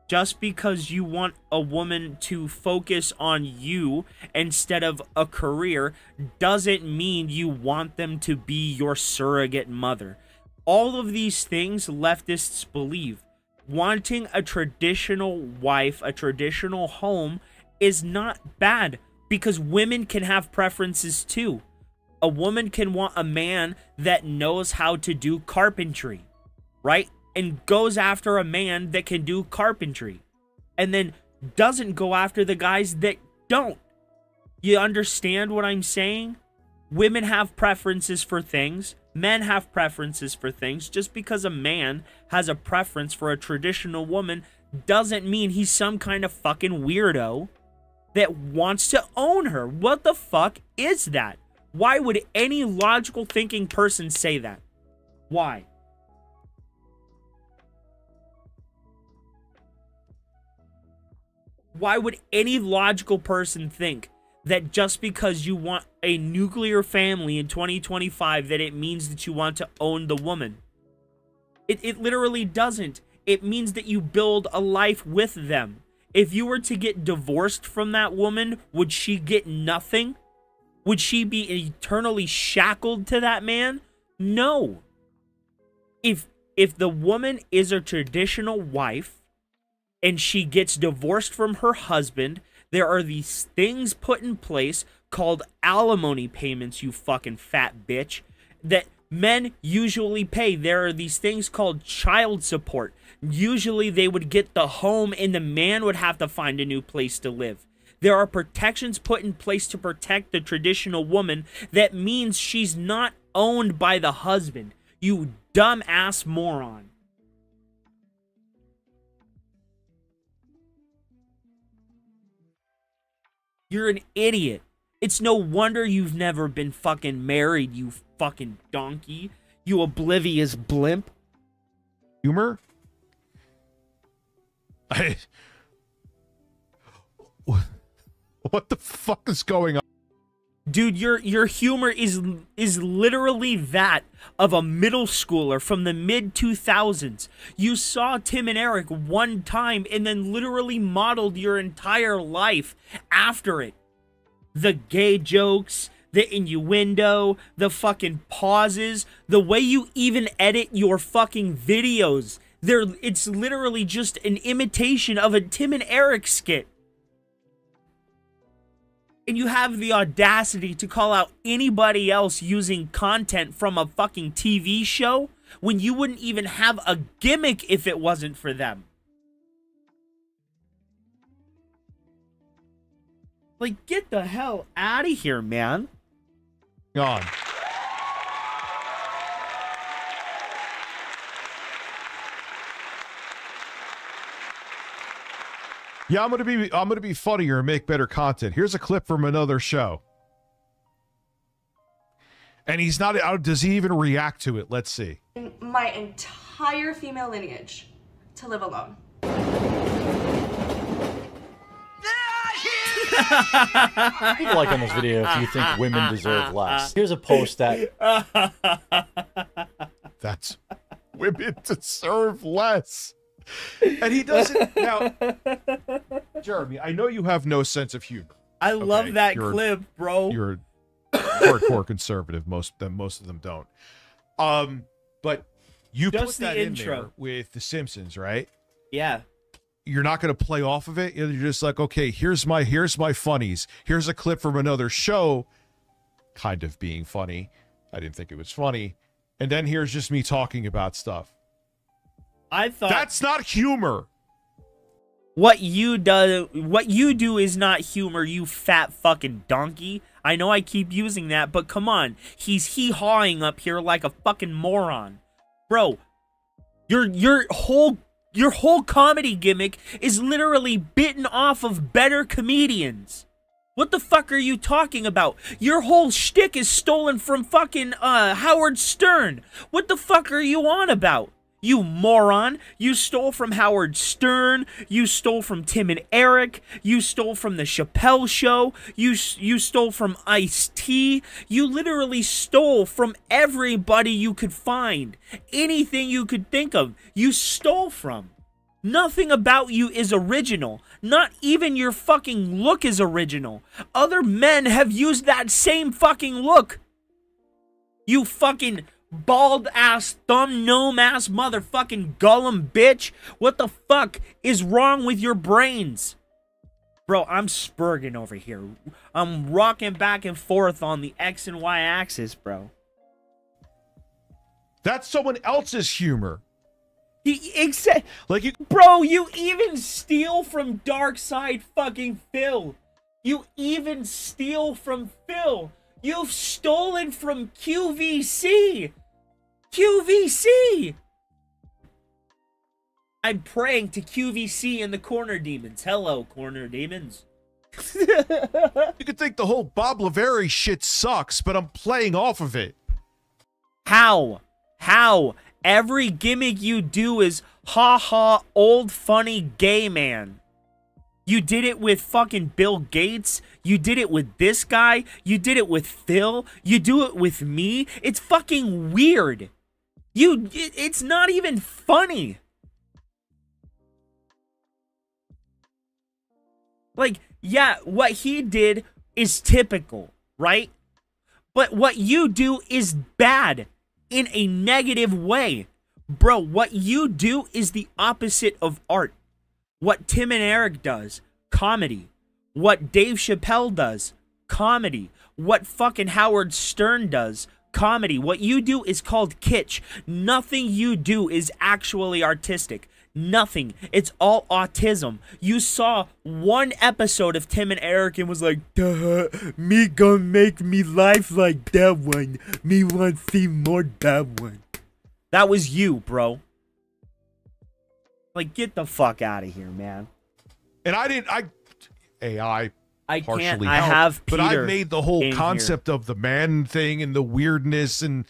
just because you want a woman to focus on you instead of a career doesn't mean you want them to be your surrogate mother. All of these things leftists believe. Wanting a traditional wife, a traditional home, is not bad because women can have preferences too. A woman can want a man that knows how to do carpentry, right? And goes after a man that can do carpentry. And then doesn't go after the guys that don't. You understand what I'm saying? Women have preferences for things. Men have preferences for things. Just because a man has a preference for a traditional woman doesn't mean he's some kind of fucking weirdo that wants to own her. What the fuck is that? Why would any logical thinking person say that? Why? Why would any logical person think that just because you want a nuclear family in 2025 that it means that you want to own the woman? It literally doesn't. It means that you build a life with them. If you were to get divorced from that woman, would she get nothing? Would she be eternally shackled to that man? No. If the woman is a traditional wife and she gets divorced from her husband, there are these things put in place called alimony payments, you fucking fat bitch, that men usually pay. There are these things called child support. Usually they would get the home and the man would have to find a new place to live. There are protections put in place to protect the traditional woman that means she's not owned by the husband. You dumbass moron. You're an idiot. It's no wonder you've never been fucking married, you fucking donkey. You oblivious blimp. Humor? What the fuck is going on? Dude, your humor is literally that of a middle schooler from the mid-2000s. You saw Tim and Eric one time and then literally modeled your entire life after it. The gay jokes, the innuendo, the fucking pauses, the way you even edit your fucking videos. It's literally just an imitation of a Tim and Eric skit. And you have the audacity to call out anybody else using content from a fucking TV show when you wouldn't even have a gimmick if it wasn't for them. Like, get the hell out of here, man. God. Yeah, I'm gonna be funnier and make better content. Here's a clip from another show. And he's not out. Does he even react to it? Let's see. My entire female lineage to live alone. Leave a like on this video if you think women deserve less. Here's a post that... That's... Women deserve less. And he doesn't... Now, Jeremy, I know you have no sense of humor. I love that clip, bro. You're a hardcore conservative. Most of them don't. But you Just put that the in intro. there with The Simpsons, right? Yeah. You're not going to play off of it. You're just like, okay, here's my funnies. Here's a clip from another show, kind of being funny. I didn't think it was funny. And then here's just me talking about stuff. I thought that's not humor. What you do is not humor, you fat fucking donkey. I know I keep using that, but come on. He's hee-hawing up here like a fucking moron. Bro, your whole comedy gimmick is literally bitten off of better comedians. What the fuck are you talking about? Your whole shtick is stolen from fucking Howard Stern. What the fuck are you on about? You moron. You stole from Howard Stern. You stole from Tim and Eric. You stole from the Chappelle Show. You stole from Ice-T. You literally stole from everybody you could find. Anything you could think of, you stole from. Nothing about you is original. Not even your fucking look is original. Other men have used that same fucking look. You fucking bald-ass, thumb-gnome-ass motherfucking Gollum bitch. What the fuck is wrong with your brains? Bro, I'm spurging over here. I'm rocking back and forth on the X and Y axis, bro. That's someone else's humor. Like bro, you even steal from Dark Side fucking Phil. You even steal from Phil. You've stolen from QVC. QVC. I'm praying to QVC and the Corner Demons. Hello, Corner Demons. You could think the whole Bob Lavari shit sucks, but I'm playing off of it. How? How? Every gimmick you do is ha-ha, old funny gay man. You did it with fucking Bill Gates. You did it with this guy. You did it with Phil. You do it with me. It's fucking weird. It's not even funny. Like, yeah, what he did is typical, right? But what you do is bad in a negative way. Bro, what you do is the opposite of art. What Tim and Eric does, comedy. What Dave Chappelle does, comedy. What fucking Howard Stern does, comedy. What you do is called kitsch. Nothing you do is actually artistic. Nothing. It's all autism. You saw one episode of Tim and Eric and was like, duh, me gonna make me life like that one. Me want to see more that one. That was you, bro. Like, get the fuck out of here, man. And I partially can't. helped, I have Peter, but I made the whole concept of the man thing and the weirdness and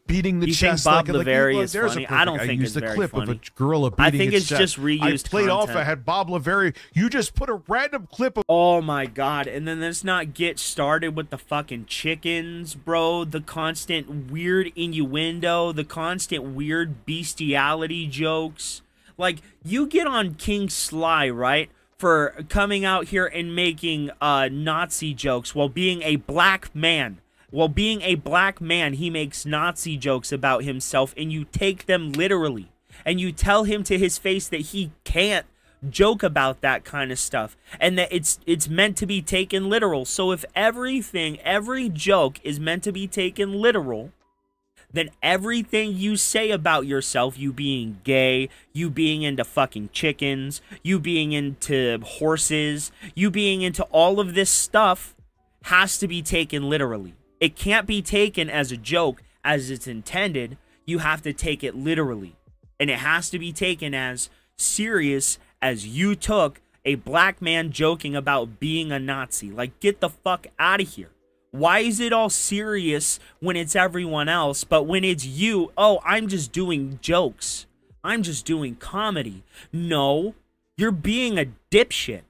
beating the you chest. Think Bob like, Lavari like, is funny? I don't think it's the very clip funny. of a gorilla beating I think its it's chest. just reused I played content. off. I had Bob Lavari. You just put a random clip of. Oh my god! And then let's not get started with the fucking chickens, bro. The constant weird innuendo, the constant weird bestiality jokes. Like, you get on King Sly, right? For coming out here and making Nazi jokes while being a black man. While being a black man, he makes Nazi jokes about himself, and you take them literally. And you tell him to his face that he can't joke about that kind of stuff. And that it's meant to be taken literal. So if every joke is meant to be taken literal, then everything you say about yourself, you being gay, you being into fucking chickens, you being into horses, you being into all of this stuff, has to be taken literally. It can't be taken as a joke as it's intended. You have to take it literally. And it has to be taken as serious as you took a black man joking about being a Nazi. Like, get the fuck out of here. Why is it all serious when it's everyone else, but when it's you, oh, I'm just doing jokes. I'm just doing comedy. No, you're being a dipshit.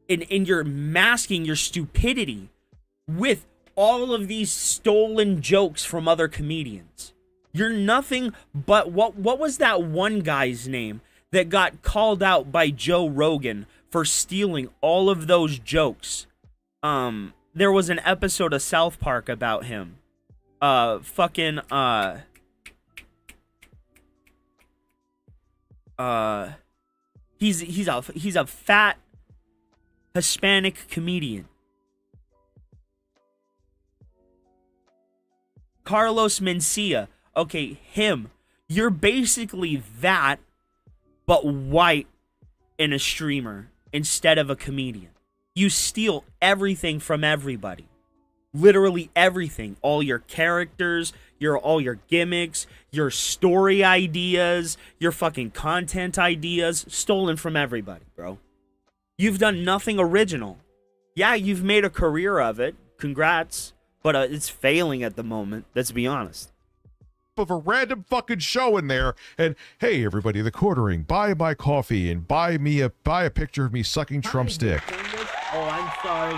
And you're masking your stupidity with all of these stolen jokes from other comedians. You're nothing but, what was that one guy's name that got called out by Joe Rogan for stealing all of those jokes? There was an episode of South Park about him. He's a fat Hispanic comedian. Carlos Mencia. Okay, him. You're basically that, but white and a streamer instead of a comedian. You steal everything from everybody. Literally everything. All your characters, all your gimmicks, your story ideas, your fucking content ideas, stolen from everybody, bro. You've done nothing original. Yeah, you've made a career of it. Congrats. But it's failing at the moment, let's be honest. Of a random fucking show in there, and hey everybody, the quartering, buy my coffee and buy a picture of me sucking Trump's dick. Oh, I'm sorry.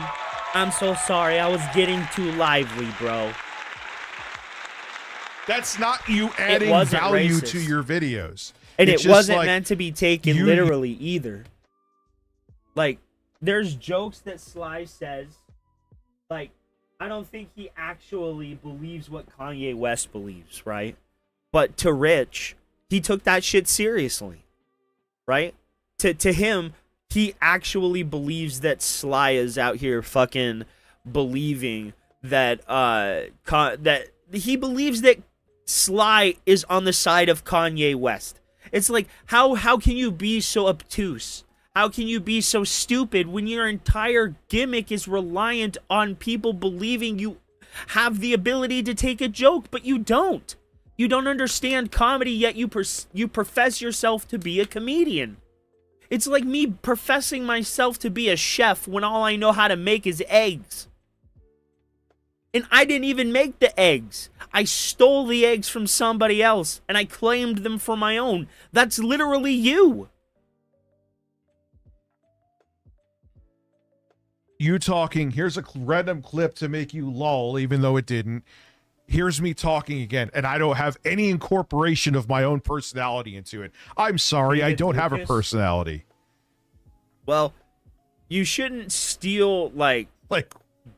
I'm so sorry. I was getting too lively, bro. That's not you adding value to your videos. And It's it just wasn't like, meant to be taken literally either. Like, there's jokes that Sly says, like, I don't think he actually believes what Kanye West believes, right? But to Rich, he took that shit seriously, right? To him, he actually believes that Sly is out here fucking believing that that he believes that Sly is on the side of Kanye West. It's like, how can you be so obtuse? How can you be so stupid when your entire gimmick is reliant on people believing you have the ability to take a joke, but you don't? You don't understand comedy, yet you profess yourself to be a comedian. It's like me professing myself to be a chef when all I know how to make is eggs. And I didn't even make the eggs. I stole the eggs from somebody else, and I claimed them for my own. That's literally you. You talking, here's a random clip to make you lol, even though it didn't. Here's me talking again, and I don't have any incorporation of my own personality into it. I'm sorry, I don't have a personality. Well, you shouldn't steal, like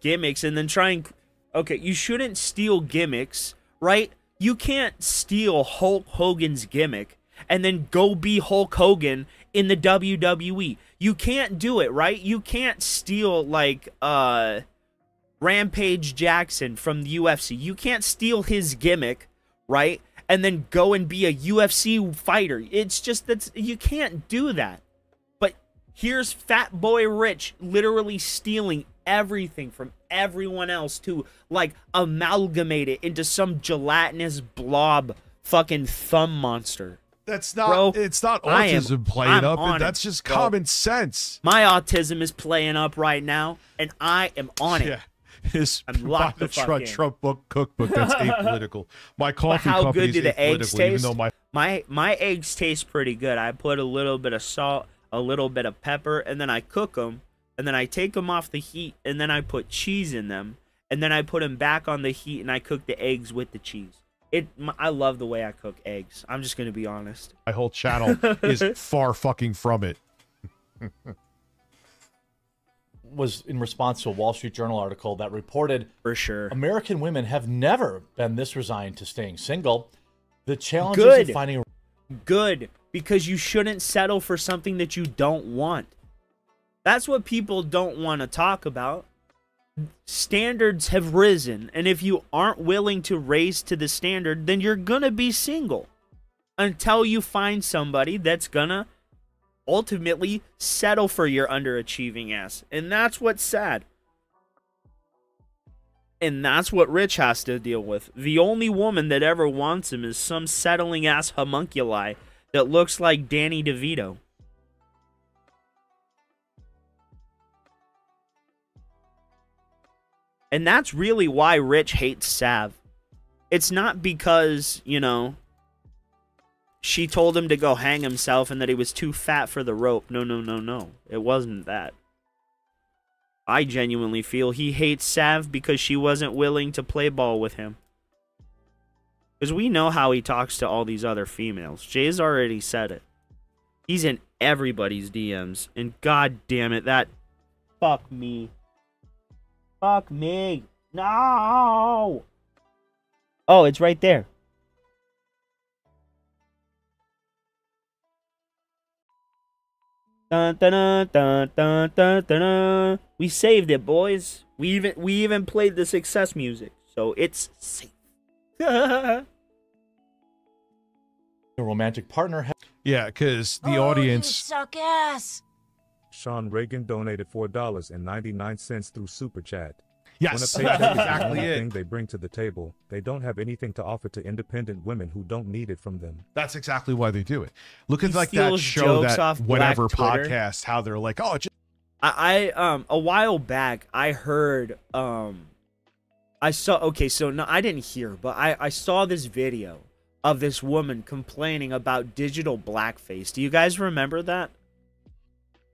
gimmicks and then try and... Okay, you shouldn't steal gimmicks, right? You can't steal Hulk Hogan's gimmick and then go be Hulk Hogan in the WWE. You can't do it, right? You can't steal, like, Rampage Jackson from the UFC. You can't steal his gimmick, right? And then go and be a UFC fighter. It's just that you can't do that. But here's Fat Boy Rich literally stealing everything from everyone else to, like, amalgamate it into some gelatinous blob fucking thumb monster. That's not, bro, it's not autism playing up. That's just common sense. My autism is playing up right now, and I am on it. Yeah. His I'm locked the fuck in. Trump book cookbook that's apolitical. My coffee how company good do is the eggs apolitical, even taste? though my eggs taste pretty good. I put a little bit of salt, a little bit of pepper, and then I cook them, and then I take them off the heat, and then I put cheese in them, and then I put them back on the heat, and I cook the eggs with the cheese. I love the way I cook eggs. I'm just gonna be honest. my whole channel is far fucking from it. Was in response to a Wall Street Journal article that reported, for sure, American women have never been this resigned to staying single. The challenges of finding good, because you shouldn't settle for something that you don't want. That's what people don't want to talk about. Standards have risen, and if you aren't willing to raise to the standard, then you're gonna be single until you find somebody that's gonna ultimately settle for your underachieving ass. And that's what's sad. And that's what Rich has to deal with. The only woman that ever wants him is some settling ass homunculi that looks like Danny DeVito. And that's really why Rich hates Sav. It's not because, you know, she told him to go hang himself and that he was too fat for the rope. No, no, no, no. It wasn't that. I genuinely feel he hates Sav because she wasn't willing to play ball with him. Because we know how he talks to all these other females. Jay's already said it. He's in everybody's DMs. And god damn it, that... Fuck me. Fuck me. No! Oh, it's right there. Dun, dun, dun, dun, dun, dun, dun. We saved it, boys. We even played the success music, so it's safe. a romantic partner. Yeah, because the audience. You suck ass. Sean Reagan donated $4.99 through Super Chat. Yes, when a paycheck is the exactly only it. thing they bring to the table, they don't have anything to offer to independent women who don't need it from them. That's exactly why they do it. Look at He like that steals show, jokes that off whatever Black Twitter. podcast, how they're like, oh, just I a while back I heard I saw, okay, so no, I didn't hear, but I saw this video of this woman complaining about digital blackface. Do you guys remember that?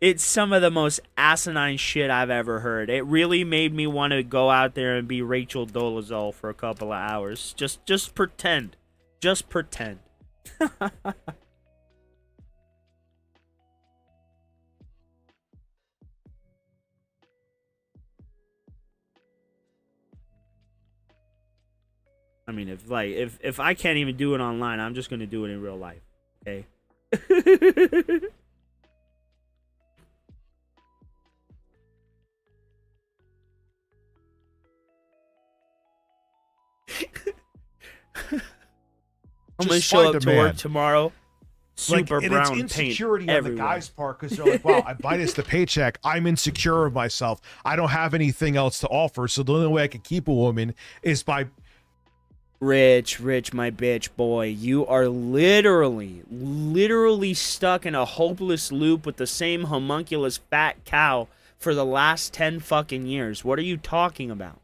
It's some of the most asinine shit I've ever heard. It really made me want to go out there and be Rachel Dolezal for a couple of hours. Just pretend. Just pretend. I mean, if I can't even do it online, I'm just gonna do it in real life. Okay. I'm gonna Just show find up a to work man. tomorrow. Super and brown it's paint insecurity on everywhere. the guy's part because they're like, wow, I minus the paycheck. I'm insecure of myself. I don't have anything else to offer. So the only way I can keep a woman is by Rich, my bitch boy, you are literally stuck in a hopeless loop with the same homunculus fat cow for the last 10 fucking years. What are you talking about?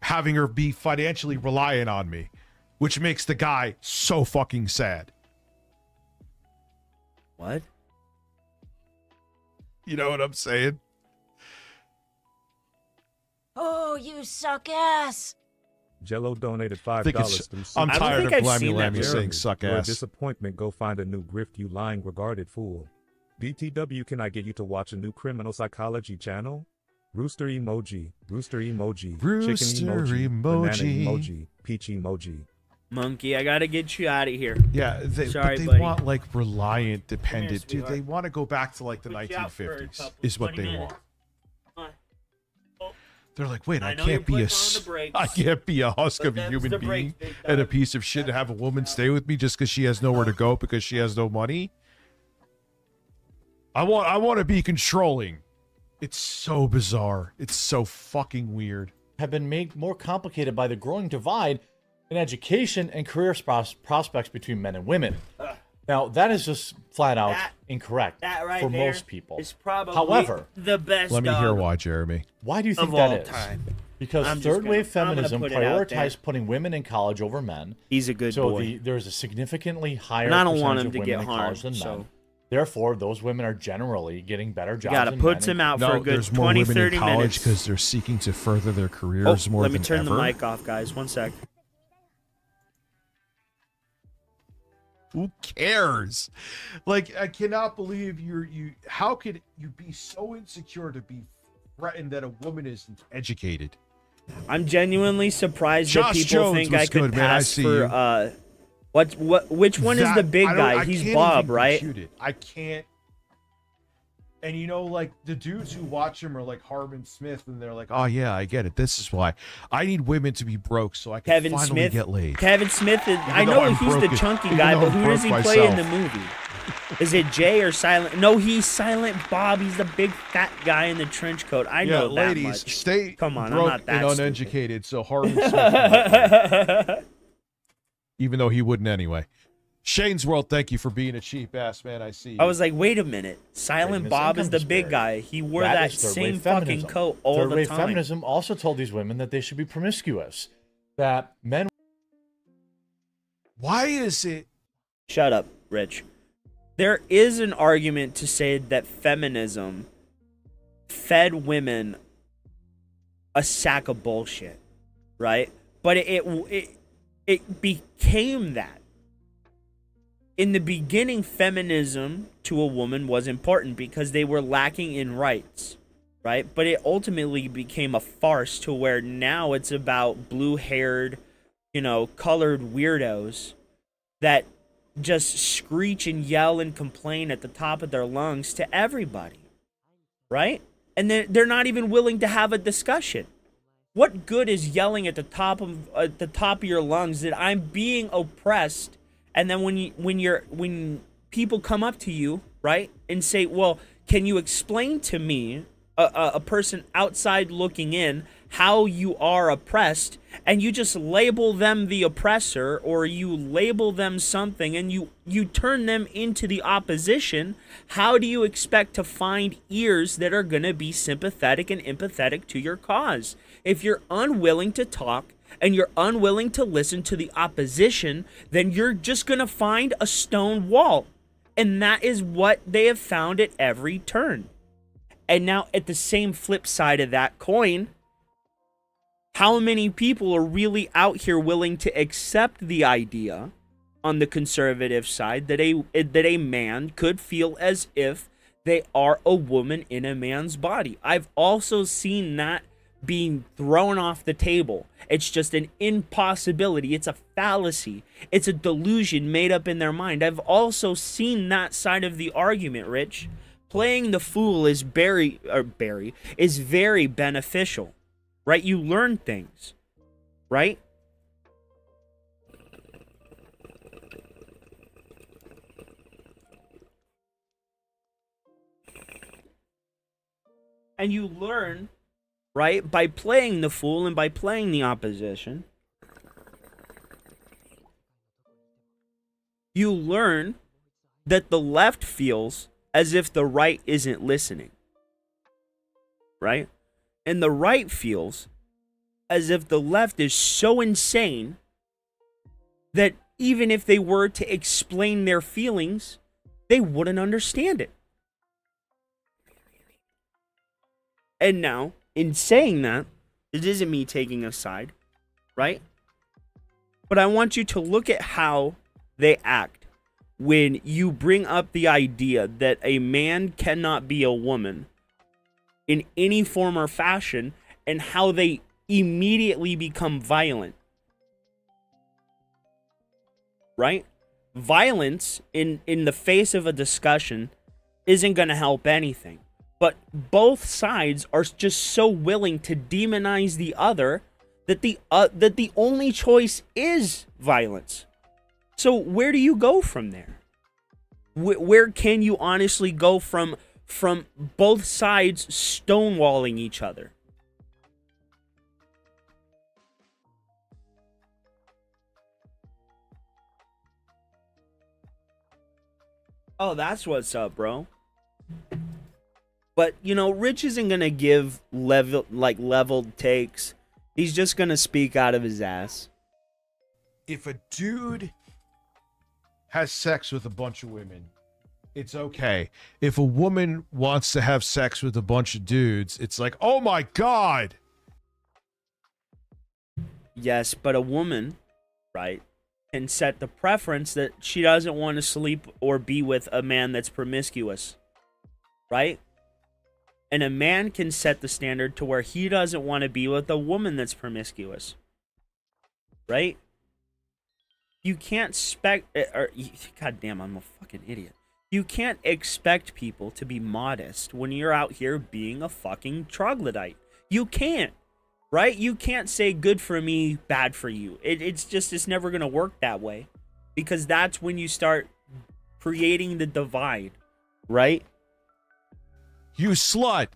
having her be financially reliant on me, which makes the guy so fucking sad. What? You know what I'm saying? Oh, you suck ass. Jello donated think it's- $5 through I'm Super tired of Chat. Blammy Lammy saying Jeremy, suck for a ass. disappointment, go find a new grift, you lying regarded fool. BTW, can I get you to watch a new criminal psychology channel? Rooster emoji, Rooster chicken emoji, banana emoji. emoji, peach emoji. Monkey, I gotta get you out of here. Yeah, Sorry, but they buddy. want like reliant, dependent. Dude, sweetheart. they want to go back to like the Put you out for a 1950s. couple- Is what 20 they minutes. want. They're like, wait, I I know you're can't be a, putting on the brakes, I can't be a husk but of a them's human the being brakes, big and a dog. piece of shit to have a woman stay with me just because she has nowhere to go because she has no money. I want to be controlling. It's so bizarre. It's so fucking weird. Have been made more complicated by the growing divide in education and career prospects between men and women. Now, that is just flat out incorrect that right for there most people. is probably However, the best Let me dog hear why, Jeremy. why do you think of that all is? time. Because I'm just third wave gonna- I'm gonna feminism put it out there. prioritized putting women in college over men. He's a good so boy. there's a significantly higher And I don't want percentage him of to women get in college harmed, than so- men. Therefore, those women are generally getting better jobs. gotta than put men them out for a good there's more 20, women 30 in college minutes. because they're seeking to further their careers more let me than turn ever. the mic off, guys. 1 sec. Who cares? Like, I cannot believe you. How could you be so insecure to be threatened that a woman isn't educated? I'm genuinely surprised Josh that people Jones think was I could good, man. I pass see for you. which one is the big guy? I He's can't Bob, even right? compute it. I can't. And you know, like the dudes who watch him are like Harmon Smith, and they're like, "Oh yeah, I get it. This is why I need women to be broke so I can Kevin finally Smith. get laid." Kevin Smith is. Even I though know I'm he's the broken- chunky even guy, though but I'm who does he broke play in the myself. movie? Is it Jay or Silent? No, he's Silent Bob. He's the big fat guy in the trench coat. I know that ladies, much. stay Come on, I'm broke not that and stupid. uneducated. So Harmon Smith, can get laid. Even though he wouldn't anyway. Shane's World, thank you for being a cheap ass man. I see. You. I was like, wait a minute. Silent Greatness Bob is income the big guy. He wore that is third-wave same fucking feminism. coat all the Third-wave time. feminism also told these women that they should be promiscuous. That men. Why is it? Shut up, Rich. There is an argument to say that feminism fed women a sack of bullshit, right? But it became that. In the beginning, feminism to a woman was important because they were lacking in rights, right? But it ultimately became a farce to where now it's about blue-haired, colored weirdos that just screech and yell and complain at the top of their lungs to everybody, right? And they're not even willing to have a discussion. What good is yelling at the top of your lungs that I'm being oppressed? And then when people come up to you, right, and say, well, can you explain to me, a person outside looking in, how you are oppressed, and you just label them the oppressor, or you label them something, and you turn them into the opposition, how do you expect to find ears that are going to be sympathetic and empathetic to your cause? If you're unwilling to talk, and you're unwilling to listen to the opposition, then you're just going to find a stone wall. And that is what they have found at every turn. And now at the same flip side of that coin, how many people are really out here willing to accept the idea on the conservative side that a man could feel as if they are a woman in a man's body? I've also seen that being thrown off the table. It's just an impossibility. It's a fallacy. It's a delusion made up in their mind. I've also seen that side of the argument, Rich. Playing the fool is very beneficial, right? You learn things, right? And you learn, right, by playing the fool and by playing the opposition. You learn that the left feels as if the right isn't listening, right? And the right feels as if the left is so insane that even if they were to explain their feelings, they wouldn't understand it. And now, in saying that, it isn't me taking a side, right? But I want you to look at how they act when you bring up the idea that a man cannot be a woman in any form or fashion, and how they immediately become violent, right? Violence in the face of a discussion isn't going to help anything. But both sides are just so willing to demonize the other that the only choice is violence. So where do you go from there? Where can you honestly go from both sides stonewalling each other? Oh, that's what's up, bro. But, you know, Rich isn't going to give leveled takes. He's just going to speak out of his ass. If a dude has sex with a bunch of women, it's okay. If a woman wants to have sex with a bunch of dudes, it's like, oh my God. Yes, but a woman, right, can set the preference that she doesn't want to sleep or be with a man that's promiscuous, right? And a man can set the standard to where he doesn't want to be with a woman that's promiscuous, right? You can't goddamn, I'm a fucking idiot. You can't expect people to be modest when you're out here being a fucking troglodyte. You can't, right? You can't say good for me, bad for you. It's never going to work that way, because that's when you start creating the divide, right? You slut.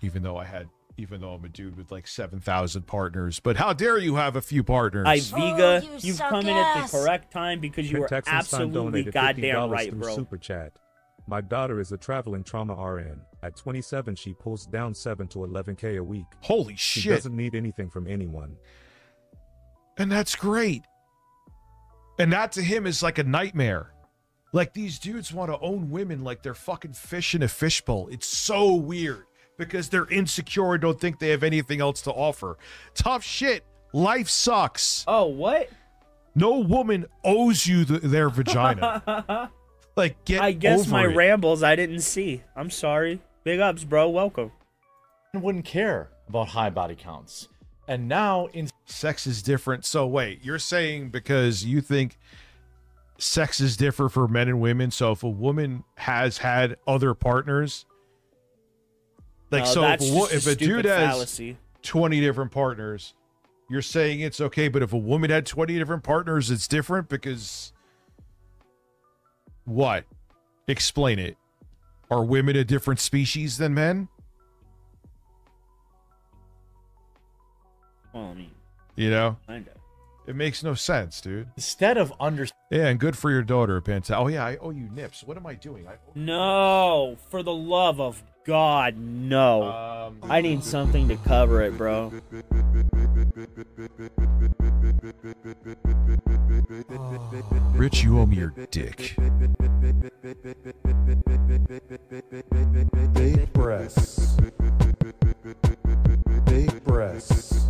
Even though I'm a dude with like 7,000 partners, but how dare you have a few partners? Vega, you've come in at the correct time because you were absolutely goddamn right, bro. Super chat. My daughter is a traveling trauma RN. At 27, she pulls down 7 to 11K a week. Holy shit. She doesn't need anything from anyone. And that's great. And that to him is like a nightmare. Like, these dudes want to own women like they're fucking fish in a fishbowl. It's so weird because they're insecure and don't think they have anything else to offer. Tough shit. Life sucks. Oh, what? No woman owes you their vagina. Like, get I guess over my it. rambles I didn't see. I'm sorry. Big ups, bro. Welcome. I wouldn't care about high body counts. And now sex is different. So wait, you're saying because you think sex is different for men and women, so if a woman has had other partners, like, no, so if a dude has fallacy. 20 different partners, you're saying it's okay, but if a woman had 20 different partners, it's different because what? Explain it. Are women a different species than men? Well, I mean, you know, kinda. It makes no sense, dude. Instead of yeah, and good for your daughter, Penta. Oh yeah, I owe you nips. What am I doing? No, for the love of God, no. I need something to cover it, bro. Rich, you owe me your dick. Big breasts. Big breasts.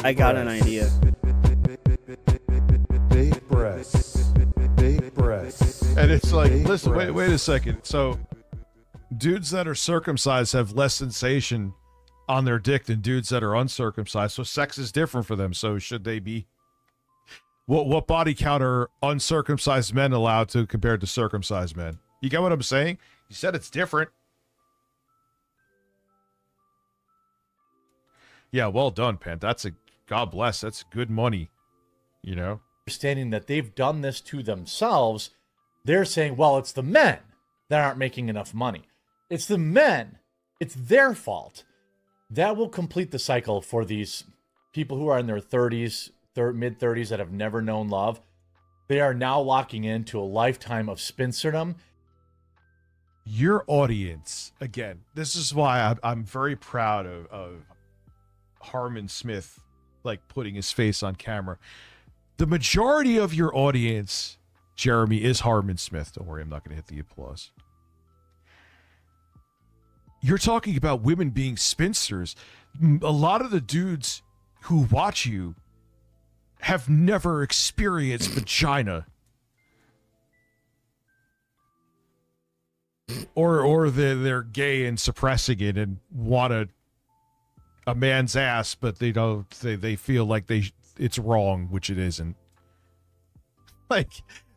I got an idea. Big breasts. Big breasts. And it's like, listen, wait a second. So dudes that are circumcised have less sensation on their dick than dudes that are uncircumcised. So sex is different for them. So should they be? What body count are uncircumcised men allowed to compared to circumcised men? You get what I'm saying? You said it's different. Yeah, well done, Pant. God bless. That's good money. You know? Understanding that they've done this to themselves, they're saying, well, it's the men that aren't making enough money. It's the men. It's their fault. That will complete the cycle for these people who are in their 30s, mid-30s that have never known love. They are now locking into a lifetime of spinsterdom. Your audience, again, this is why I'm very proud of Harmon Smith, like, putting his face on camera. The majority of your audience, Jeremy, is Harmon Smith. Don't worry, I'm not going to hit the applause. You're talking about women being spinsters. A lot of the dudes who watch you have never experienced vagina. Or they're gay and suppressing it and want a man's ass, but they don't. They feel like it's wrong, which it isn't. Like,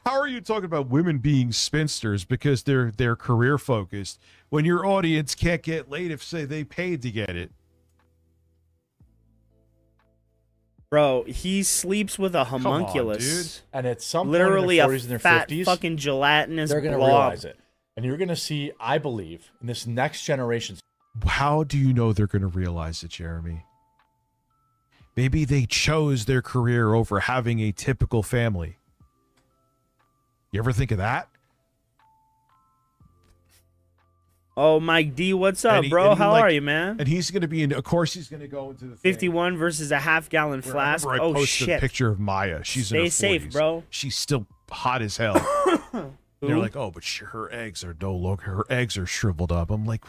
how are you talking about women being spinsters because they're career focused when your audience can't get laid if, say, they paid to get it? Bro, he sleeps with a homunculus. Come on, dude. And at some literally point in their 40s and their fat 50s, fucking gelatinous they're going to blob. realize it. And you're going to see, I believe, in this next generation. How do you know they're going to realize it, Jeremy? Maybe they chose their career over having a typical family. You ever think of that? Oh, Mike D, what's up, bro? How are you, man? And he's going to be in. Of course, he's going to go into the 51 versus a half-gallon flask. I Oh posted shit! a picture of Maya. She's Stay in her safe, 40s. bro. She's still hot as hell. They're like, oh, but her eggs are no longer. Her eggs are shriveled up. I'm like,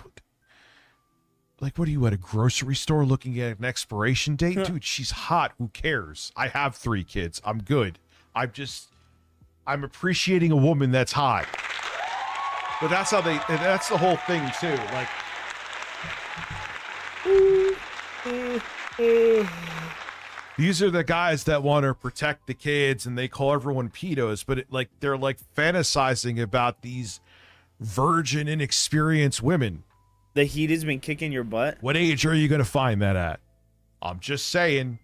what are you at a grocery store looking at an expiration date, dude? She's hot. Who cares? I have 3 kids. I'm good. I'm appreciating a woman that's hot. But that's how that's the whole thing too. Like, these are the guys that want to protect the kids and they call everyone pedos, but they're like fantasizing about these virgin, inexperienced women. The heat has been kicking your butt. What age are you going to find that at? I'm just saying.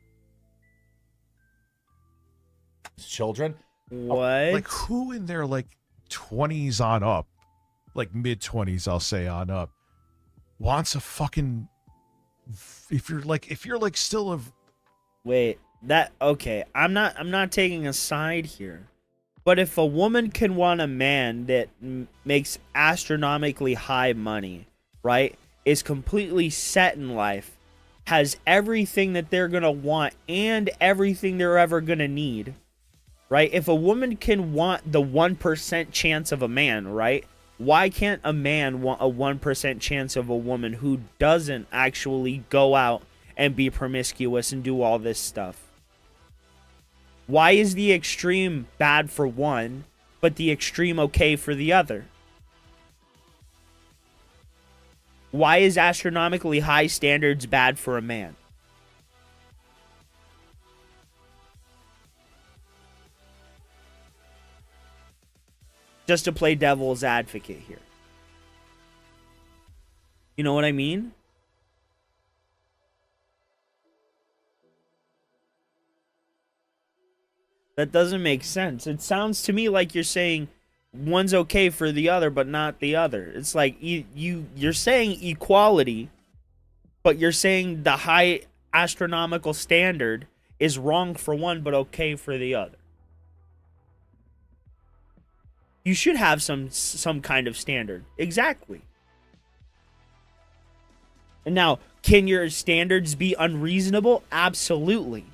Children? What? Like, who in their, like, 20s on up, like mid-20s, I'll say on up, wants a fucking... If you're like still a... Wait, okay, I'm not taking a side here. But if a woman can want a man that makes astronomically high money, right, is completely set in life, has everything that they're going to want and everything they're ever going to need, right? If a woman can want the 1% chance of a man, right, why can't a man want a 1% chance of a woman who doesn't actually go out and be promiscuous and do all this stuff? Why is the extreme bad for one, but the extreme okay for the other? Why is astronomically high standards bad for a man? Just to play devil's advocate here. You know what I mean? That doesn't make sense. It sounds to me like you're saying one's okay for the other, but not the other. It's like you're saying equality, but you're saying the high astronomical standard is wrong for one, but okay for the other. You should have some kind of standard. Exactly. And now, can your standards be unreasonable? Absolutely.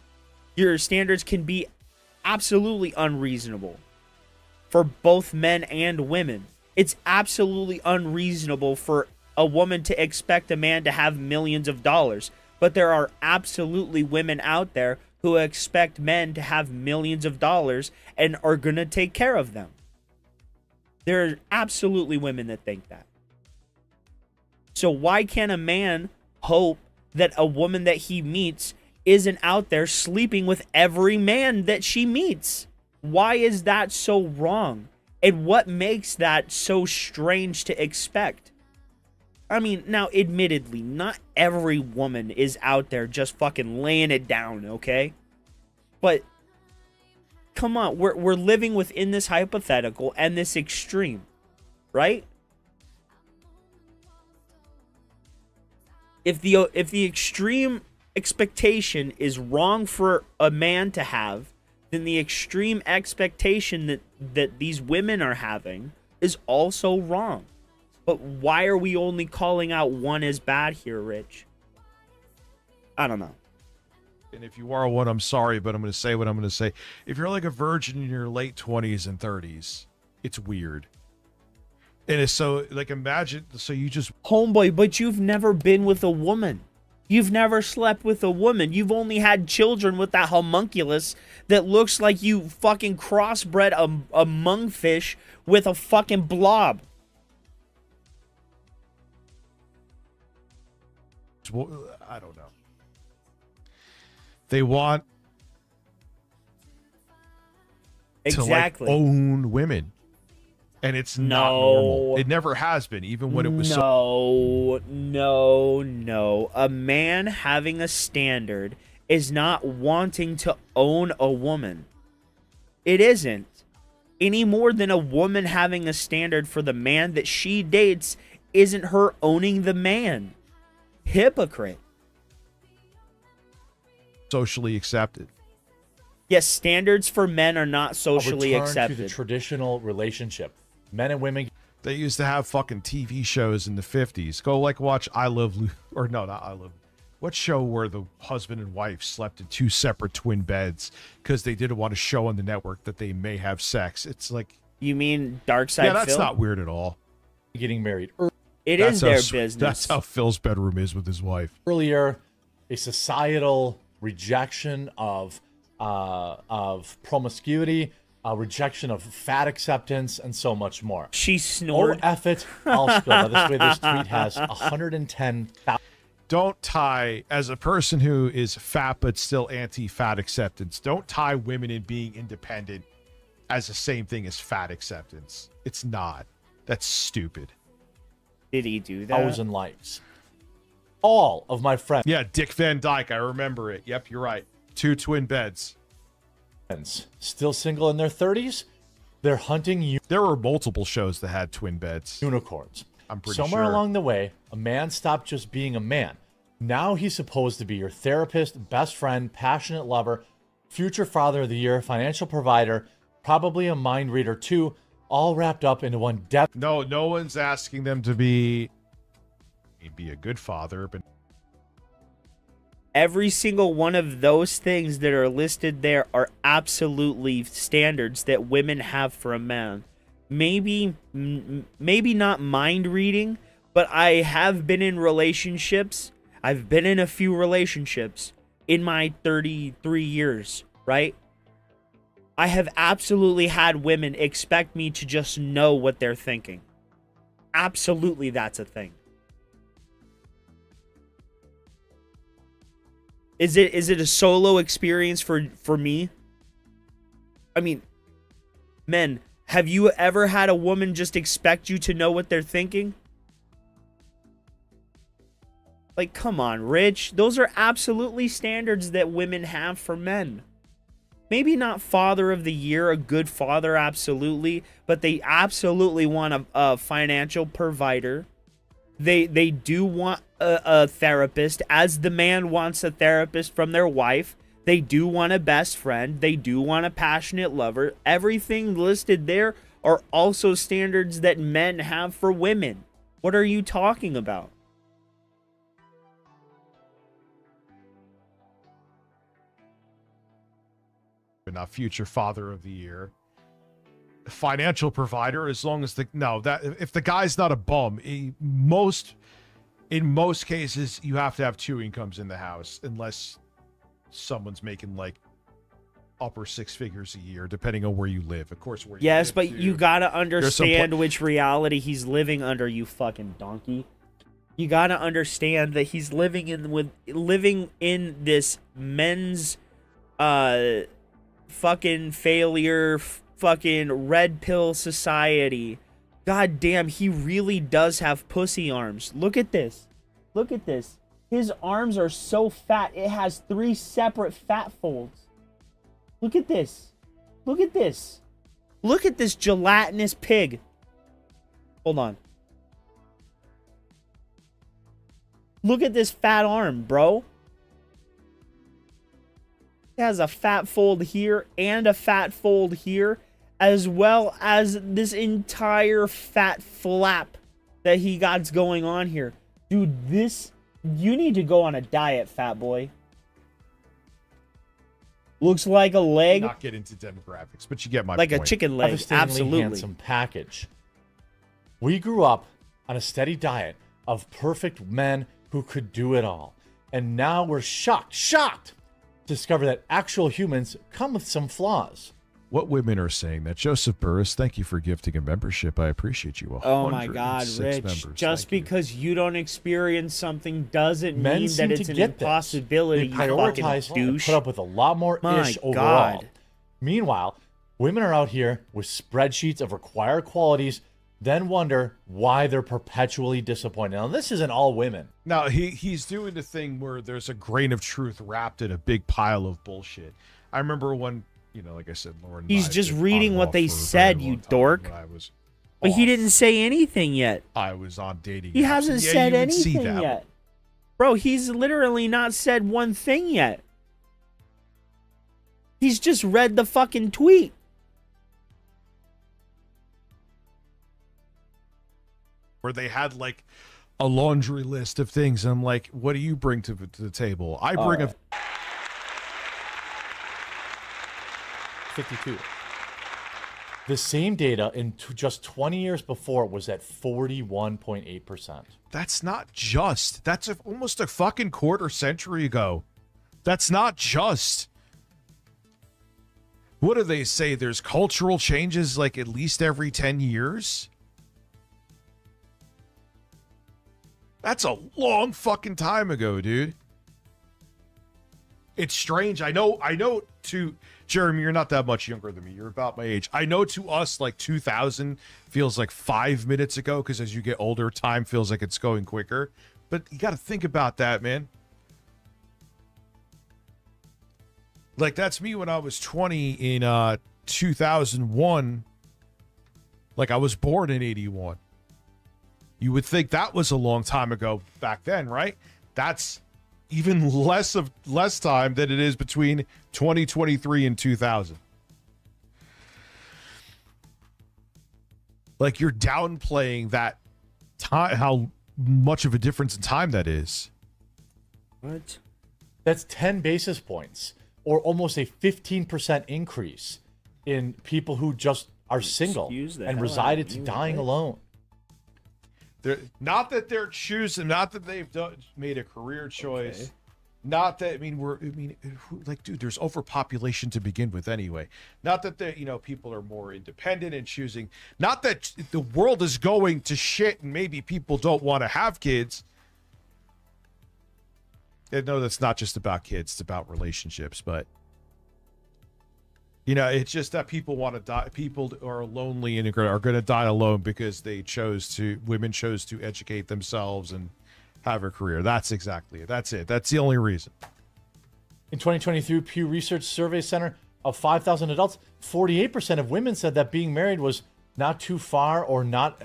Your standards can be absolutely unreasonable for both men and women. It's absolutely unreasonable for a woman to expect a man to have millions of dollars. But there are absolutely women out there who expect men to have millions of dollars and are going to take care of them. There are absolutely women that think that. So why can't a man hope that a woman that he meets isn't out there sleeping with every man that she meets? Why is that so wrong? And what makes that so strange to expect? I mean, now, admittedly, not every woman is out there just fucking laying it down, okay? But, come on, we're living within this hypothetical and this extreme, right? If the extreme expectation is wrong for a man to have, then the extreme expectation that these women are having is also wrong. But why are we only calling out one as bad here, Rich? I don't know. And if you are one, I'm sorry, but I'm going to say what I'm going to say. If you're like a virgin in your late 20s and 30s, it's weird. And it's so, like, imagine, so you just... Homeboy, but you've never been with a woman. You've never slept with a woman. You've only had children with that homunculus that looks like you fucking crossbred a monkfish with a fucking blob. I don't know. They want exactly to like own women, and it's not normal. It never has been, even when it was no. A man having a standard is not wanting to own a woman. It isn't. Any more than a woman having a standard for the man that she dates isn't her owning the man. Hypocrite. Socially accepted. Yes, standards for men are not socially accepted. To the traditional relationship. Men and women. They used to have fucking TV shows in the 50s. Go like watch I Love Lu, or no, not I Love. What show where the husband and wife slept in two separate twin beds because they didn't want to show on the network that they may have sex? It's like, you mean Dark Side? Yeah, that's Phil? not weird at all. Getting married. It is their business. That's how Phil's bedroom is with his wife. Earlier, a societal rejection of promiscuity, a rejection of fat acceptance, and so much more. She snored. Oh, F it. I'll spill. By this way, this tweet has 110,000. Don't tie, as a person who is fat but still anti-fat acceptance, don't tie women in being independent as the same thing as fat acceptance. It's not. That's stupid. Did he do that? 1,000 likes. All of my friends. Yeah, Dick Van Dyke. I remember it. Yep, you're right. 2 twin beds. Still single in their 30s. They're hunting There were multiple shows that had twin beds. Unicorns. I'm pretty Somewhere sure. along the way, a man stopped just being a man. Now he's supposed to be your therapist, best friend, passionate lover, future father of the year, financial provider, probably a mind reader too, all wrapped up into one depth. No one's asking them to be a good father, but every single one of those things that are listed there are absolutely standards that women have for a man. Maybe not mind reading, but I have been in relationships. I've been in a few relationships in my 33 years, right? I have absolutely had women expect me to just know what they're thinking. Absolutely, that's a thing. Is it a solo experience for me? I mean, men, have you ever had a woman just expect you to know what they're thinking? Like, come on, Rich. Those are absolutely standards that women have for men. Maybe not father of the year, a good father, absolutely, but they absolutely want a financial provider. They do want a therapist, as the man wants a therapist from their wife. They do want a best friend. They do want a passionate lover. Everything listed there are also standards that men have for women. What are you talking about? not future father of the year. Financial provider, as long as if the guy's not a bum, in most cases you have to have 2 incomes in the house, unless someone's making like upper 6 figures a year, depending on where you live. Of course, where you yes, live but too. you gotta understand which reality he's living under, you fucking donkey. You gotta understand that he's living in this men's fucking failure, fucking red pill society. God damn, he really does have pussy arms. Look at this. Look at this. His arms are so fat. It has 3 separate fat folds. Look at this. Look at this. Look at this gelatinous pig. Hold on. Look at this fat arm, bro. It has a fat fold here and a fat fold here, as well as this entire fat flap that he got going on here. Dude, this... You need to go on a diet, fat boy. Looks like a leg. Not get into demographics, but you get my like point. A chicken leg, absolutely. Handsome package. We grew up on a steady diet of perfect men who could do it all. And now we're shocked to discover that actual humans come with some flaws. What women are saying that Joseph Burris, thank you for gifting a membership. I appreciate you. Oh my God, Rich! Members. Just because you don't experience something doesn't Men mean seem that to it's an get this. impossibility. They prioritize you and douche. put up with a lot more ish overall. God. Meanwhile, women are out here with spreadsheets of required qualities, then wonder why they're perpetually disappointed. Now, this isn't all women. Now, he's doing the thing where there's a grain of truth wrapped in a big pile of bullshit. I remember when, you know, like I said, Lauren. He's just reading what they said, you dork. But he didn't say anything yet. I was on dating. He apps. hasn't Yeah, said you would see anything that. yet. Bro, he's literally not said one thing yet. He's just read the fucking tweet. Where they had like a laundry list of things. And I'm like, what do you bring to the table? I bring a 52. The same data in just 20 years before was at 41.8%. That's not just. That's almost a fucking quarter century ago. That's not just. What do they say? There's cultural changes like at least every 10 years? That's a long fucking time ago, dude. It's strange. I know to Jeremy, you're not that much younger than me. You're about my age. I know to us, like 2000 feels like 5 minutes ago, because as you get older, time feels like it's going quicker. But you got to think about that, man. Like, that's me when I was 20 in 2001. Like, I was born in 81. You would think that was a long time ago back then, right? That's even less time than it is between 2023 and 2000. Like, you're downplaying that time, how much of a difference in time that is. What? That's 10 basis points, or almost a 15% increase in people who just are single and resided to dying alone. Not that they're choosing, not that they've made a career choice. Okay. Not that, like, dude, there's overpopulation to begin with anyway. Not that people are more independent and choosing. Not that the world is going to shit and maybe people don't want to have kids. No, that's not just about kids. It's about relationships. But, it's just that people want to die. People are lonely and are going to die alone because women chose to educate themselves and have a career. That's exactly it. That's it. That's the only reason. In 2023, Pew Research Survey Center of 5,000 adults, 48% of women said that being married was not too far or not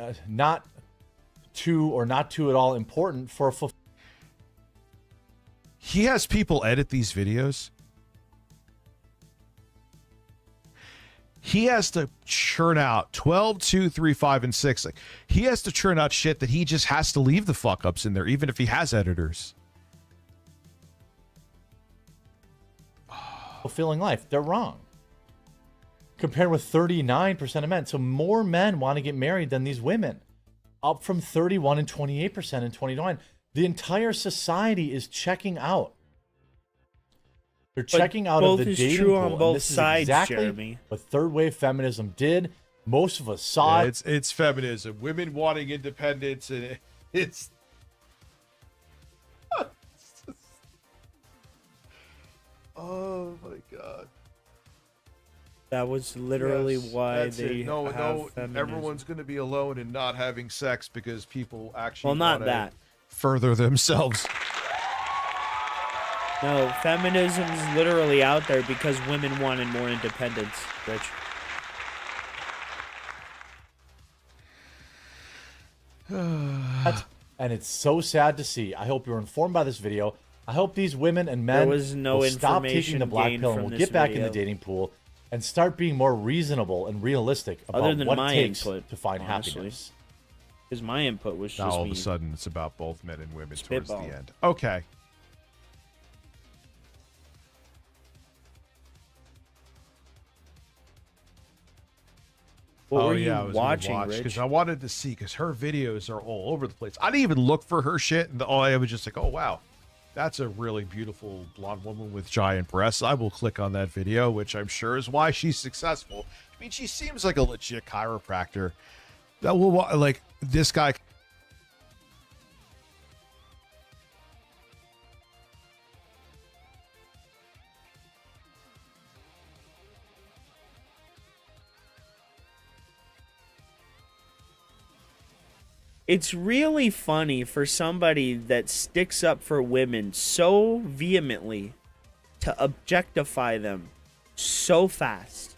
too at all important for a He has people edit these videos. He has to churn out 12, 2, 3, 5, and 6. Like, he has to churn out shit that he just has to leave the fuck ups in there, even if he has editors. Fulfilling life. They're wrong. Compared with 39% of men. So more men want to get married than these women. Up from 31 and 28% in 2029. The entire society is checking out. They're checking out of the dating pool. On both this sides, is exactly Jeremy. what third wave feminism did. Most of us saw it. It's feminism. Women wanting independence, and it's Oh my god. That was literally Yes, why that's they it. No, have feminism. everyone's going to be alone and not having sex because people actually Well, not wanna that. further themselves. No, feminism's literally out there because women wanted more independence, Rich. And it's so sad to see. I hope you're informed by this video. I hope these women and men There was no will stop taking information the black gained pill and from will this get back in video. the dating pool and start being more reasonable and realistic Other about than what my it takes input, to find honestly. happiness. Because my input was Now just all of me. a sudden it's about both men and women towards Spitball. the end. Okay. What oh were yeah, you I was watching, because Rich? I wanted to see because her videos are all over the place. I didn't even look for her shit, and I was just like, oh wow, that's a really beautiful blonde woman with giant breasts. I will click on that video, which I'm sure is why she's successful. I mean, she seems like a legit chiropractor. That will like this guy. It's really funny for somebody that sticks up for women so vehemently to objectify them so fast.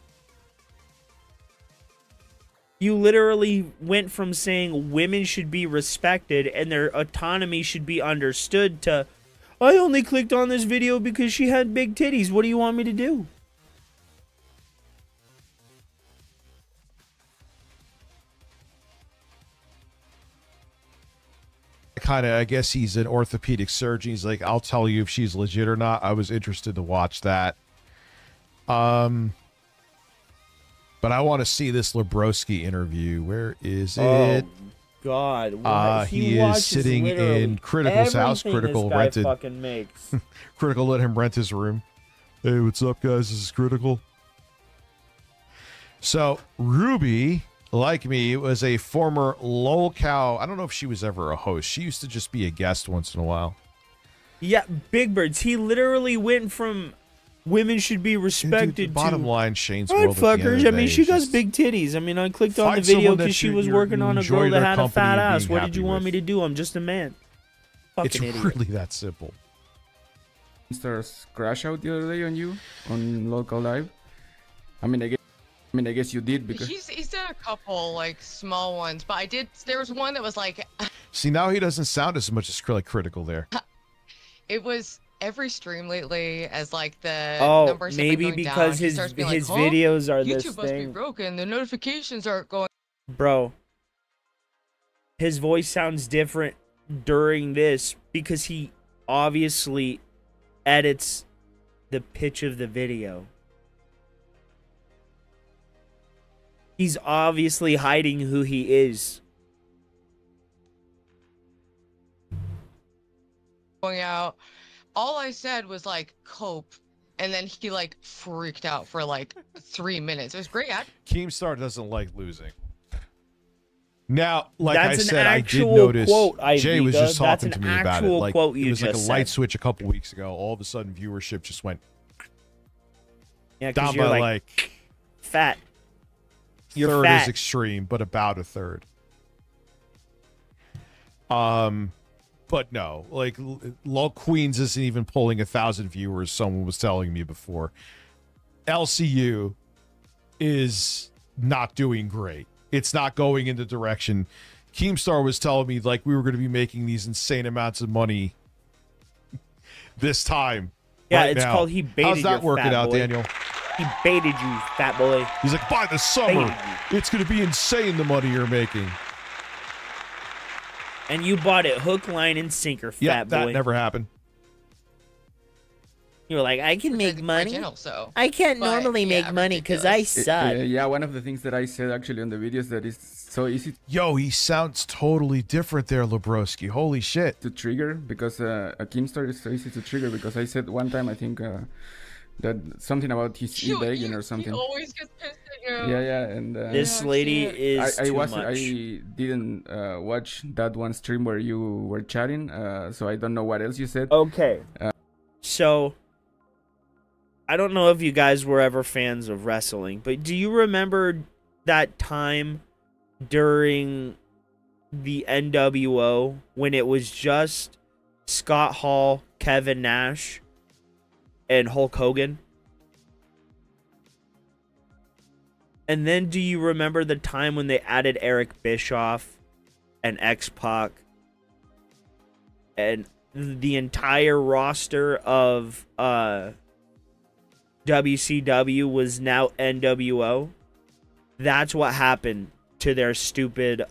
You literally went from saying women should be respected and their autonomy should be understood to, I only clicked on this video because she had big titties. What do you want me to do? I guess he's an orthopedic surgeon. He's like, I'll tell you if she's legit or not. I was interested to watch that. But I want to see this Lebrowski interview. Where is it? Oh God! He is sitting in Critical's house. Critical rented. Fucking makes. Critical let him rent his room. Hey, what's up, guys? This is Critical. So Ruby, like me, was a former lolcow. I don't know if she was ever a host. She used to just be a guest once in a while. Yeah, Big Birds. He literally went from women should be respected Dude, the bottom to line, Shane's right, world. At the end of fuckers. the I mean, day she is got just big titties. I mean, I clicked on the find video someone that because she you- was you're- working you on a enjoy girl that their had a company fat and ass. being What did happy you want with. me to do? I'm just a man. It's Fucking idiot. really that simple. Monsters crash out the other day on you on local live. I mean, I guess you did because He's done a couple like small ones, but I did. There was one that was like, See, now he doesn't sound as much as Critical there. it was every stream lately as like the Oh, numbers have been maybe going because down, he his starts being his like, huh? videos are YouTube this must be thing, broken. The notifications aren't going. bro. His voice sounds different during this because he obviously edits the pitch of the video. He's obviously hiding who he is. Going out. All I said was like cope, and then he like freaked out for like 3 minutes. It was great. Keemstar doesn't like losing. Now, like That's I an said, I did actual notice quote, Jay was Ivika. just That's talking an to me about it. actual Like quote you it was like a just light said. switch a couple weeks ago. All of a sudden, viewership just went Yeah, 'cause down you're by like fat. You're third fat. is extreme, but about a third. But no, like Lol Queens isn't even pulling 1,000 viewers. Someone was telling me before. LCU is not doing great. It's not going in the direction. Keemstar was telling me like we were going to be making these insane amounts of money this time. Yeah, right it's now. called He Baited How's that You, working Fat out, Boy. Daniel? He baited you, fat boy. He's like, by the summer, it's going to be insane the money you're making. And you bought it hook, line, and sinker, fat Yeah, boy. that never happened. You were like, I can make money. channel, so. I can't But, normally yeah, make money because I suck. yeah, one of the things that I said actually on the videos that is so easy Yo, he sounds totally different there, Lebrowski. Holy shit. to trigger because a Keemstar is so easy to trigger because I said one time I think that something about his e-begging or something. He always gets pissed at you. Yeah, and This lady is I too wasn't. much. I didn't watch that one stream where you were chatting, so I don't know what else you said. Okay. So, I don't know if you guys were ever fans of wrestling, but do you remember that time during the NWO when it was just Scott Hall, Kevin Nash, and Hulk Hogan? And then do you remember the time when they added Eric Bischoff and X-Pac and the entire roster of WCW was now NWO? That's what happened to their stupid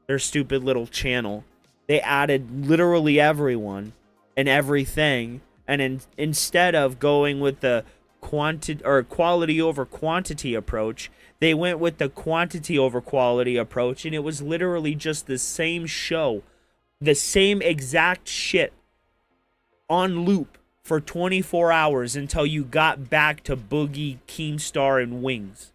little channel. They added literally everyone and everything, and instead of going with the quality over quantity approach, they went with the quantity over quality approach, and it was literally just the same show, the same exact shit on loop for 24 hours until you got back to Boogie, Keemstar, and Wings.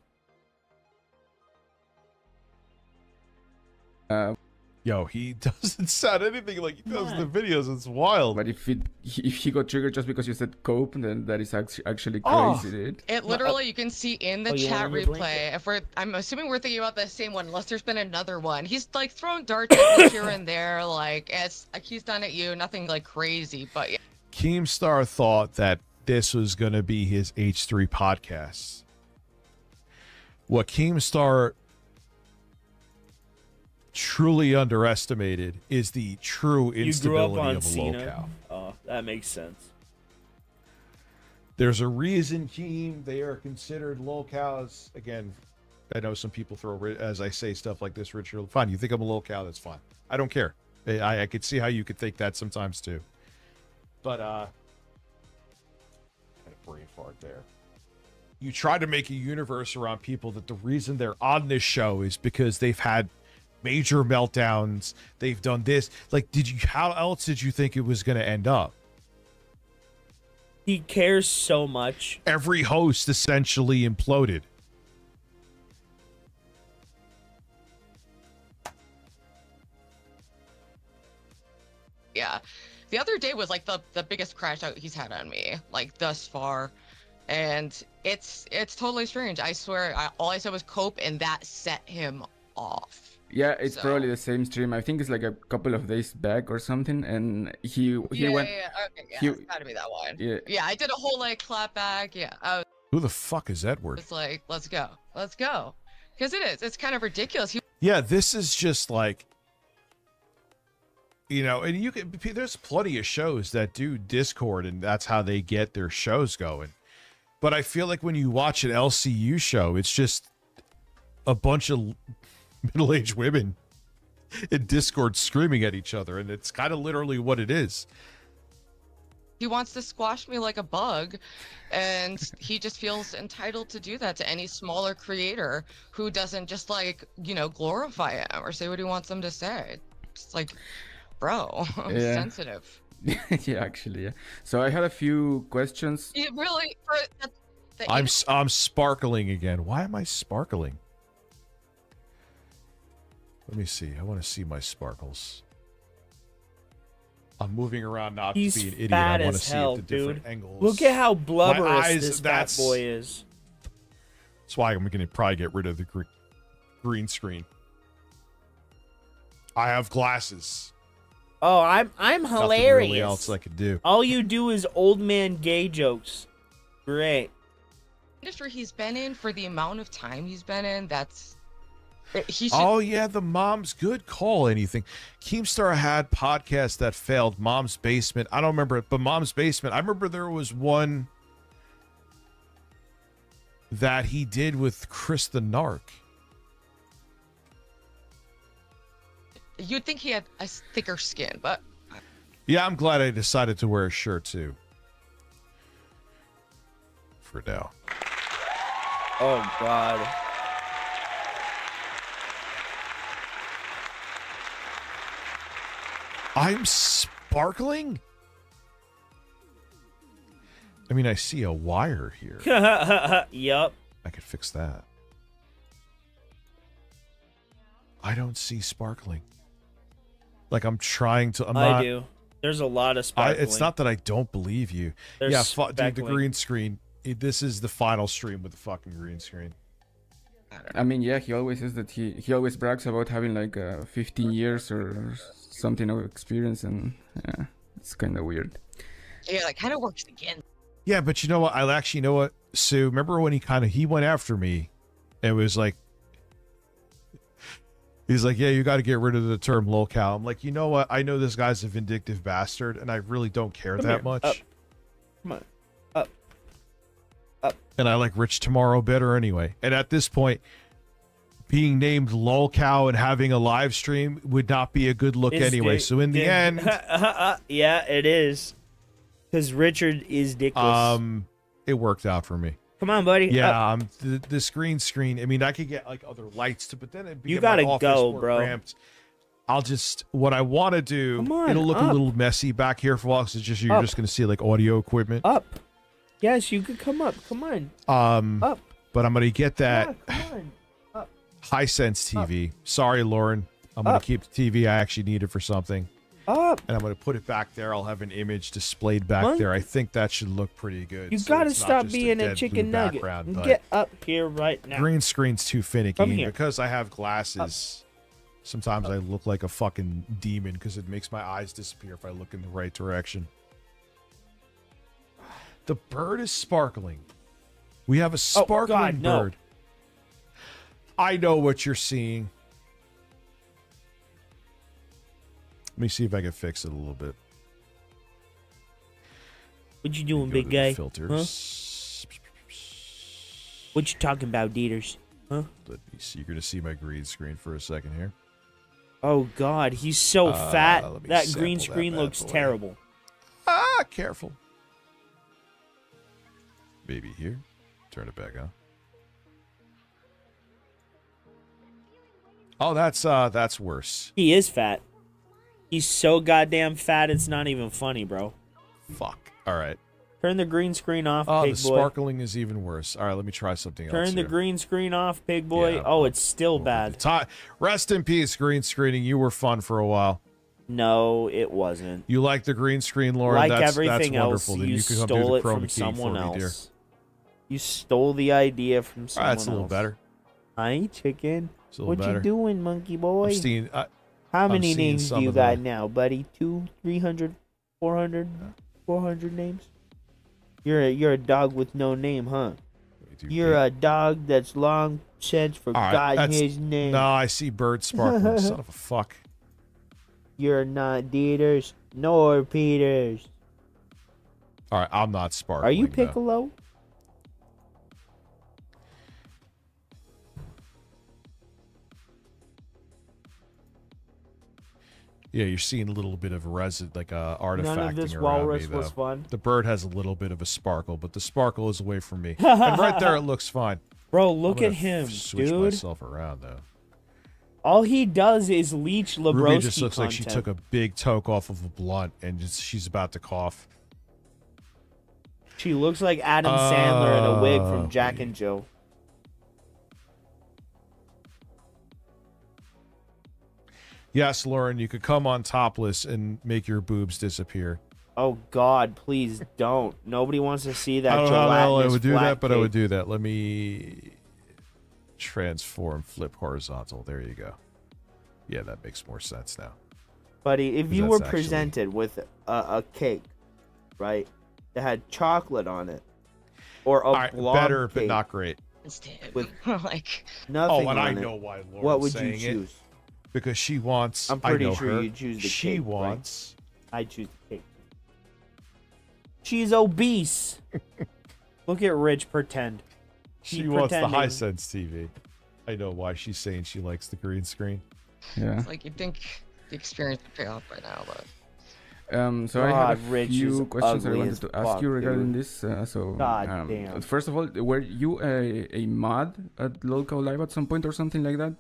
Yo, he doesn't sound anything like he does in the videos. It's wild. But if he got triggered just because you said cope, then that is actually Oh. crazy, dude. It literally, you can see in the Oh, you chat want me to blink replay. If I'm assuming we're thinking about the same one, unless there's been another one. He's like throwing darts at me here and there, like it's like he's done at you, nothing like crazy, but yeah. Keemstar thought that this was going to be his H3 podcast. What Keemstar truly underestimated is the true You grew up instability on of a Cena. locale. Oh, that makes sense. There's a reason, Keem, they are considered locales. Again, I know some people throw, as I say stuff like this, Richard, fine, you think I'm a locale, that's fine. I don't care. I could see how you could think that sometimes too. But, I had a brain fart there. You try to make a universe around people that the reason they're on this show is because they've had major meltdowns. They've done this. Like, how else did you think it was going to end up? He cares so much. Every host essentially imploded. Yeah. The other day was like the biggest crash out he's had on me, like thus far. And it's totally strange. I swear, all I said was cope, and that set him off. Yeah, it's probably the same stream. I think it's like a couple of days back or something, and he went. Yeah, okay, yeah, it's gotta be that one. Yeah, I did a whole like clap back. Yeah, I Who the fuck is Edward? was like, let's go, because it is. It's kind of ridiculous. Yeah, this is just like, you know, and you can. There's plenty of shows that do Discord, and that's how they get their shows going. But I feel like when you watch an LCU show, it's just a bunch of middle-aged women in Discord screaming at each other, and it's kind of literally what it is. He wants to squash me like a bug, and he just feels entitled to do that to any smaller creator who doesn't just like, glorify him or say what he wants them to say. It's like, bro, I'm Yeah. sensitive. Yeah, actually, yeah. So I had a few questions. You really, I'm sparkling again. Why am I sparkling? Let me see. I want to see my sparkles. I'm moving around not to He's be an idiot. fat I want to as see hell, it the different dude. angles. Look at how My blubberous eyes, this fat boy is. That's why I'm going to probably get rid of the green screen. I have glasses. Oh, I'm hilarious. Nothing really else I could do. All you do is old man gay jokes. Great. industry he's been in for the amount of time he's been in, he should... Oh yeah, the Mom's Good Call. Anything. Keemstar had podcasts that failed. Mom's Basement. I don't remember it, but Mom's Basement. I remember there was one that he did with Chris the Narc. You'd think he had a thicker skin, but Yeah, I'm glad I decided to wear a shirt too. For now. Oh God. I'm sparkling? I mean, I see a wire here. Yup. I could fix that. I don't see sparkling. Like I'm trying to. I do. There's a lot of sparkling. It's not that I don't believe you. There's dude, the speckling. green screen. This is the final stream with the fucking green screen. I mean, yeah, he always says that he always brags about having like 15 years or something of experience, and yeah, it's kind of weird. Yeah, that kind of works again. Yeah, but you know what? I actually, you know what, Sue? Remember when he went after me, and was like, he's like, yeah, you got to get rid of the term lolcow. I'm like, you know what? I know this guy's a vindictive bastard, and I really don't care that much. Up. Come on. Up. And I like Rich Tomorrow better anyway. And at this point, being named lolcow and having a live stream would not be a good look anyway. So in the end, yeah, it is. Because Richard is dickless. it worked out for me. Come on, buddy. Yeah, the green screen. I mean, I could get like other lights to, but then it'd be You gotta go, bro. Cramped. I'll just what I want to do. Come on, it'll look a little messy back here for a while. Because it's just you're just gonna see like audio equipment. Up. Yes, you could come up. Come on. Up. But I'm gonna get that Come on. Up. Hisense TV. Sorry, Lauren. I'm gonna keep the TV I actually needed for something. Up. And I'm gonna put it back there. I'll have an image displayed back there. I think that should look pretty good. You so gotta it's not stop just being a dead chicken blue nugget. background, but Get up here right now. green screen's too finicky. Come And here. because I have glasses, sometimes I look like a fucking demon because it makes my eyes disappear if I look in the right direction. The bird is sparkling. We have a sparkling no. bird. I know what you're seeing. Let me see if I can fix it a little bit. What you doing, big to the guy? filters. Huh? What you talking about, Dieters? Huh? Let me see. You're gonna see my green screen for a second here. Oh God, he's so fat. let me That sample green that screen bad looks boy. terrible. Careful. Maybe here. Turn it back on. Oh, that's worse. He is fat. He's so goddamn fat, it's not even funny, bro. Fuck. All right. Turn the green screen off, Oh, pig the boy. sparkling is even worse. All right, let me try something else. Turn the here. green screen off, pig boy. Yeah, oh, it's still bad. Rest in peace, green screening. You were fun for a while. No, it wasn't. You like the green screen, Lauren? Like that's everything wonderful. else, Then you can come do stole the it chroma from key someone for me, dear. else. You stole the idea from All someone right, else. that's a little better. Hi, chicken. It's a little What better. you doing, monkey boy? How I'm many seeing names some do you of got the- now, buddy? 200, 300, 400, 400 names? You're a dog with no name, huh? You're a dog that's long since All right, forgotten that's- his name. No, I see bird sparkling. Son of a fuck. You're not Dieters nor Peters. All right, I'm not sparkling. Are you though. Piccolo? Yeah, you're seeing a little bit of resin, like artifacting None of this around walrus me, though. was fun. The bird has a little bit of a sparkle, but the sparkle is away from me. And right there, it looks fine. Bro, I'm look gonna at him, switch dude. myself around though. All he does is leech Lebroski Ruby just looks like she content. took a big toke off of a blunt and she's about to cough. She looks like Adam Sandler in a wig from Jack and Jill. Yes, Lauren, you could come on topless and make your boobs disappear. Oh God, please don't. Nobody wants to see that I don't know how the hell I gelatinous would do flat that, but I cake. would do that. Let me transform, flip horizontal. There you go. Yeah, that makes more sense now. Buddy, if 'Cause you that's were actually- presented with a cake, right, that had chocolate on it, or a All right, blob better, but cake not great. Instead, with like nothing Oh, and I on it, know why Lauren's what would you saying it. choose? Because she wants. I'm pretty I know sure her. you'd choose the she cake, right? wants. I choose the cake. She's obese. Look at Rich pretend. She He wants the pretending. Hisense TV. I know why she's saying she likes the green screen. Yeah. it's like you'd think the experience would pay off by now, but So I have God, a Rich few is questions I ugly wanted as to ask fuck, you regarding dude. this. God damn. First of all, were you a mod at Local Live at some point or something like that?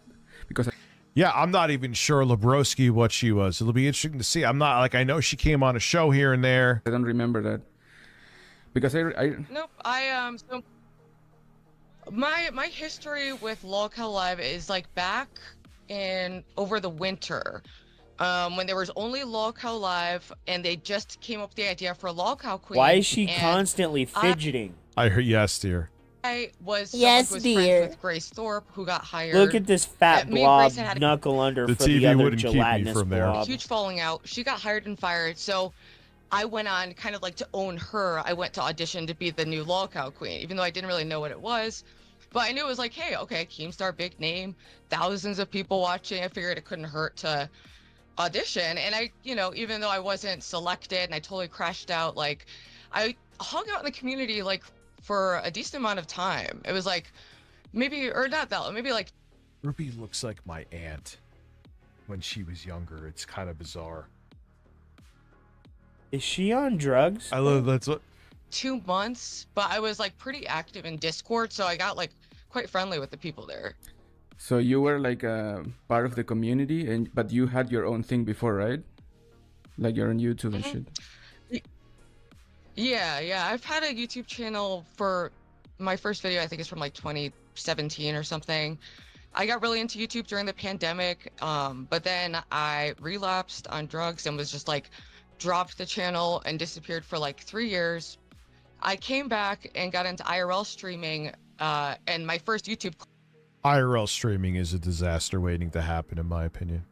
Because Yeah, I'm not even sure Lebroski what she was. It'll be interesting to see. I'm not like I know she came on a show here and there. I don't remember that. Because I nope. So my history with Lolcow Live is like back in over the winter. when there was only LolCow Live, and they just came up with the idea for LolCow Queen. Why is she and constantly fidgeting? I heard yes, dear. I was Yes, someone who was dear. friends with Grace Thorpe, who got hired. Look at this fat Me and blob Grace had a knuckle under The for the TV other wouldn't keep me gelatinous from there. blob. huge falling out. She got hired and fired, so I went on kind of like to own her. I went to audition to be the new LolCow Queen, even though I didn't really know what it was. But I knew it was like, hey, okay, Keemstar, big name, thousands of people watching. I figured it couldn't hurt to audition. And I, you know, even though I wasn't selected and I totally crashed out, like I hung out in the community like for a decent amount of time. It was like maybe, or not that, maybe like Ruby looks like my aunt when she was younger. It's kind of bizarre. Is she on drugs? I love that's what 2 months, but I was like pretty active in Discord, so I got like quite friendly with the people there. So you were like a part of the community, but you had your own thing before, right? Like you're on YouTube and shit. Yeah. I've had a YouTube channel for my first video, I think it's from like 2017 or something. I got really into YouTube during the pandemic, but then I relapsed on drugs and was just like dropped the channel and disappeared for like 3 years. I came back and got into IRL streaming, and my first YouTube. IRL streaming is a disaster waiting to happen, in my opinion.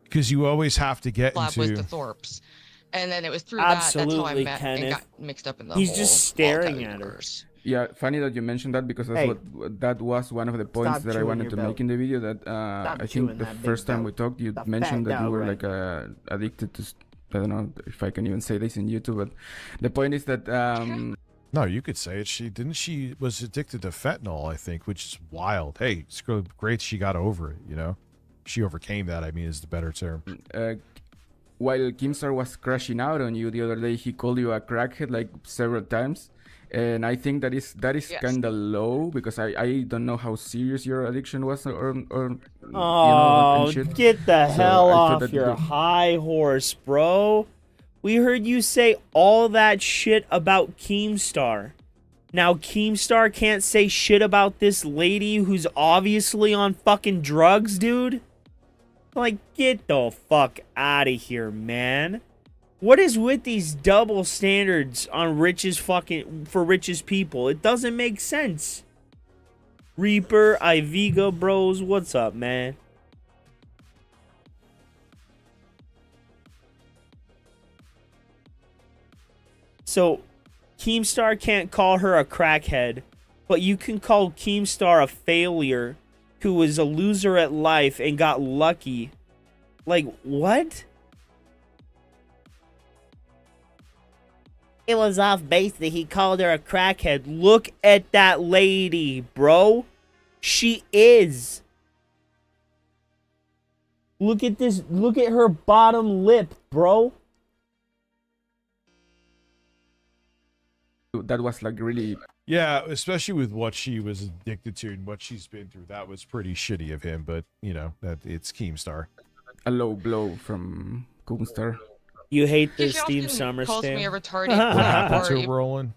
Because you always have to get collab into. with the Thorpes, and then it was through that's how I met Kenneth. and got mixed up in the He's whole just staring LolCow at her. universe. Yeah, funny that you mentioned that because that's Hey. that was one of the points Stop that I chewing wanted your to belt. make in the video. That I chewing think the that big first time belt. we talked, you The mentioned fat that you were belt, like addicted to. I don't know if I can even say this in YouTube, but the point is that No, you could say it. She was addicted to fentanyl, I think, which is wild. Hey, it's great she got over it, you know? She overcame that, I mean, is the better term. while Keemstar was crashing out on you the other day, he called you a crackhead like several times. And I think that is Yes. kind of low because I don't know how serious your addiction was or you know, Oh, and shit. get the So hell I thought off that your the- high horse, bro. We heard you say all that shit about Keemstar. Now Keemstar can't say shit about this lady who's obviously on fucking drugs, dude? Like, get the fuck out of here, man. What is with these double standards on for richest people? It doesn't make sense. Reaper, Iviga bros, what's up, man? So, Keemstar can't call her a crackhead, but you can call Keemstar a failure who was a loser at life and got lucky. Like, what? It was off base that he called her a crackhead. Look at that lady, bro. She is. Look at this. Look at her bottom lip, bro. That was like really. Yeah, especially with what she was addicted to and what she's been through. That was pretty shitty of him, but, you know, that it's Keemstar. A low blow from Keemstar. You hate He this Steve often Summer calls me a stan? retarded. What happened to or Roland?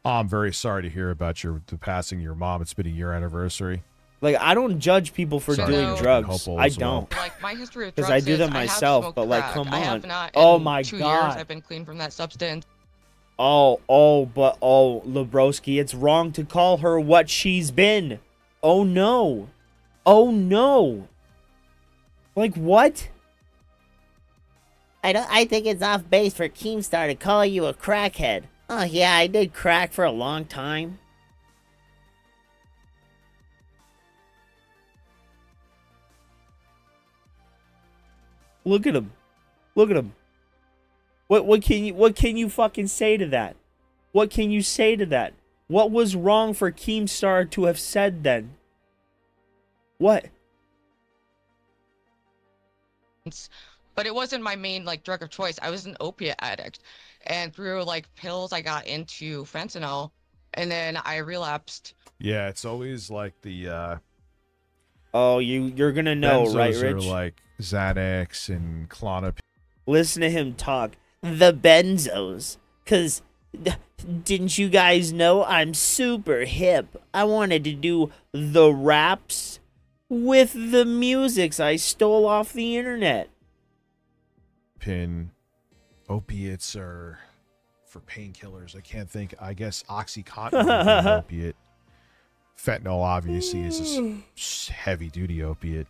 Oh, I'm very sorry to hear about the passing of your mom. It's been a year anniversary. Like, I don't judge people for Sorry, doing I drugs. hope all I is well. don't. Like my history with Because drugs I do is them I have myself, smoked but like, crack. come I have on. not Oh in my 2 God. years I've been clean from that substance. Oh, Lebrowski, it's wrong to call her what she's been. Oh, no. Oh, no. Like, what? I think it's off base for Keemstar to call you a crackhead. Oh yeah, I did crack for a long time. Look at him. Look at him. What can you fucking say to that? What can you say to that? What was wrong for Keemstar to have said then? What? But it wasn't my main like drug of choice. I was an opiate addict, and through like pills I got into fentanyl, and then I relapsed. Yeah, it's always like the Oh, you're gonna know, benzos right, are Rich? like Xanax and Klonopin. Listen to him talk. The benzos. Cause Didn't you guys know I'm super hip? I wanted to do the raps with the musics I stole off the internet. Pin opiates are for painkillers. I can't think. I guess Oxycontin would be an opiate. Fentanyl obviously is a heavy duty opiate.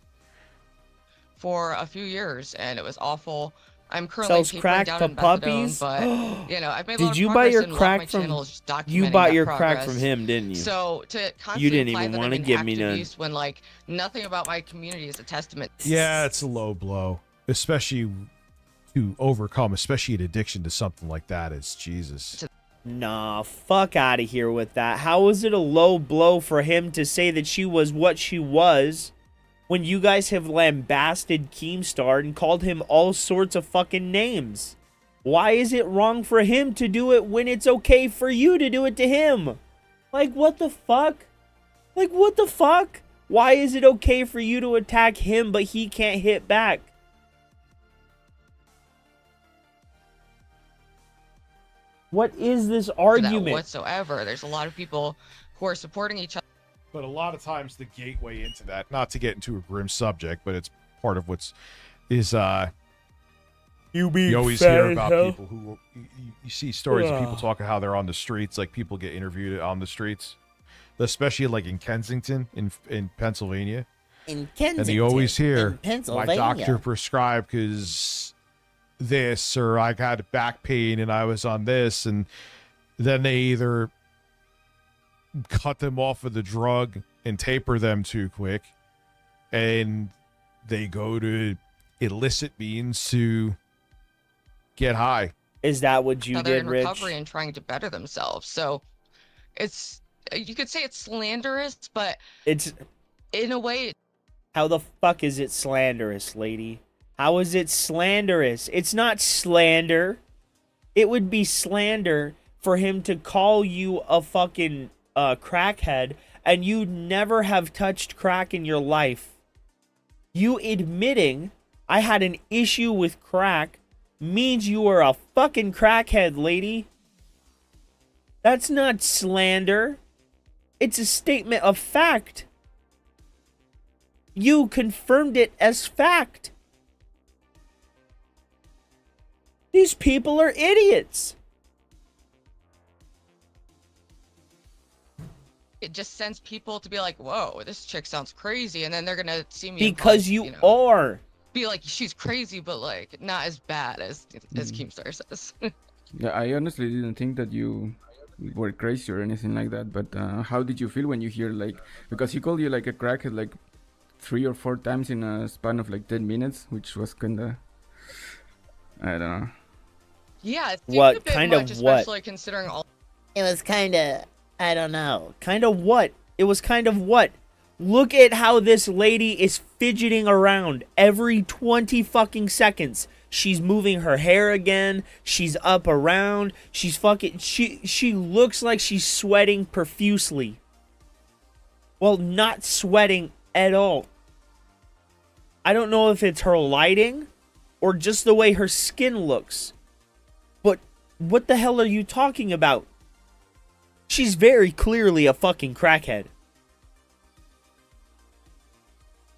For a few years, and it was awful. I'm currently Sells tapering crack down to in methadone, puppies? but you know, I've made a lot Did of you buy progress your and a lot of crack my from? channel is just You documenting bought that your progress. crack from him, didn't you? So to constantly You didn't imply even that want I'm to an give me active none. beast when like nothing about my community is a testament. Yeah, it's a low blow, especially to overcome, especially an addiction to something like that. Is Jesus. Nah, fuck out of here with that. How is it a low blow for him to say that she was what she was when you guys have lambasted Keemstar and called him all sorts of fucking names? Why is it wrong for him to do it when it's okay for you to do it to him? Like, what the fuck? Like, what the fuck? Why is it okay for you to attack him but he can't hit back? What is this To that argument? whatsoever. There's a lot of people who are supporting each other. But a lot of times the gateway into that, not to get into a grim subject, but it's part of what's is you always hear about people who you see stories of people talking how they're on the streets, like people get interviewed on the streets, especially like in Kensington in Pennsylvania. In Kensington, and you always hear in Pennsylvania, my doctor prescribed because this, or I got back pain and I was on this, and then they either cut them off of the drug and taper them too quick, and they go to illicit means to get high. Is that what you They're did, in Rich? recovery and trying to better themselves. So it's, you could say it's slanderous, but It's in a way, how the fuck is it slanderous, lady? How is it slanderous? It's not slander. It would be slander for him to call you a fucking crackhead and you never have touched crack in your life. You admitting I had an issue with crack means you are a fucking crackhead, lady. That's not slander. It's a statement of fact. You confirmed it as fact. These people are idiots. it just sends people to be like, whoa, this chick sounds crazy. And then they're going to see me. Because you are. Be like, she's crazy, but like not as bad as Keemstar says. Yeah, I honestly didn't think that you were crazy or anything like that. But how did you feel when you hear like, because he called you like a crackhead like 3 or 4 times in a span of like 10 minutes, which was kinda, I don't know. Yeah, it seemed What a bit kind much, of what? especially considering all. It was kind of, I don't know. Kind of what? It was kind of what? Look at how this lady is fidgeting around every 20 fucking seconds. She's moving her hair again. She's up around. She's fucking, she looks like she's sweating profusely. Well, not sweating at all. I don't know if it's her lighting or just the way her skin looks. But what the hell are you talking about? She's very clearly a fucking crackhead.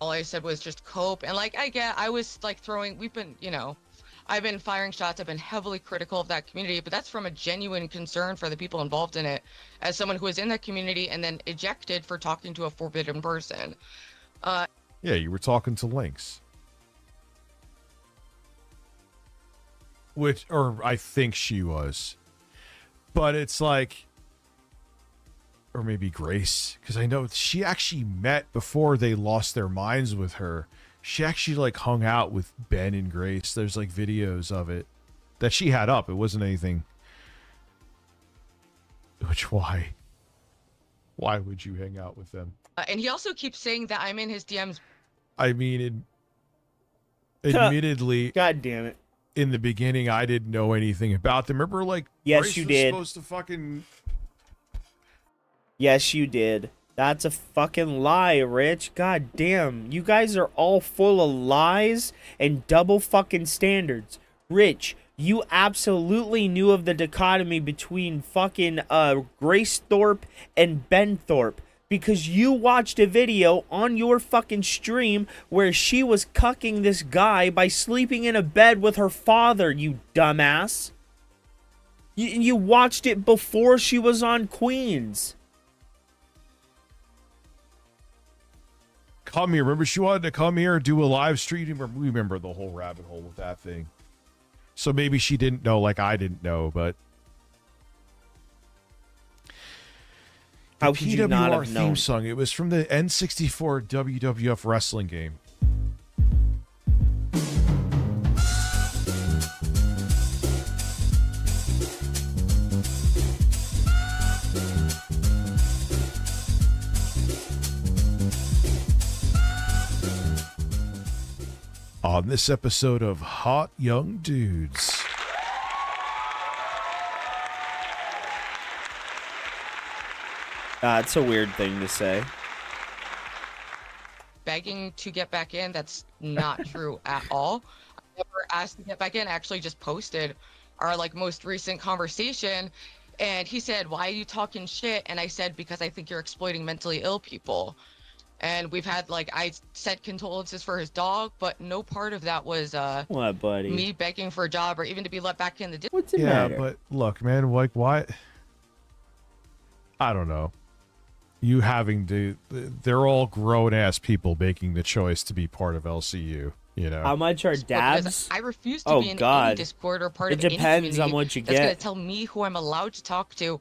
All I said was just cope. And like, I was like throwing, I've been firing shots. I've been heavily critical of that community, but that's from a genuine concern for the people involved in it. As someone who was in that community and then ejected for talking to a forbidden person. Yeah, you were talking to Lynx. Or I think she was. But it's like, or maybe Grace, because I know she actually met before they lost their minds with her. She actually like hung out with Ben and Grace. There's like videos of it that she had up. It wasn't anything. Which why would you hang out with them? And he also keeps saying that I'm in his DMs. I mean, admittedly, God damn it. In the beginning, I didn't know anything about them. Remember, like, yes, Grace you was did. Supposed to fucking. Yes, you did. That's a fucking lie, Rich. God damn. You guys are all full of lies and double fucking standards. Rich, You absolutely knew of the dichotomy between fucking Grace Thorpe and Ben Thorpe because you watched a video on your fucking stream where she was cucking this guy by sleeping in a bed with her father, you dumbass. You watched it before she was on Queens. Come here. Remember she wanted to come here and do a live stream? We remember the whole rabbit hole with that thing. So maybe she didn't know like I didn't know, but... How could you not have known? Theme song. It was from the N64 WWF wrestling game. On this episode of Hot Young Dudes. It's a weird thing to say. Begging to get back in, that's not true at all. I never asked to get back in. I actually just posted our like most recent conversation, and he said, "Why are you talking shit?" And I said, "Because I think you're exploiting mentally ill people." And we've had like, I sent condolences for his dog, but no part of that was what, buddy? Me begging for a job or even to be let back in the. What's the Yeah, matter? but look, man, like what? I don't know. You having to, they're all grown ass people making the choice to be part of LCU. You know how much are dabs? Because I refuse to be in any Discord or part of any community. It depends on what you that's get. Gonna tell me who I'm allowed to talk to.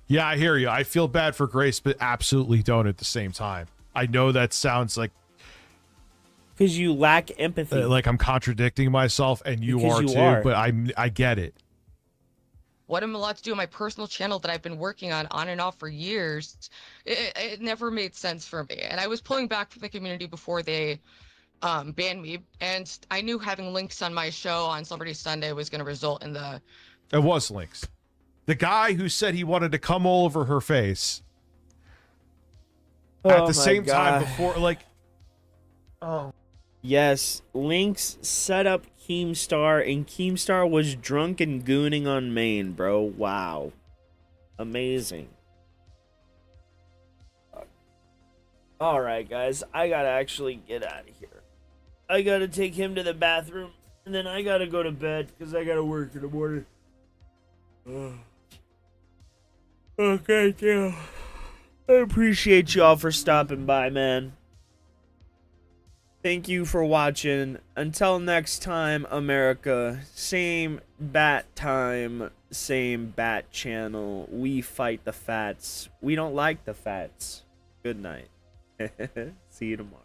Yeah, I hear you. I feel bad for Grace, but absolutely don't at the same time. I know that sounds like because you lack empathy. Like I'm contradicting myself, and you because are you too. are. But I get it. What I'm allowed to do on my personal channel that I've been working on and off for years, it never made sense for me. And I was pulling back from the community before they banned me. And I knew having links on my show on Celebrity Sunday was going to result in the... It was links. The guy who said he wanted to come all over her face at the same time before, like... Oh. Yes, Lynx set up Keemstar, and Keemstar was drunk and gooning on Maine, bro. Wow. Amazing. Alright, guys. I gotta actually get out of here. I gotta take him to the bathroom, and then I gotta go to bed, because I gotta work in the morning. Okay, yeah. I appreciate y'all for stopping by, man. Thank you for watching. Until next time, America. Same bat time, same bat channel. We fight the fats. We don't like the fats. Good night. See you tomorrow.